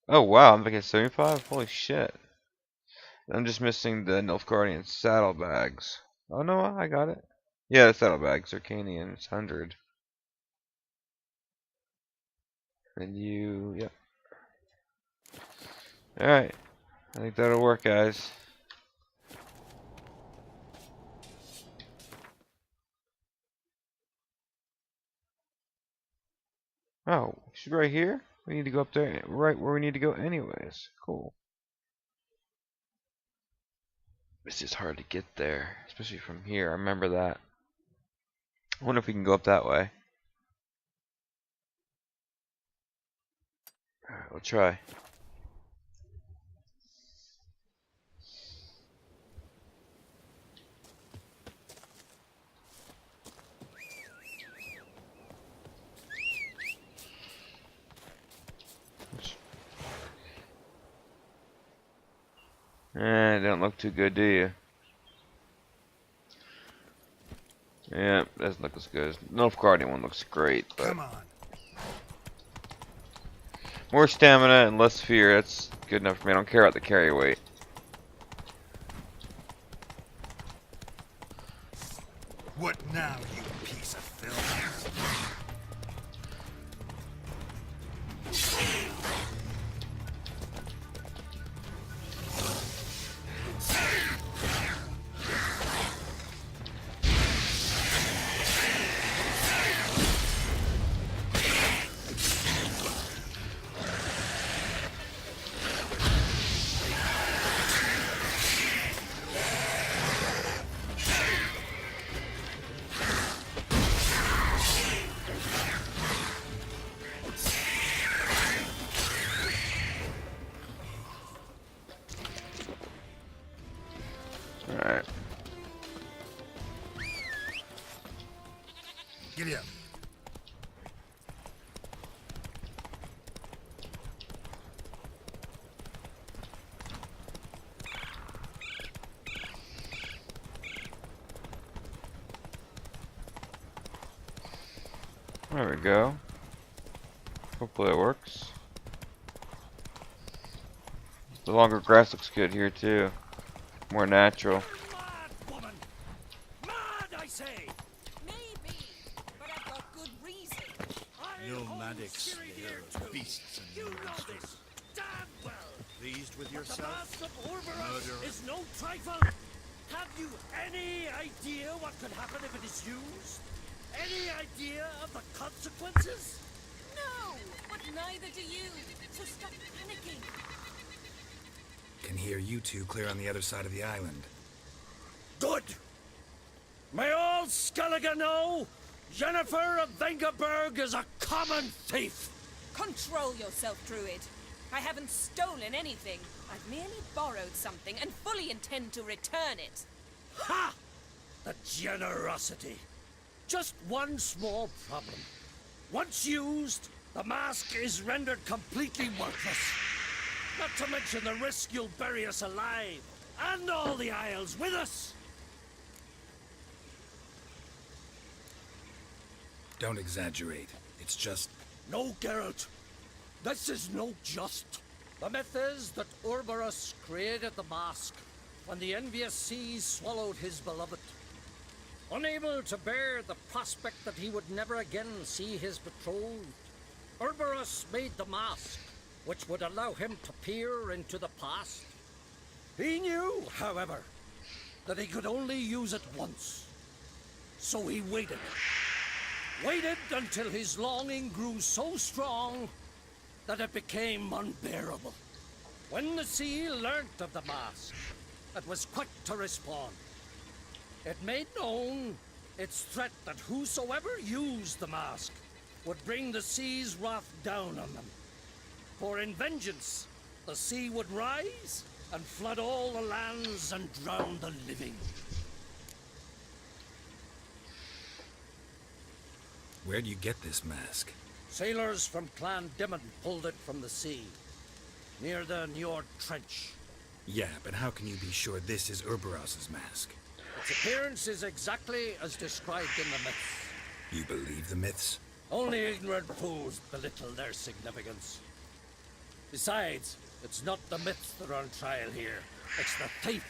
Oh wow, I'm making 75? Holy shit. I'm just missing the Nilfgaardian saddlebags. Oh no, I got it. Yeah, the saddlebags, Arcanian, it's 100. And you, yep. Alright, I think that'll work, guys. Oh, she's right here? We need to go up there, right where we need to go anyways. Cool. It's just hard to get there, especially from here. I remember that. I wonder if we can go up that way. Alright, we'll try. Don't look too good, do you? Yeah, doesn't look as good. Nilfgaardian one looks great, but Come on. more stamina and less fear, that's good enough for me. I don't care about the carry weight. What now, you piece of filth? Alright. Giddy up. There we go. Hopefully it works. The longer grass looks good here too. More natural. Mad woman! Mad, I say! Maybe, but I've got good reason. Nomadics, they are beasts and You no know masters. this damn well. Pleased with The yourself? mask of Orberus Murderer. is no trifle. Have you any idea what could happen if it is used? Any idea of the consequences? No, but neither do you. So stop panicking. Can hear you two clear on the other side of the island. Good. May all Skellige know Jennifer of Vengerberg is a common thief. Control yourself, Druid. I haven't stolen anything. I've merely borrowed something and fully intend to return it. Ha! The generosity. Just one small problem. Once used, the mask is rendered completely worthless. Not to mention the risk you'll bury us alive, and all the Isles with us. Don't exaggerate. It's just... No, Geralt. This is no just. The myth is that Orberus created the mask when the envious seas swallowed his beloved. Unable to bear the prospect that he would never again see his betrothed, Orberus made the mask, which would allow him to peer into the past. He knew, however, that he could only use it once. So he waited. Waited until his longing grew so strong that it became unbearable. When the sea learnt of the mask, it was quick to respond. It made known its threat that whosoever used the mask would bring the sea's wrath down on them. For in vengeance, the sea would rise and flood all the lands and drown the living. Where'd you get this mask? Sailors from Clan Dimon pulled it from the sea, near the Njord Trench. Yeah, but how can you be sure this is Urberos's mask? Its appearance is exactly as described in the myths. You believe the myths? Only ignorant fools belittle their significance. Besides, it's not the myths that are on trial here. It's the thief.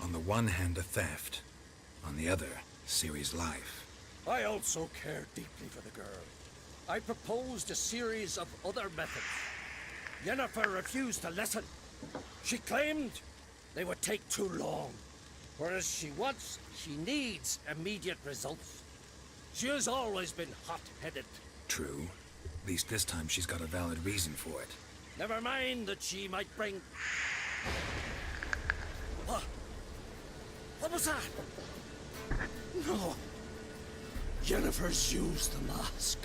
On the one hand, a theft. On the other, Ciri's life. I also care deeply for the girl. I proposed a series of other methods. Yennefer refused to listen. She claimed they would take too long. Whereas she needs immediate results. She has always been hot-headed. True. At least this time she's got a valid reason for it. Never mind that she might bring... What? What was that? No. Yennefer's used the mask.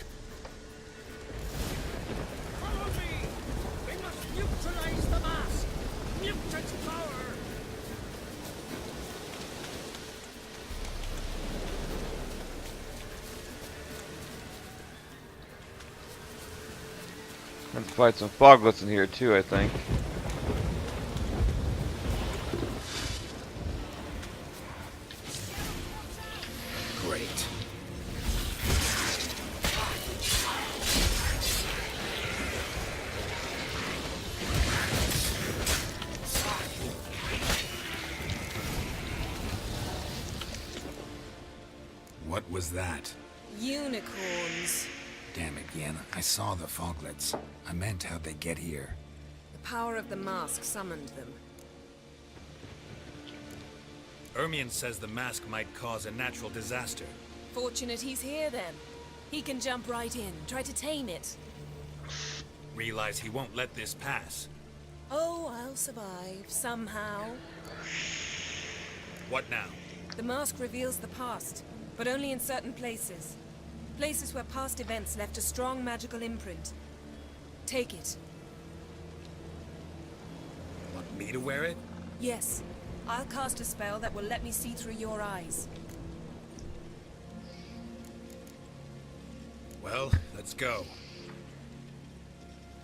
Follow me! We must neutralize the mask! Mute its power! Let's fight some foglets in here too, I think. Great. What was that? Unicorns. Damn it, Yen. I saw the foglets. I meant how'd they get here. The power of the mask summoned them. Ermion says the mask might cause a natural disaster. Fortunate he's here then. He can jump right in, try to tame it. Realize he won't let this pass. Oh, I'll survive, somehow. What now? The mask reveals the past, but only in certain places. Places where past events left a strong magical imprint. Take it. Want me to wear it? Yes. I'll cast a spell that will let me see through your eyes. Well, let's go.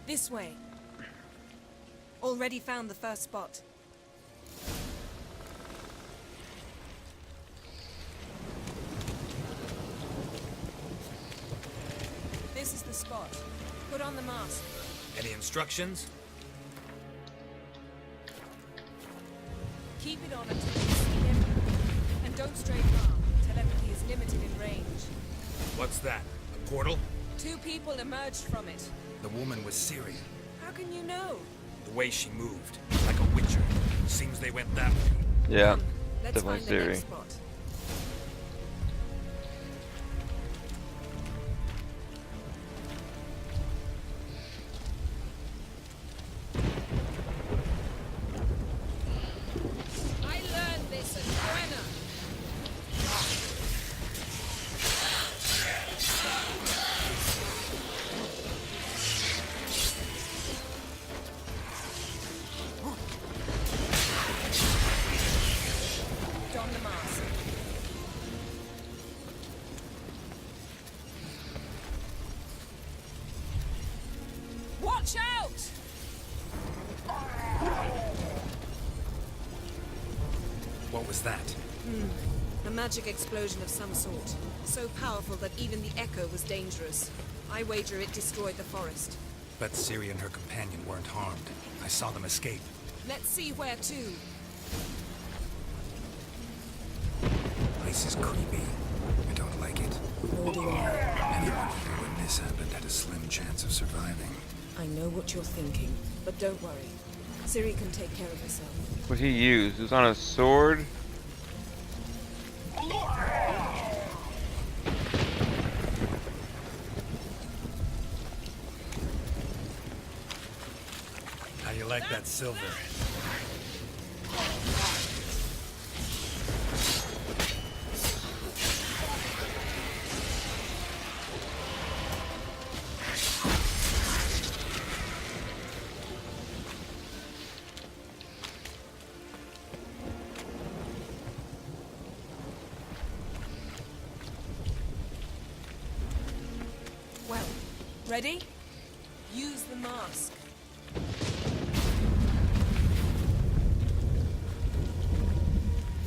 This way. Already found the first spot. This is the spot. Put on the mask. Any instructions? Keep it on until you see him. And don't stray far. Telepathy is limited in range. What's that? A portal? 2 people emerged from it. The woman was Ciri. How can you know? The way she moved, like a witcher. Seems they went that way. Yeah, Let's definitely find the next Ciri. spot. I learned this at Buena. Don the mask. Watch out! What was that? A magic explosion of some sort. So powerful that even the echo was dangerous. I wager it destroyed the forest. But Ciri and her companion weren't harmed. I saw them escape. Let's see where to. Place is creepy. I don't like it. Nor do I. Anyone here when this happened had a slim chance of surviving. I know what you're thinking, but don't worry. Ciri can take care of herself. What he used? It was on a sword? How you like that silver? Well, ready? Use the mask.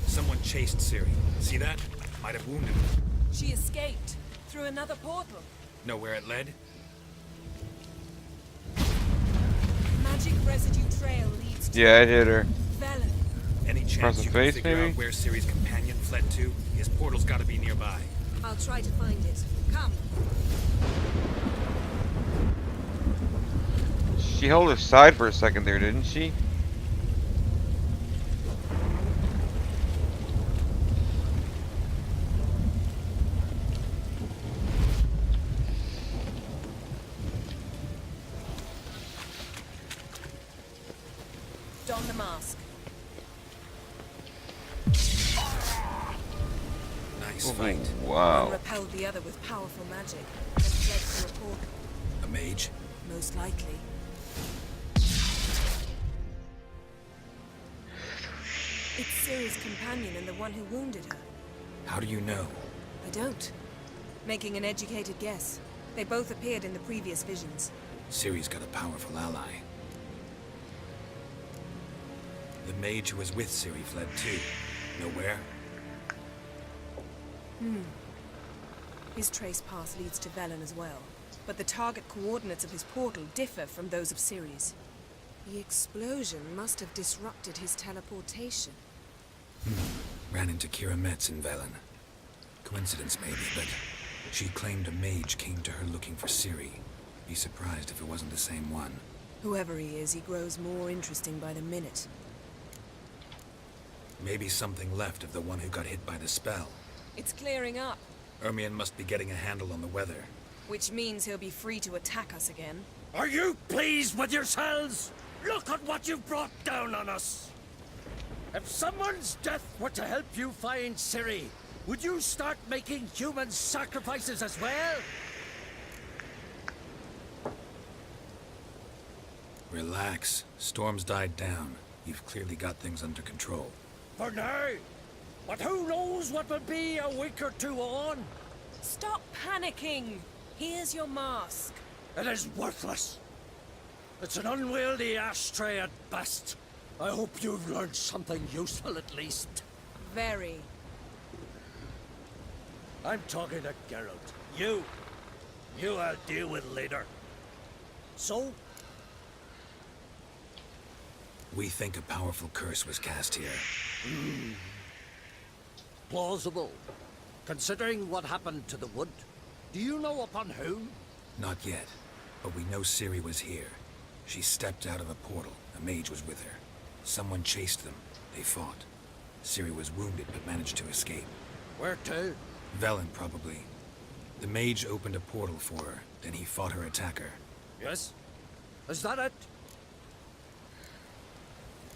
Someone chased Ciri. See that? Might have wounded her. She escaped through another portal. Know where it led? Magic residue trail leads to Yeah, it hit her. Velen. Any Across chance the you face, can figure maybe? out where Ciri's companion fled to? His portal's gotta be nearby. I'll try to find it. Come. She held her side for a second there, didn't she? Don the mask. Nice fight. One Wow. repelled the other with powerful magic and fled through a portal. A mage? Most likely. It's Ciri's companion and the one who wounded her. How do you know? I don't. Making an educated guess. They both appeared in the previous visions. Ciri's got a powerful ally. The mage who was with Ciri fled too. Know where? His trace path leads to Velen as well. But the target coordinates of his portal differ from those of Ciri's. The explosion must have disrupted his teleportation. Ran into Kira Metz in Velen. Coincidence maybe, but she claimed a mage came to her looking for Ciri. Be surprised if it wasn't the same one. Whoever he is, he grows more interesting by the minute. Maybe something left of the one who got hit by the spell. It's clearing up, Ermion must be getting a handle on the weather. which means he'll be free to attack us again. Are you pleased with yourselves? Look at what you've brought down on us! If someone's death were to help you find Ciri, would you start making human sacrifices as well? Relax. Storm's died down. You've clearly got things under control. For now. But who knows what will be a week or two on? Stop panicking! Here's your mask. It is worthless. It's an unwieldy ashtray at best. I hope you've learned something useful at least. Very. I'm talking to Geralt. You. You I'll deal with later. So? We think a powerful curse was cast here. Plausible. Considering what happened to the wood. Do you know upon whom? Not yet, but we know Ciri was here. She stepped out of a portal. A mage was with her. Someone chased them. They fought. Ciri was wounded but managed to escape. Where to? Velen, probably. The mage opened a portal for her, then he fought her attacker. Yes? Is that it?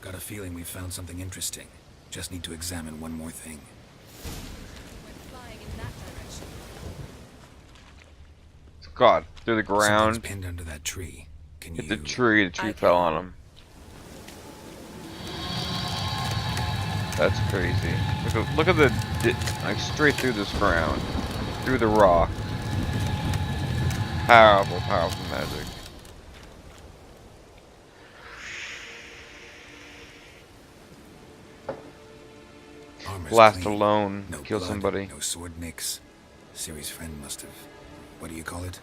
Got a feeling we found something interesting. Just need to examine one more thing. We're flying in that direction. God, through the ground. Something's pinned under that tree. Can Hit you... the tree fell on him. That's crazy. Look at the, like, straight through this ground. Through the rock. Powerful, powerful magic. Armor's Blast clean. alone, No kill blood, somebody. No sword nicks. Ciri's friend must have... What do you call it?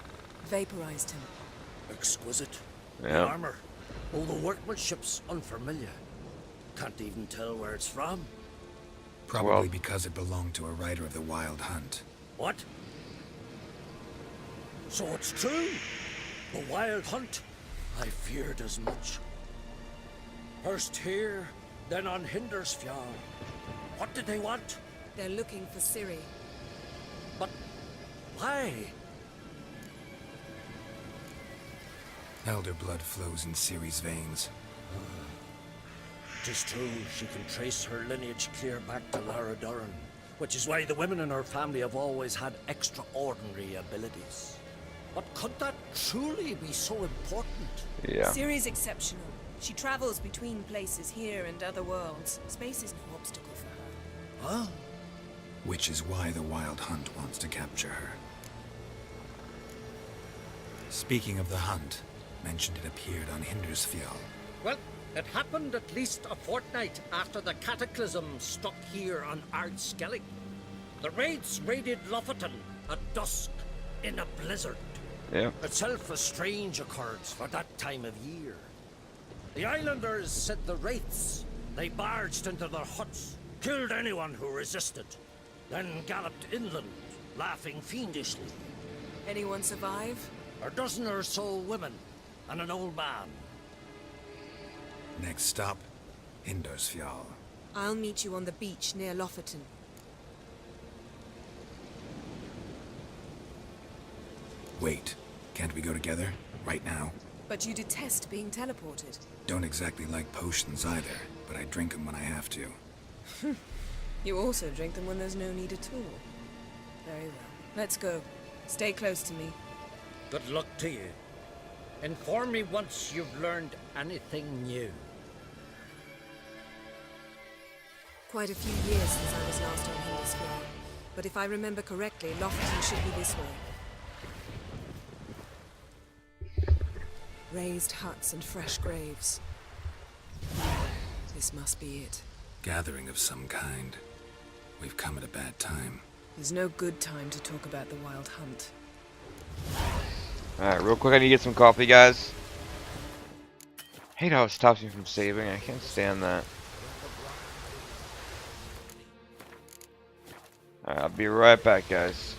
Vaporized him. Exquisite. The Yeah. armor. Oh, the workmanship's unfamiliar. Can't even tell where it's from. Probably Well- because it belonged to a rider of the Wild Hunt. What? So it's true? The Wild Hunt? I feared as much. First here, then on Hindersfjall. What did they want? They're looking for Ciri. But why? Elder blood flows in Ciri's veins. Tis true, she can trace her lineage clear back to Lara Duran, which is why the women in her family have always had extraordinary abilities. But could that truly be so important? Yeah. Ciri's exceptional. She travels between places here and other worlds. Space is no obstacle for her. Huh? Which is why the Wild Hunt wants to capture her. Speaking of the hunt, mentioned it appeared on Hindersfjall. Well, it happened at least a fortnight after the cataclysm struck here on Ardskellig. The raids raided Lofoten at dusk in a blizzard. Yeah. Itself a strange occurrence for that time of year. The islanders said the wraiths. They barged into their huts, killed anyone who resisted, then galloped inland, laughing fiendishly. Anyone survive? A dozen or so women, and an old man. Next stop, Hindersfjall. I'll meet you on the beach near Lofoten. Wait, can't we go together? Right now? But you detest being teleported. Don't exactly like potions either, but I drink them when I have to. You also drink them when there's no need at all. Very well. Let's go. Stay close to me. Good luck to you. Inform me once you've learned anything new. Quite a few years since I was last on Hindersfjall. But if I remember correctly, Lofoten should be this way. Raised huts and fresh graves. This must be it. Gathering of some kind. We've come at a bad time. There's no good time to talk about the Wild Hunt. Alright, real quick, I need to get some coffee, guys. Hate how it stops me from saving. I can't stand that. Alright, I'll be right back, guys.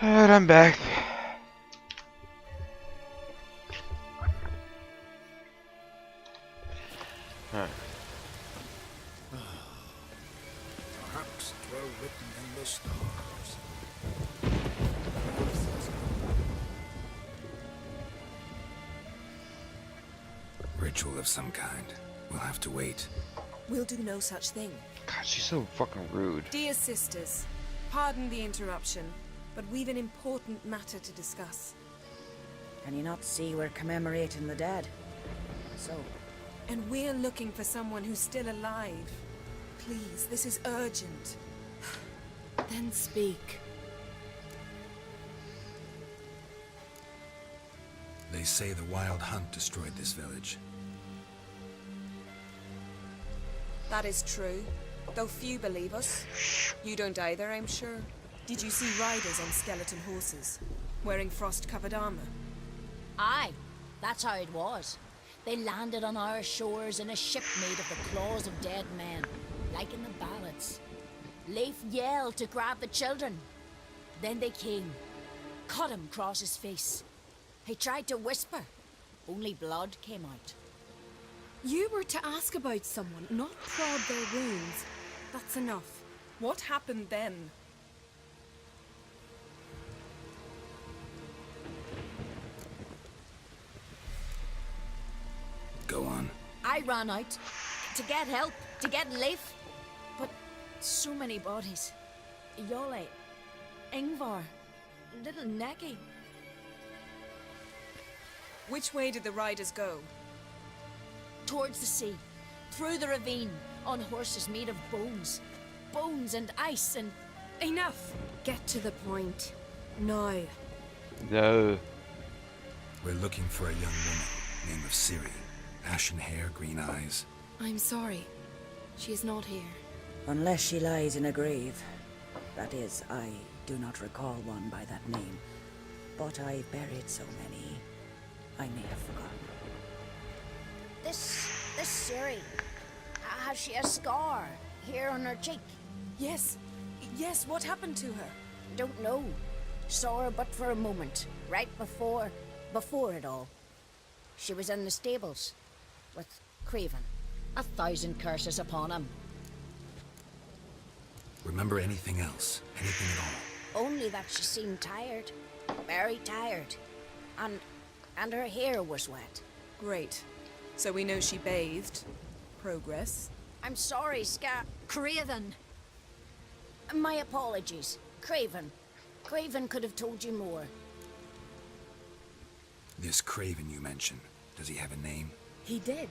And I'm back. Alright. Perhaps it were written in the stars. Ritual of some kind. We'll have to wait. We'll do no such thing. God, she's so fucking rude. Dear sisters, pardon the interruption, but we've an important matter to discuss. Can you not see we're commemorating the dead? So? And we're looking for someone who's still alive. Please, this is urgent. Then speak. They say the Wild Hunt destroyed this village. That is true, though few believe us. You don't either, I'm sure. Did you see riders on skeleton horses, wearing frost-covered armor? Aye, that's how it was. They landed on our shores in a ship made of the claws of dead men, like in the ballads. Leif yelled to grab the children. Then they came, cut him across his face. He tried to whisper, only blood came out. You were to ask about someone, not prod their wounds. That's enough. What happened then? Go on. I ran out to get help, to get Leif. But so many bodies. Yole, Ingvar, little Necky. Which way did the riders go? Towards the sea, through the ravine, on horses made of bones. Bones and ice and... Enough! Get to the point. Now. No. We're looking for a young woman, name of Ciri. Ashen hair, green eyes. I'm sorry. She is not here. Unless she lies in a grave. That is, I do not recall one by that name. But I've buried so many, I may have forgotten. This Ciri, has she a scar here on her cheek? Yes, what happened to her? Don't know. Saw her but for a moment, right before it all. She was in the stables with Craven. 1,000 curses upon him. Remember anything else? Anything at all? Only that she seemed tired. Very tired. And her hair was wet. Great. So we know she bathed. Progress. I'm sorry, Craven. My apologies. Craven. Craven could have told you more. This Craven you mentioned, does he have a name? He did.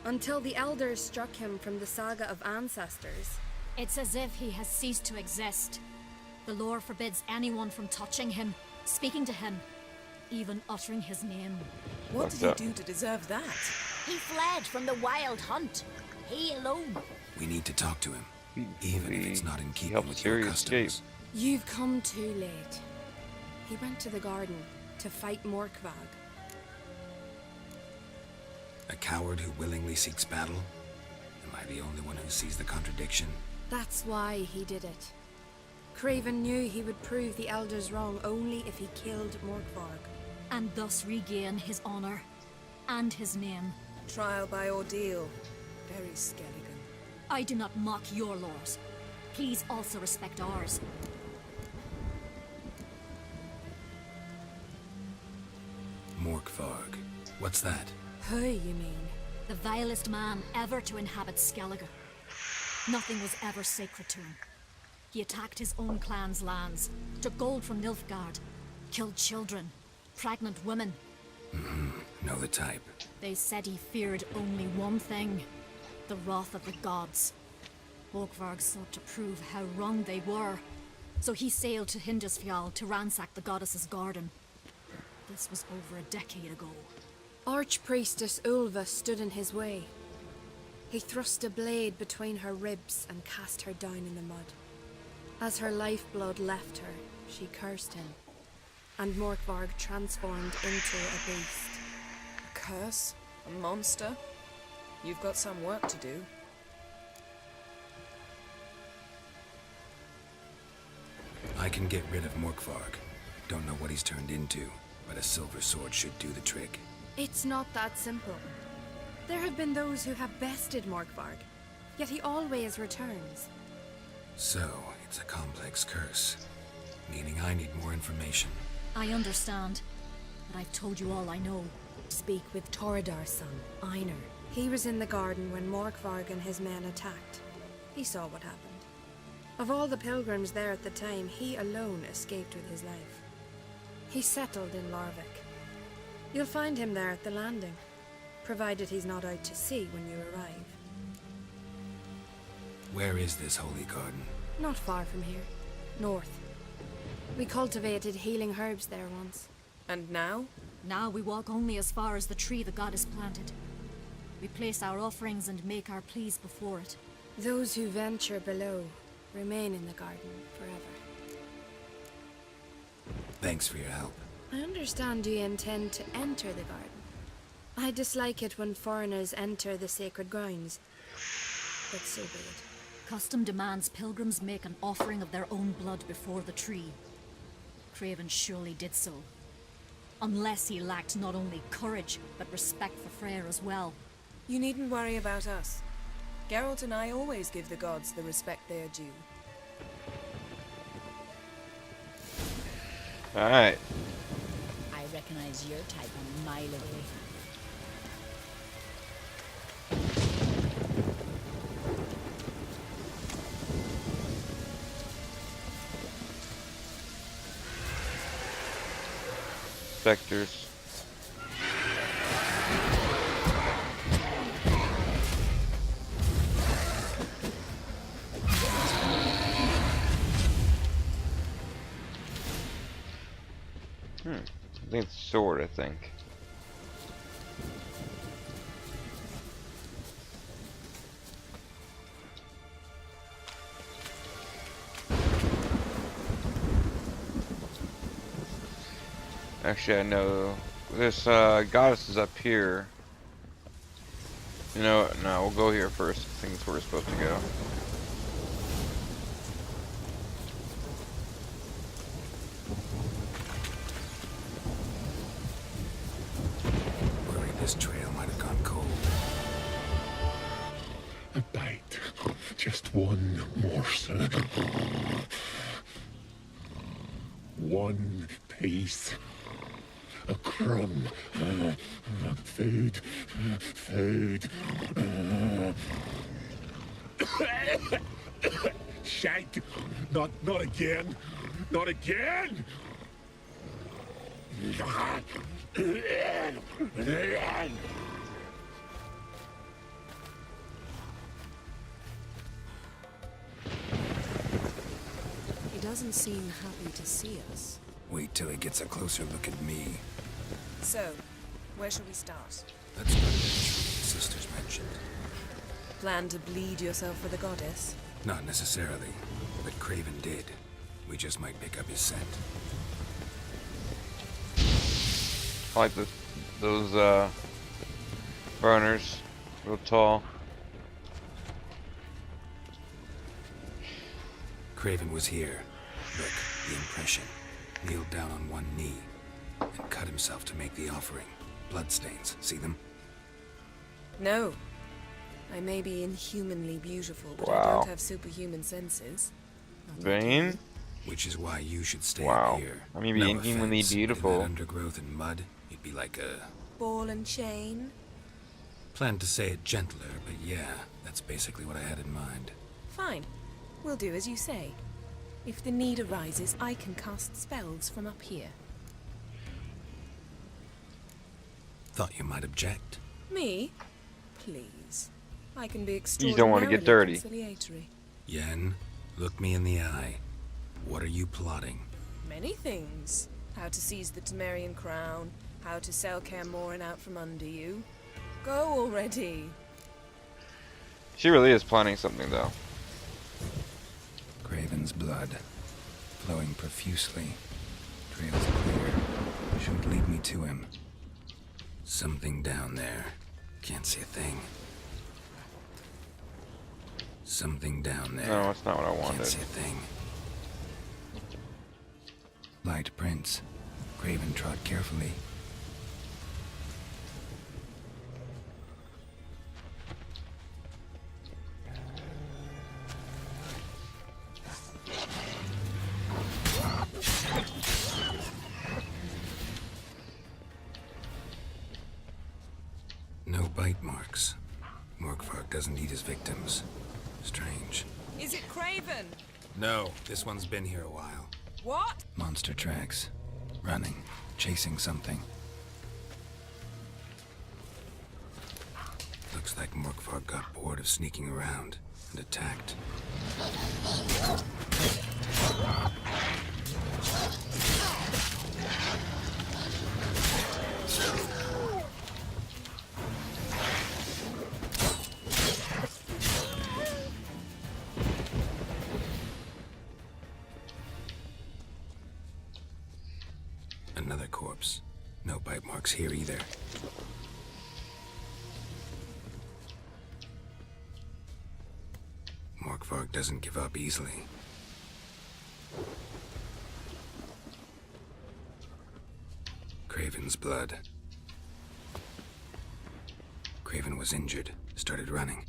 Until the elders struck him from the saga of ancestors. It's as if he has ceased to exist. The lore forbids anyone from touching him, speaking to him, even uttering his name. What did he do to deserve that? He fled from the Wild Hunt. He alone. We need to talk to him, even if it's not in keeping with your customs. You've come too late. He went to the garden to fight Morkvag. A coward who willingly seeks battle? Am I the only one who sees the contradiction? That's why he did it. Craven knew he would prove the elders wrong only if he killed Morkvarg. And thus regain his honor and his name. Trial by ordeal. Very Skelligan. I do not mock your laws. Please also respect ours. Morkvarg. What's that? Who, you mean? The vilest man ever to inhabit Skellige. Nothing was ever sacred to him. He attacked his own clan's lands, took gold from Nilfgaard, killed children, pregnant women. Know the type. They said he feared only one thing, the wrath of the gods. Morkvarg sought to prove how wrong they were, so he sailed to Hindisfjall to ransack the goddess's garden. This was over a decade ago. Archpriestess Ulva stood in his way. He thrust a blade between her ribs and cast her down in the mud. As her lifeblood left her, she cursed him, and Morkvarg transformed into a beast. A curse? A monster? You've got some work to do. I can get rid of Morkvarg. Don't know what he's turned into, but a silver sword should do the trick. It's not that simple. There have been those who have bested Morkvarg, yet he always returns. So, it's a complex curse, meaning I need more information. I understand, but I've told you all I know. Speak with Toradar's son, Einar. He was in the garden when Morkvarg and his men attacked. He saw what happened. Of all the pilgrims there at the time, he alone escaped with his life. He settled in Larvik. You'll find him there at the landing, provided he's not out to sea when you arrive. Where is this holy garden? Not far from here. North. We cultivated healing herbs there once. And now? Now we walk only as far as the tree the goddess planted. We place our offerings and make our pleas before it. Those who venture below remain in the garden forever. Thanks for your help. I understand you intend to enter the garden. I dislike it when foreigners enter the sacred grounds, but so be it. Custom demands pilgrims make an offering of their own blood before the tree. Craven surely did so. Unless he lacked not only courage, but respect for Freyr as well. You needn't worry about us. Geralt and I always give the gods the respect they are due. Alright. I recognize your type a mile away. Specters. I think it's sword, I think. Actually, I know this goddess is up here. You know what? No, we'll go here first. I think that's where we're supposed to go. Worried this trail might have gone cold. A bite. Just one morsel. One piece. A crumb. Food. Food. Shank. Not again. Not again. He doesn't seem happy to see us. Wait till he gets a closer look at me. So, where shall we start? Let's go to the tree the sisters mentioned. Plan to bleed yourself for the goddess? Not necessarily, but Craven did. We just might pick up his scent. I like those burners, real tall. Craven was here. Look, the impression. Kneeled down on one knee and cut himself to make the offering. Bloodstains, see them? No. I may be inhumanly beautiful, but I Wow. don't have superhuman senses. Vane? Which is why you should stay Wow. up here. I mean, being inhumanly offense, but in beautiful. that undergrowth and mud, you'd be like a... Ball and chain? Planned to say it gentler, but yeah, that's basically what I had in mind. Fine. We'll do as you say. If the need arises, I can cast spells from up here. Thought you might object. Me? Please. I can be You extraordinarily don't want to get dirty. conciliatory. Yen, look me in the eye. What are you plotting? Many things. How to seize the Temerian crown, how to sell Kaer Morhen out from under you. Go already. She really is planning something, though. Craven's blood, flowing profusely. Trails clear. Should lead me to him. Something down there. Can't see a thing. Something down there. No, it's not what I wanted. Can't see a thing. Light prints. Craven trod carefully. No bite marks. Morgvarg doesn't eat his victims. Strange. Is it Craven? No, this one's been here a while. What? Monster tracks. Running. Chasing something. Looks like Morgvarg got bored of sneaking around and attacked. Another corpse. No bite marks here either. Morgvarg doesn't give up easily. Craven's blood. Craven was injured, started running.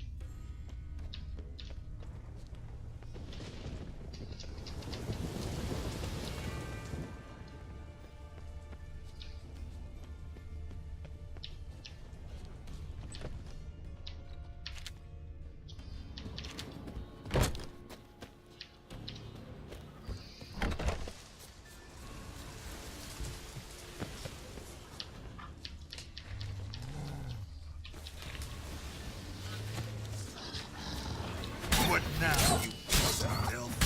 What now, you piece of filth?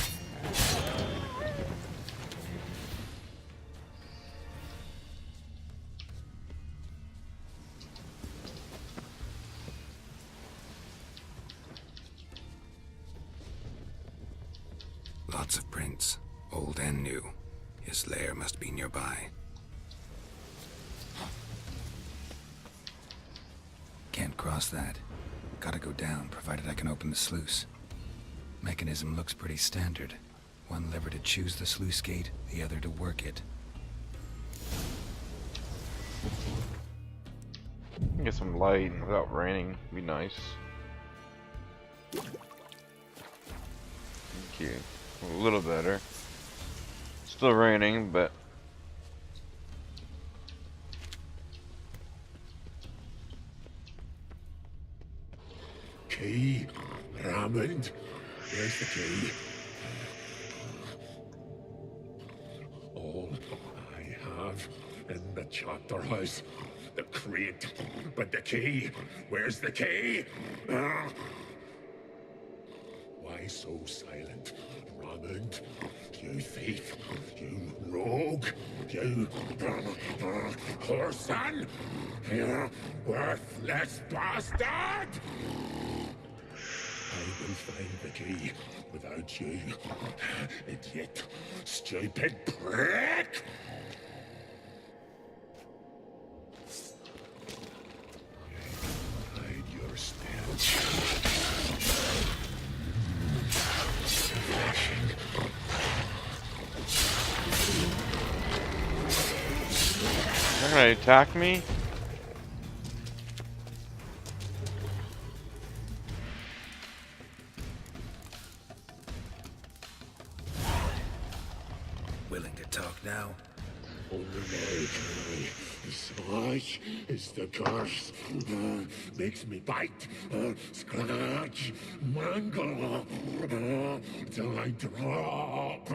Lots of prints, old and new. His lair must be nearby. Can't cross that. Gotta go down, provided I can open the sluice. Mechanism looks pretty standard. One lever to choose the sluice gate, the other to work it. Get some light and without raining. Be nice. Thank you. A little better. Still raining, but Key, Raymond. Where's the key? All I have in the chapter house, the crate, but the key. Where's the key? Why so silent, Raymond? You thief, you rogue, you whoreson, you worthless bastard! I will find the key without you, idiot, stupid prick! Hide your stench. they're gonna attack me? Willing to talk now? Only my Such is the curse. Makes me bite, scratch, mangle, till I drop.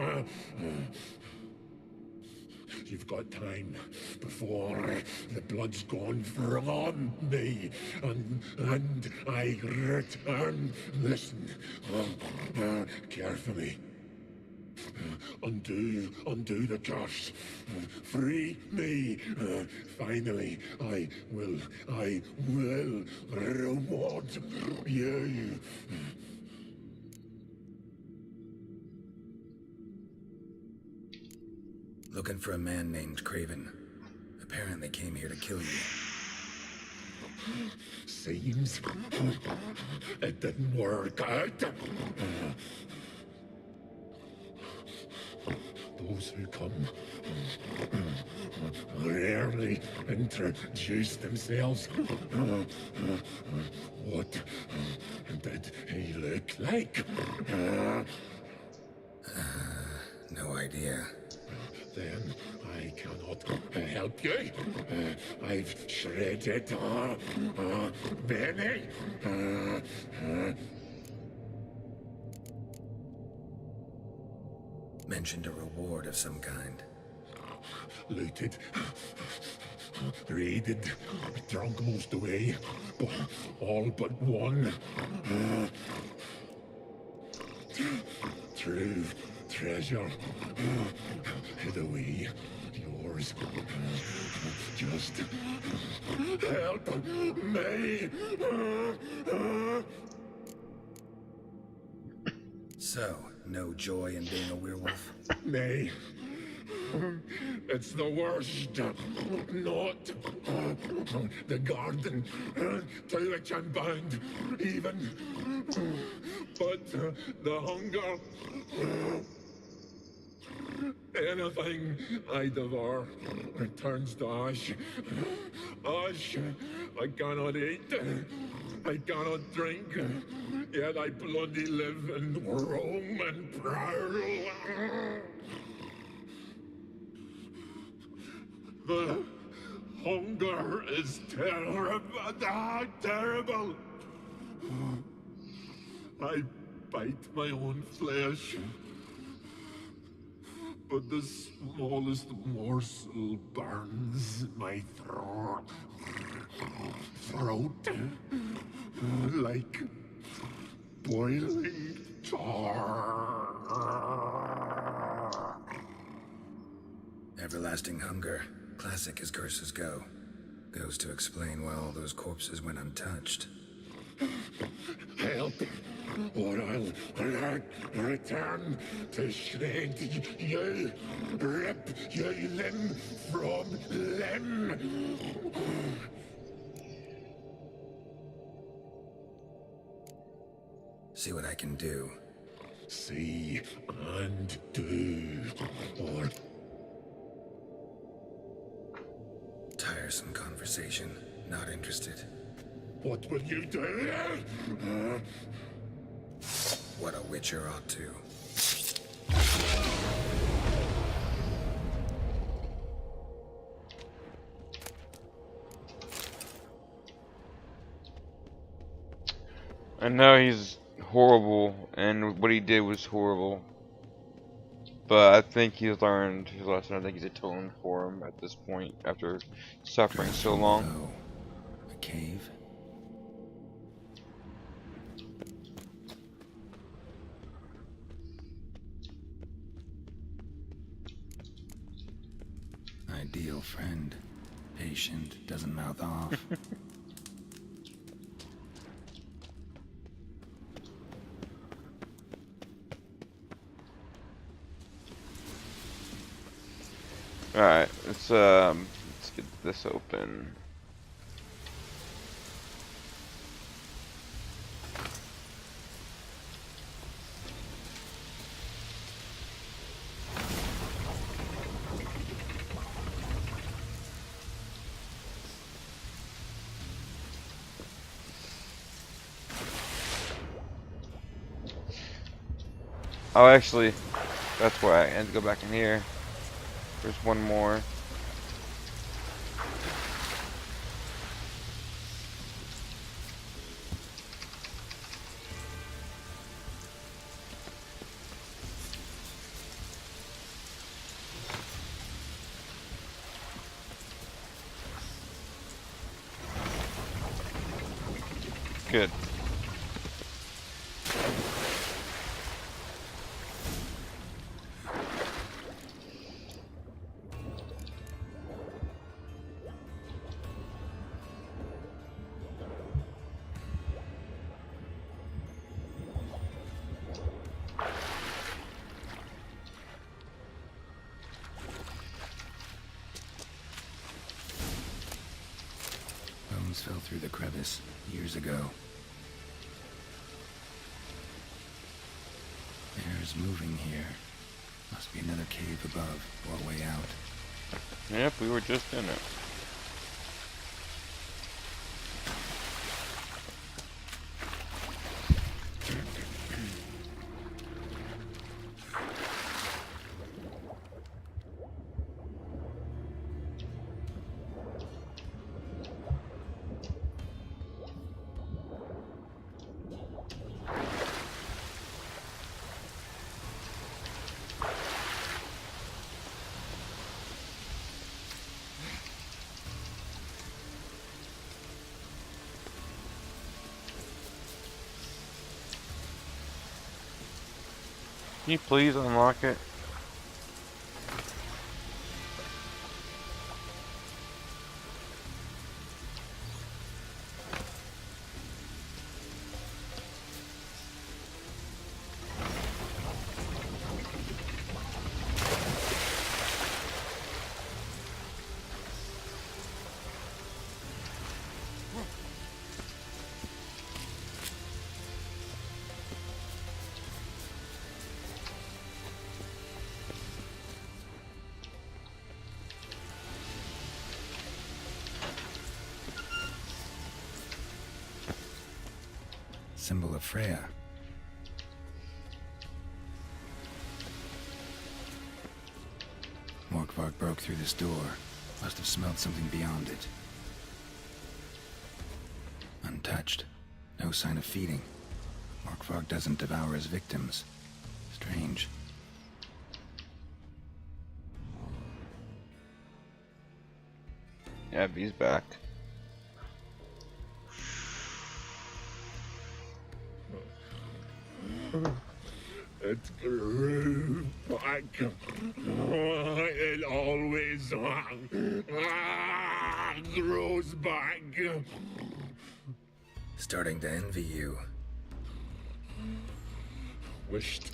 You've got time before the blood's gone from me, and I return. Listen, carefully. Undo the curse. Free me. Finally, I will reward you. Looking for a man named Craven. Apparently came here to kill you. Seems it didn't work out. those who come rarely introduce themselves. What did he look like? No idea. Then I cannot help you. I've shredded many. Mentioned a reward of some kind. Looted, raided, drunk most away, all but one. True treasure hid away. Yours. Just help me. So, no joy in being a werewolf? Nay. It's the worst. Not the garden to which I'm bound, even. But the hunger. Anything I devour turns to ash. Ash I cannot eat. I cannot drink. Yet I bloody live and roam and prowl. The hunger is terrible. I bite my own flesh, but the smallest morsel burns my throat like boiling tar. Everlasting hunger. Classic as curses go. Goes to explain why all those corpses went untouched. Help, or I'll return to shred you, rip you limb from limb. See what I can do. See and do, or... Tiresome conversation. Not interested. What will you do? What a witcher ought to. I know he's horrible, and what he did was horrible. But I think he's learned his lesson. I think he's atoned for him at this point, after suffering so long. A cave? Ideal friend. Patient, doesn't mouth off. Alright, let's get this open. Oh, actually, that's why I had to go back in here. There's one more. Good. Bones fell through the crevice years ago. Air's moving here. Must be another cave above, or a way out. Yep, we were just in it. Can you please unlock it? Symbol of Freya. Morkvarg broke through this door. Must have smelled something beyond it. Untouched. No sign of feeding. Morkvarg doesn't devour his victims. Strange. Abby's back. It grew back. It always grows back. Starting to envy you. Wished.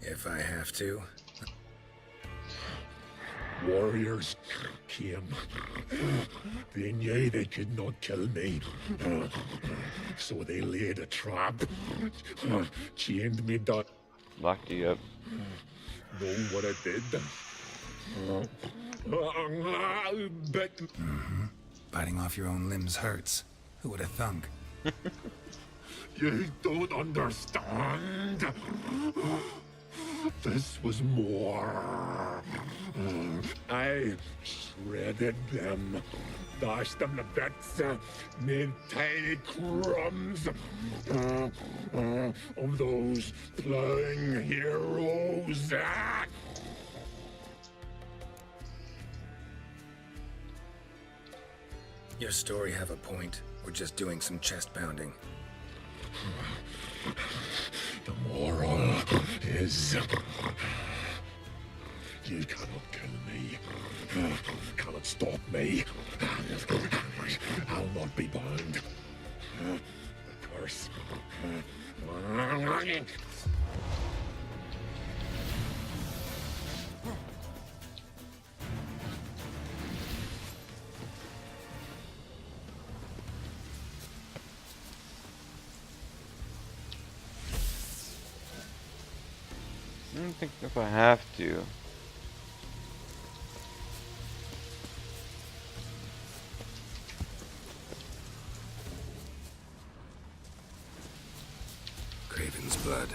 If I have to. Warriors came. They knew they could not kill me. So they laid a trap. Chained me down. Locked you up. Know what I did? But Biting off your own limbs hurts. Who would have thunk? you don't understand. This was more. I shredded them, dashed them to bits, made tiny crumbs of those plowing heroes. Your story have a point. We're just doing some chest pounding. The moral is you cannot kill me, cannot stop me. I'll not be bound. The curse. I don't think if I have to. Craven's blood.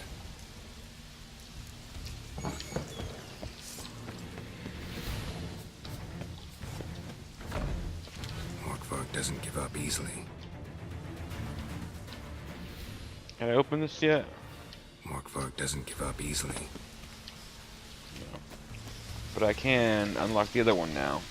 Morkvarg doesn't give up easily. Can I open this yet? Morkvarg doesn't give up easily. No. But I can unlock the other one now.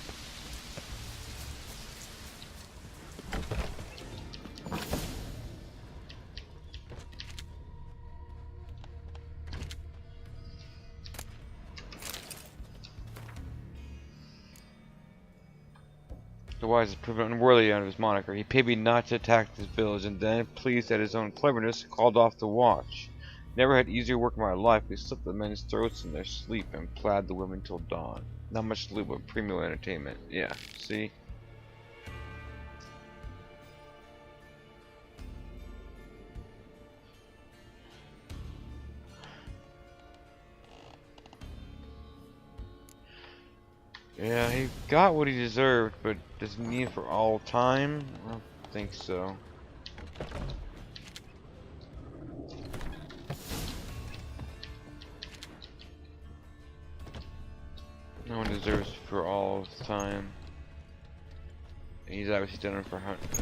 The wise is proven unworthy out of his moniker. He paid me not to attack this village, and then, pleased at his own cleverness, called off the watch. Never had easier work in my life. We slit the men's throats in their sleep and plowed the women till dawn. Not much loot, but premium entertainment. Yeah, see? Yeah, he got what he deserved, but does he need it for all time? I don't think so. No one deserves for all of time. He's obviously done it for,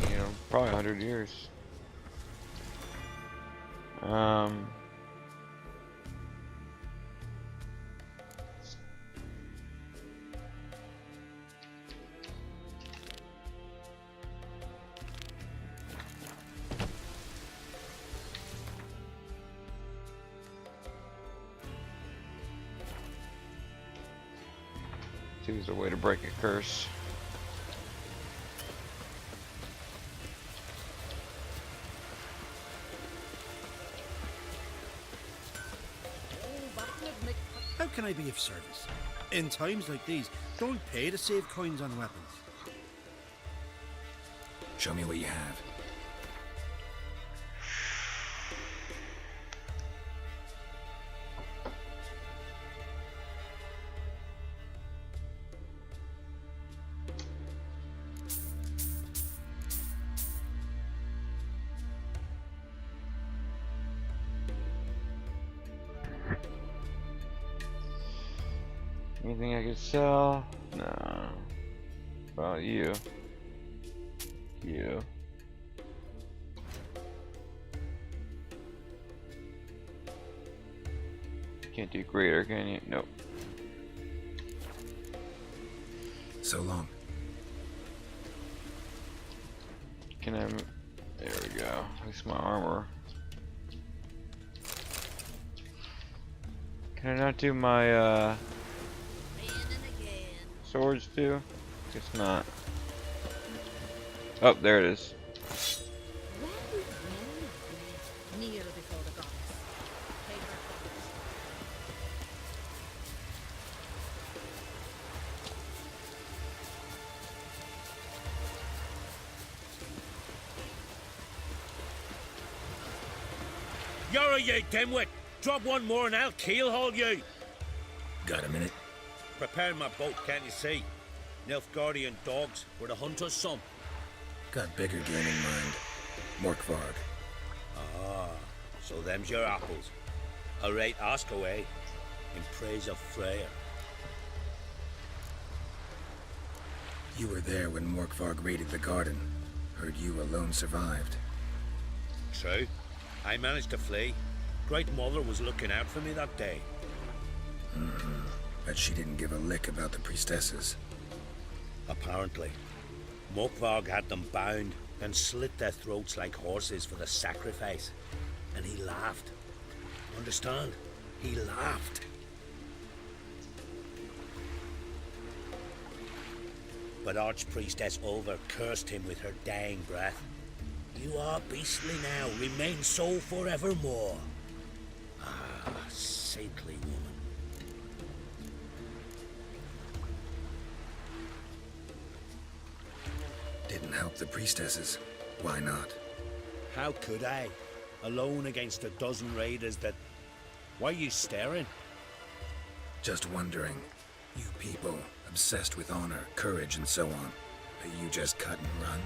you know, probably 100 years. There's a way to break a curse. How can I be of service? In times like these, don't pay to save coins on weapons. Show me what you have. Anything I could sell? No. Well, you. You. Can't do greater, can you? Nope. So long. Can I? There we go. At least my armor. Can I not do my swords too? Guess not. Oh, there it is. Kneel before the goddess. Pay her homage. You're you dimwit! Drop one more and I'll keelhaul you! Got a minute? Prepare my boat, can't you see? Nilfgaardian dogs were the hunter's son. Got bigger game in mind. Morkvarg. Ah, so them's your apples. Alright, ask away. In praise of Freya. You were there when Morkvarg raided the garden. Heard you alone survived. True. I managed to flee. Great Mother was looking out for me that day. But she didn't give a lick about the priestesses. Apparently. Morkvarg had them bound, then slit their throats like horses for the sacrifice. And he laughed. Understand? He laughed. But Archpriestess Ulver cursed him with her dying breath. You are beastly now, remain so forevermore. Ah, saintly woman. Didn't help the priestesses. Why not? How could I? Alone against a dozen raiders that... Why are you staring? Just wondering. You people, obsessed with honor, courage, and so on. But you just cut and run?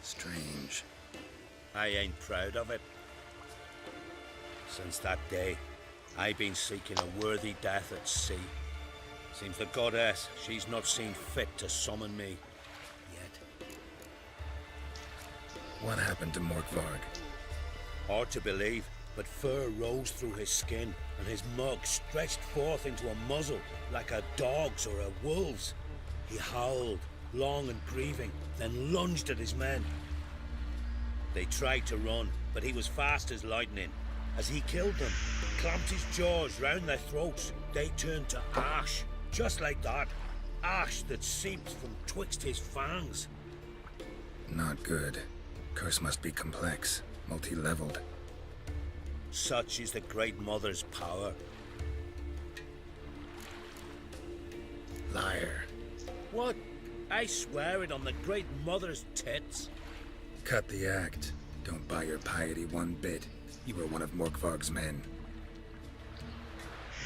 Strange. I ain't proud of it. Since that day, I've been seeking a worthy death at sea. Seems the goddess, she's not seen fit to summon me. What happened to Morkvarg? Hard to believe, but fur rose through his skin, and his mug stretched forth into a muzzle, like a dog's or a wolf's. He howled, long and grieving, then lunged at his men. They tried to run, but he was fast as lightning. As he killed them, clamped his jaws round their throats, they turned to ash, just like that. Ash that seeped from twixt his fangs. Not good. Curse must be complex, multi-leveled. Such is the Great Mother's power. Liar. What? I swear it on the Great Mother's tits. Cut the act. Don't buy your piety one bit. You were one of Morkvarg's men.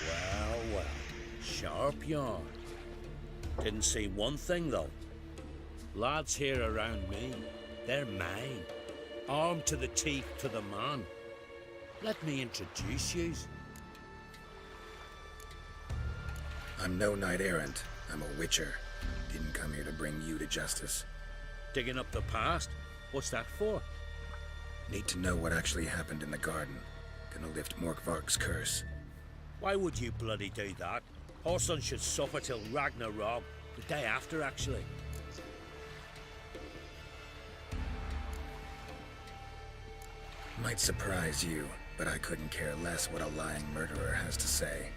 Well, well. Sharp yarn. Didn't see one thing, though. Lads here around me, they're mine. Armed to the teeth to the man. Let me introduce yous. I'm no knight errant. I'm a witcher. Didn't come here to bring you to justice. Digging up the past? What's that for? Need to know what actually happened in the garden. Gonna lift Morkvarg's curse. Why would you bloody do that? Our son should suffer till Ragnarok. The day after, actually. Might surprise you, but I couldn't care less what a lying murderer has to say.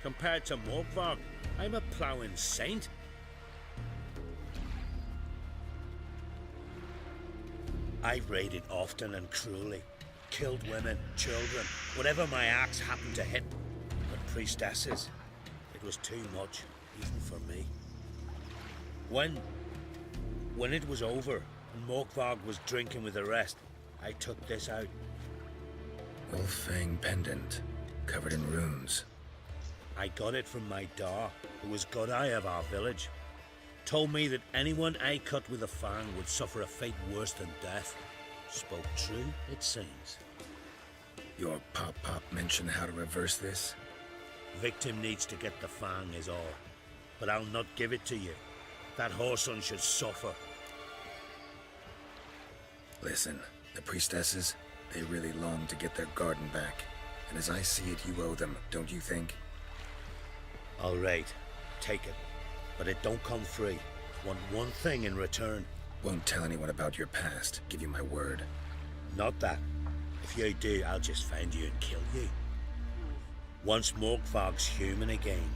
Compared to Morkvarg, I'm a ploughing saint. I've raided often and cruelly. Killed women, children, whatever my axe happened to hit. But priestesses, it was too much, even for me. When it was over, and Morkvarg was drinking with the rest, I took this out. Wolf-fang pendant, covered in runes. I got it from my da, who was GOTY of our village. Told me that anyone I cut with a fang would suffer a fate worse than death. Spoke true, it seems. Your pop-pop mentioned how to reverse this? Victim needs to get the fang is all. But I'll not give it to you. That whoreson should suffer. Listen, the priestesses, they really long to get their garden back. And as I see it, you owe them, don't you think? All right, take it. But it don't come free. Want one thing in return. Won't tell anyone about your past, give you my word. Not that. If you do, I'll just find you and kill you. Once Morkvarg's human again,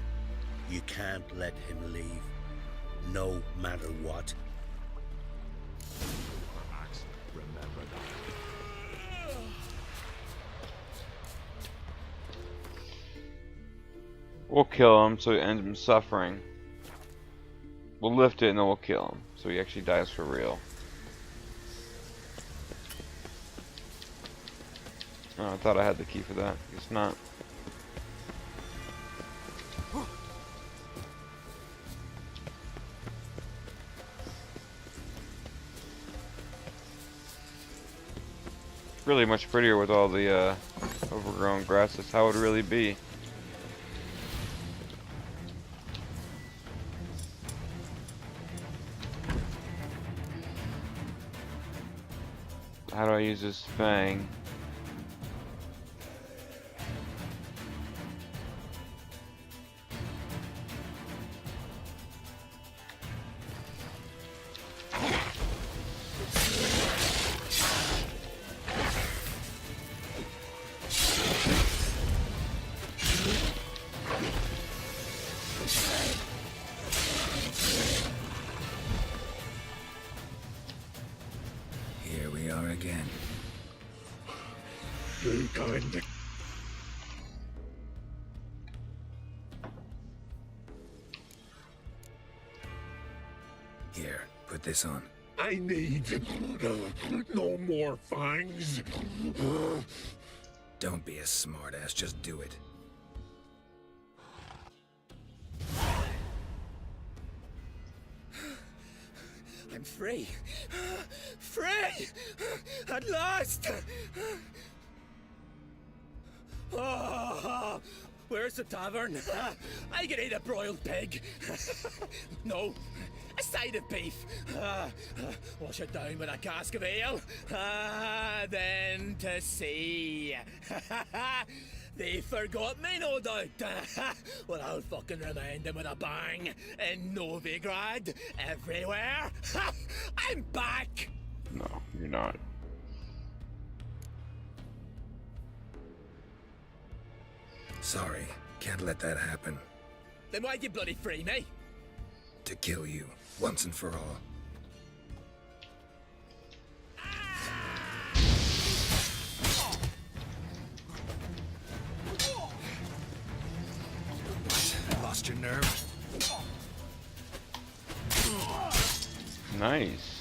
you can't let him leave. No matter what. Remember that. We'll kill him so he ends him suffering. We'll lift it and then we'll kill him so he actually dies for real. Oh, I thought I had the key for that. Guess not. Really much prettier with all the overgrown grass. That's how it would really be. How do I use this fang? Here we are again. Be kind. Here, put this on. I need no more fangs. Don't be a smartass, just do it. I'm free. Free! At last! Oh, where's the tavern? I can eat a broiled pig. No, a side of beef. Wash it down with a cask of ale. Then to sea. They forgot me, no doubt. Well, I'll fucking remind them with a bang. In Novigrad, everywhere. I'm back! No, you're not. Sorry, can't let that happen. Then why'd you bloody free me? To kill you, once and for all. What? Lost your nerve? Nice.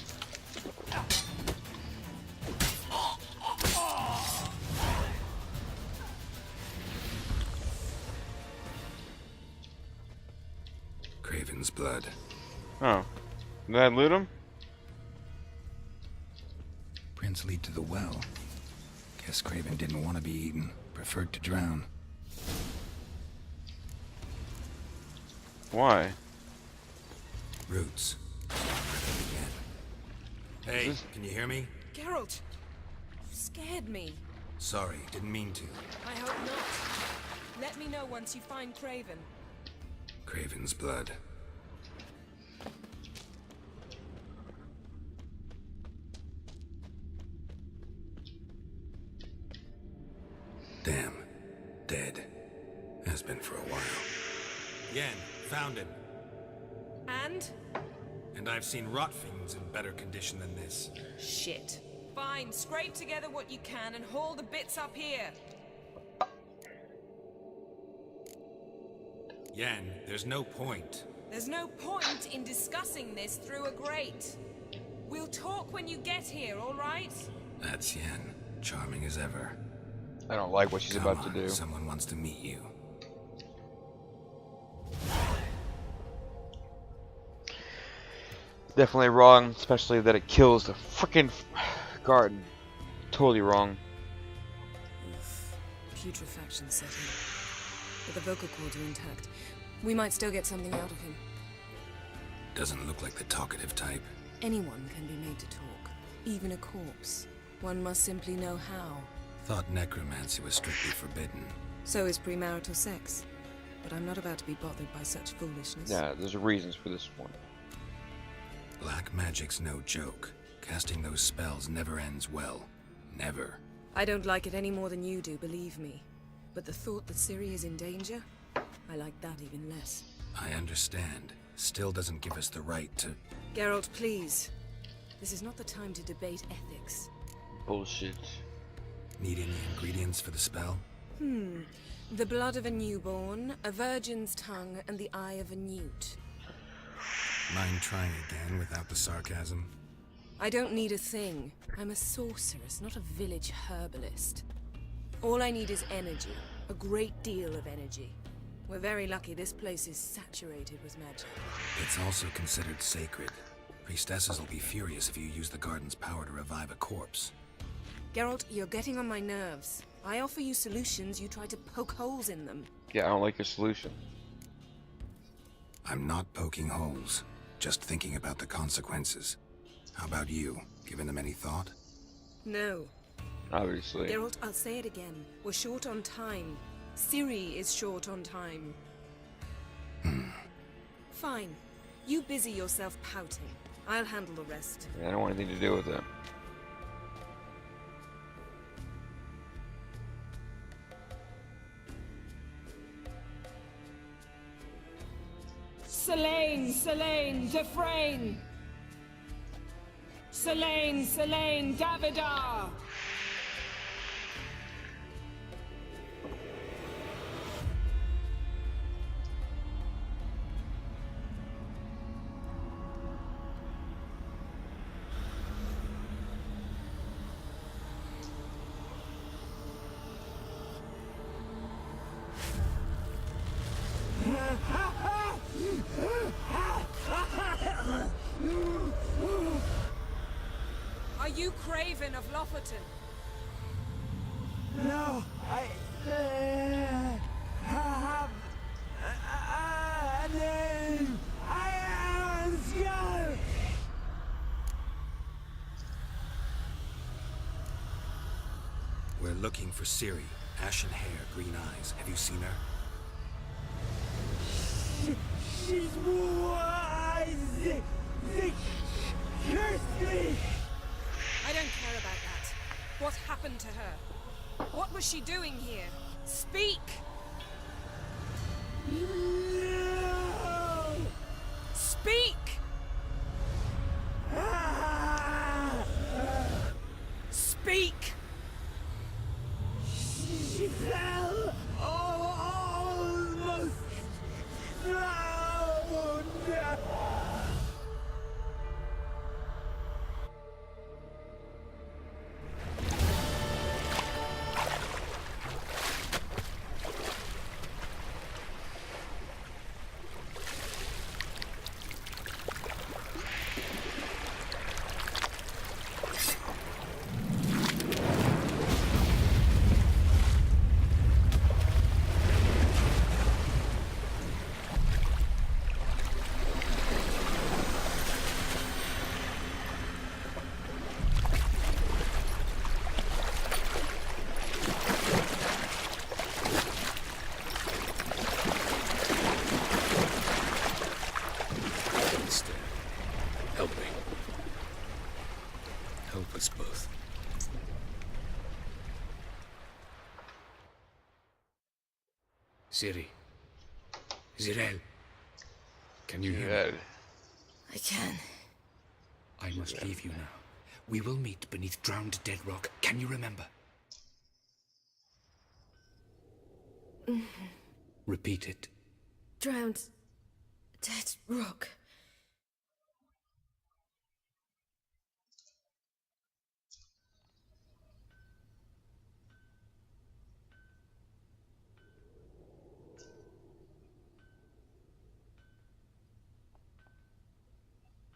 Craven Craven's blood. Oh. Did I loot him? Prints lead to the well. Guess Craven didn't want to be eaten. Preferred to drown. Why? Roots. Hey, can you hear me? Geralt, you scared me. Sorry, didn't mean to. I hope not. Let me know once you find Craven. Craven's blood. Damn. Dead. Has been for a while. Yen, found him. And? And I've seen rot fiends in better condition than this. Shit. Fine, scrape together what you can and haul the bits up here. Yen, there's no point. There's no point in discussing this through a grate. We'll talk when you get here, all right? That's Yen. Charming as ever. I don't like what she's Come about on, to do. Someone wants to meet you. Definitely wrong, especially that it kills the frickin' garden. Totally wrong. Oof. Putrefaction setting. But the vocal cords are intact. We might still get something out of him. Doesn't look like the talkative type. Anyone can be made to talk. Even a corpse. One must simply know how. Thought necromancy was strictly forbidden. So is premarital sex. But I'm not about to be bothered by such foolishness. Yeah, there's reasons for this one. Black magic's no joke. Casting those spells never ends well. Never. I don't like it any more than you do, believe me. But the thought that Ciri is in danger? I like that even less. I understand. Still doesn't give us the right to... Geralt, please. This is not the time to debate ethics. Bullshit. Need any ingredients for the spell? The blood of a newborn, a virgin's tongue, and the eye of a newt. Mind trying again without the sarcasm? I don't need a thing. I'm a sorceress, not a village herbalist. All I need is energy. A great deal of energy. We're very lucky this place is saturated with magic. It's also considered sacred. Priestesses will be furious if you use the garden's power to revive a corpse. Geralt, you're getting on my nerves. I offer you solutions, you try to poke holes in them. Yeah, I don't like your solution. I'm not poking holes. Just thinking about the consequences. How about you? Given them any thought? No. Obviously. Geralt, I'll say it again. We're short on time. Ciri is short on time. Fine. You busy yourself pouting. I'll handle the rest. Yeah, I don't want anything to do with it. Selene, Selene, Defrain! Selene, Selene, Davidar! Are you Craven of Lofoten? No, I have a name. I am Skull. We're looking for Ciri. Ashen hair, green eyes. Have you seen her? She's wise. They cursed me. I don't care about that. What happened to her? What was she doing here? Speak! No. Speak! Speak! She fell almost drowned. Ciri. Zirel. Can you hear me? I can. I must leave you now. We will meet beneath drowned dead rock. Can you remember? Repeat it. Drowned. Dead rock.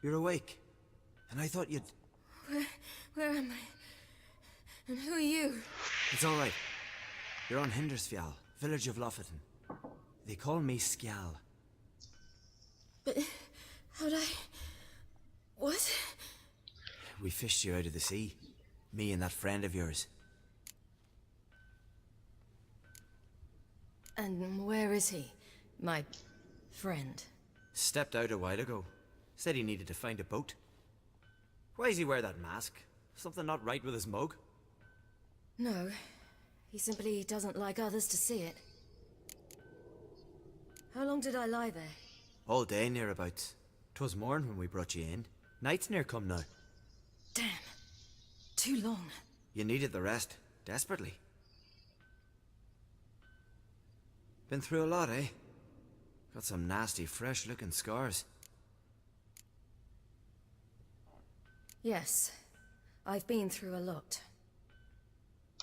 You're awake. And I thought you'd... Where am I? And who are you? It's all right. You're on Hindersfjall, village of Lofoten. They call me Skjal. But how'd I... What? We fished you out of the sea. Me and that friend of yours. And where is he? My friend. Stepped out a while ago. Said he needed to find a boat. Why does he wear that mask? Something not right with his mug? No. He simply doesn't like others to see it. How long did I lie there? All day nearabouts. 'Twas morn when we brought you in. Night's near come now. Damn. Too long. You needed the rest. Desperately. Been through a lot, eh? Got some nasty, fresh-looking scars. Yes. I've been through a lot.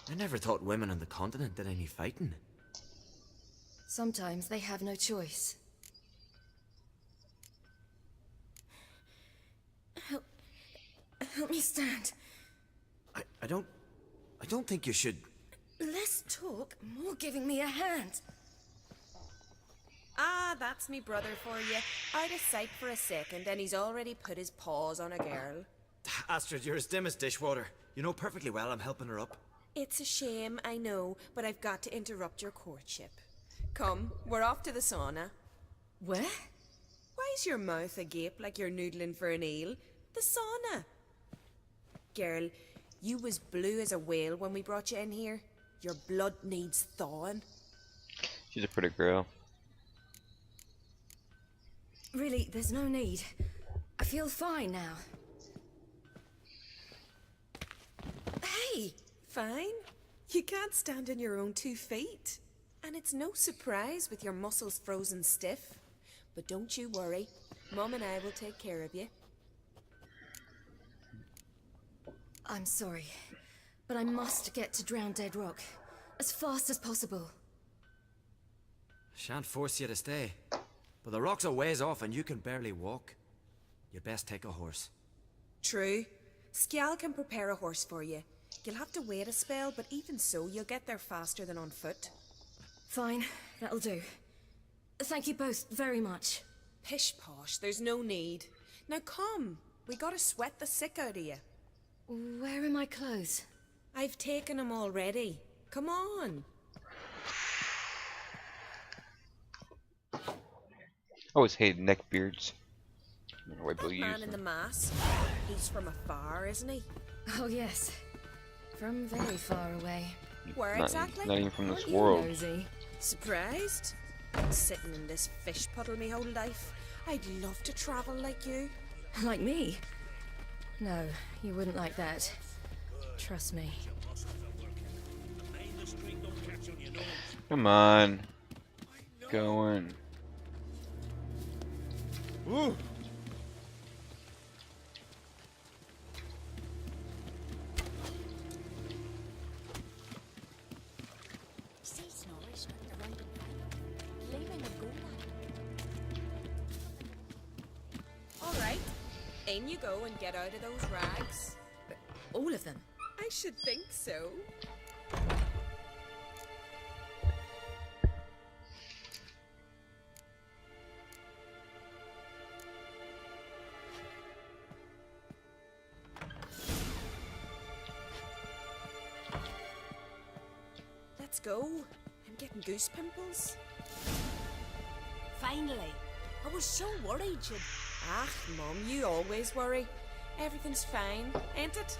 I never thought women on the continent did any fighting. Sometimes they have no choice. Help me stand. I don't think you should... Less talk, more giving me a hand. Ah, that's me brother for you. Out of sight for a second, and he's already put his paws on a girl. Astrid, you're as dim as dishwater. You know perfectly well I'm helping her up. It's a shame, I know, but I've got to interrupt your courtship. Come, we're off to the sauna. Where? Why's your mouth agape like you're noodling for an eel? The sauna. Girl, you was blue as a whale when we brought you in here. Your blood needs thawing. She's a pretty girl. Really, there's no need. I feel fine now. Hey, fine. You can't stand on your own 2 feet. And it's no surprise with your muscles frozen stiff. But don't you worry. Mom and I will take care of you. I'm sorry, but I must get to Drowned Dead Rock as fast as possible. Shan't force you to stay. But the rock's a ways off and you can barely walk. You'd best take a horse. True. Skjal can prepare a horse for you. You'll have to wait a spell, but even so, you'll get there faster than on foot. Fine, that'll do. Thank you both very much. Pish posh, there's no need. Now come, we gotta sweat the sick out of you. Where are my clothes? I've taken them already. Come on. I always hated neckbeards. That man in the mask, he's from afar, isn't he? Oh yes, from very far away. Where Not- exactly? not even from this Aren't you world. nosy? Surprised? Sitting in this fish puddle me whole life. I'd love to travel like you. Like me? No, you wouldn't like that. Trust me. Come on. Going. Woo! See Snorri strutting around in front, claiming a goal. All right, in you go and get out of those rags. All of them? I should think so. Let's go. I'm getting goose pimples. Finally. I was so worried you'd... Ah, Mum, you always worry. Everything's fine, ain't it?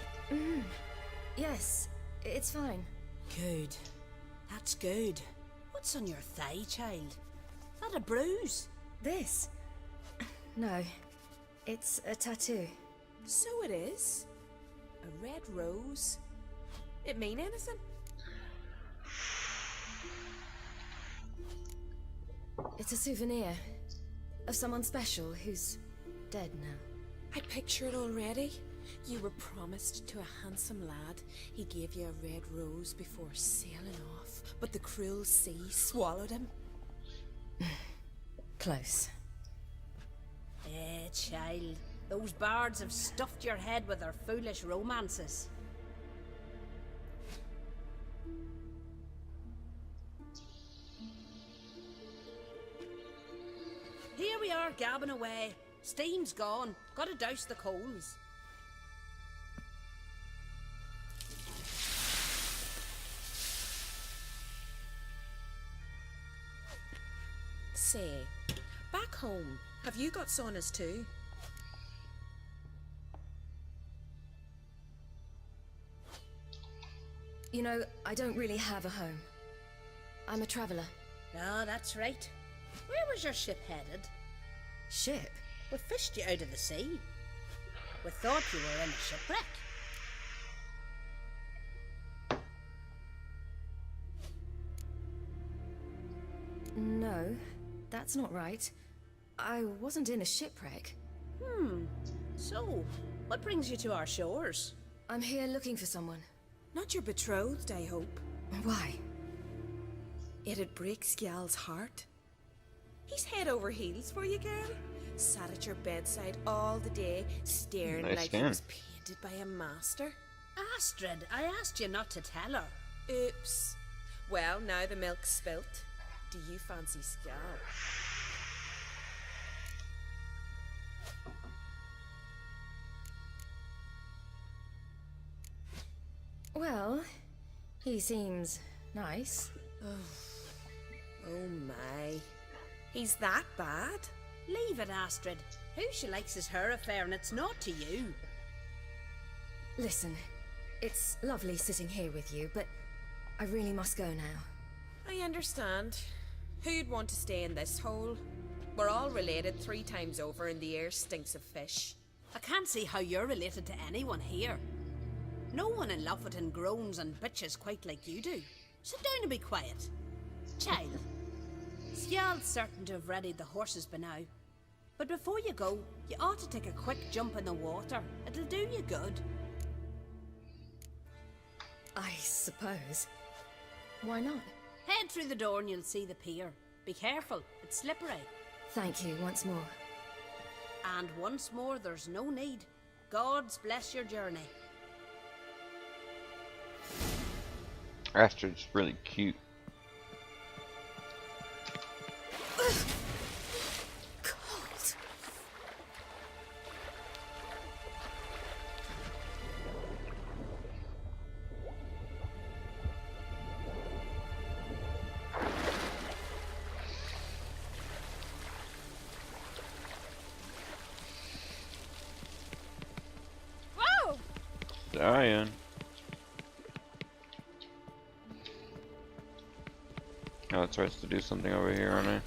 Yes, it's fine. Good. That's good. What's on your thigh, child? That a bruise? This? No. It's a tattoo. So it is. A red rose. It mean anything? It's a souvenir of someone special who's dead now. I picture it already. You were promised to a handsome lad. He gave you a red rose before sailing off, but the cruel sea swallowed him. Close. Child. Those bards have stuffed your head with their foolish romances. Here we are, gabbing away. Steam's gone. Gotta douse the coals. Say, back home, have you got saunas too? You know, I don't really have a home. I'm a traveller. Ah, that's right. Where was your ship headed? Ship? We fished you out of the sea. We thought you were in a shipwreck. No, that's not right. I wasn't in a shipwreck. So, what brings you to our shores? I'm here looking for someone. Not your betrothed, I hope. Why? It'd break Skjal's heart. He's head over heels for you, girl. Sat at your bedside all the day, staring Nice like skin. he was painted by a master. Astrid, I asked you not to tell her. Oops. Well, now the milk's spilt. Do you fancy Skjal? Well, he seems nice. Oh my. He's that bad? Leave it, Astrid. Who she likes is her affair, and it's not to you. Listen, it's lovely sitting here with you, but I really must go now. I understand. Who'd want to stay in this hole? We're all related 3 times over, and the air stinks of fish. I can't see how you're related to anyone here. No one in Lofoten groans and bitches quite like you do. Sit down and be quiet. Child, Skjal's certain to have readied the horses by now. But before you go, you ought to take a quick jump in the water. It'll do you good. I suppose. Why not? Head through the door and you'll see the pier. Be careful, it's slippery. Thank you once more. And once more, there's no need. God's bless your journey. Astrid's really cute. Cold. Whoa! Dying. Oh, it tries to do something over here, aren't I?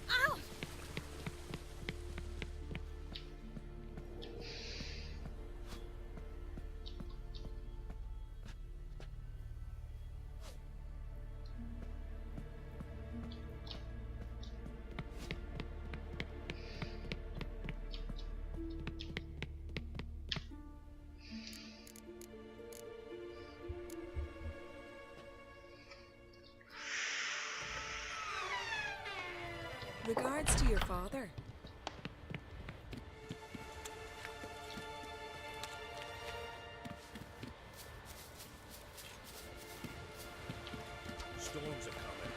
Ow! Regards to your father. Storms are coming.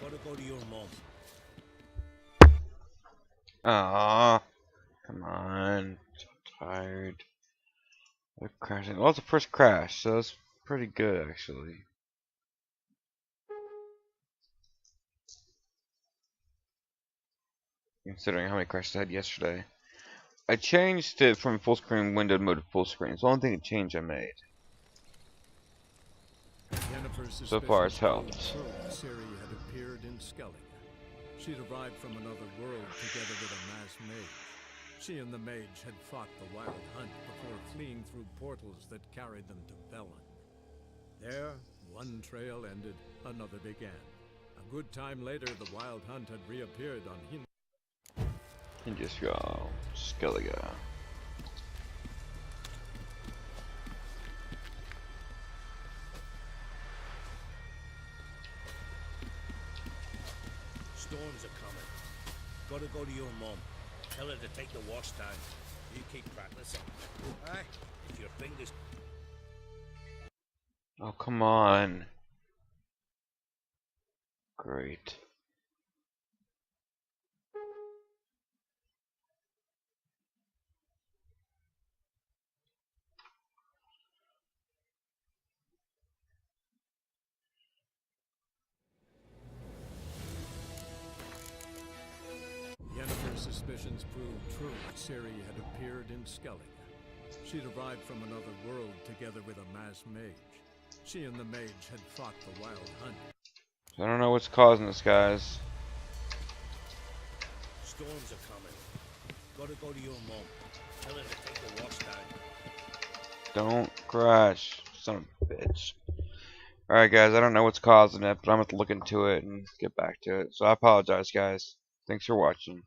Gotta go to your mum. Ah, come on. So tired. They're crashing. Well, it's the first crash, so that's pretty good, actually. considering how many crashes I had yesterday. I changed it from full screen windowed mode to full screen. It's the only thing that change I made. So far, it's helped. Ciri had appeared in Skellige. She'd arrived from another world together with a masked mage. She and the mage had fought the Wild Hunt before fleeing through portals that carried them to Velen. There, one trail ended, another began. A good time later, the Wild Hunt had reappeared on Hindisfjall, Skellige. Storms are coming. Gotta go to your mum. Tell her to take the wash down. You keep practicing. Aye, if your fingers... Oh, come on. Great. Yennefer's suspicions proved true. Ciri had appeared in Skellige. She'd arrived from another world together with a masked mage. She and the mage had fought the Wild Hunt. I don't know what's causing this, guys. Storms are coming. Gotta go to your mum. Tell her to take the wash down. Don't crash, son of a bitch. Alright, guys, I don't know what's causing it, but I'm going to look into it and get back to it. So I apologize, guys. Thanks for watching.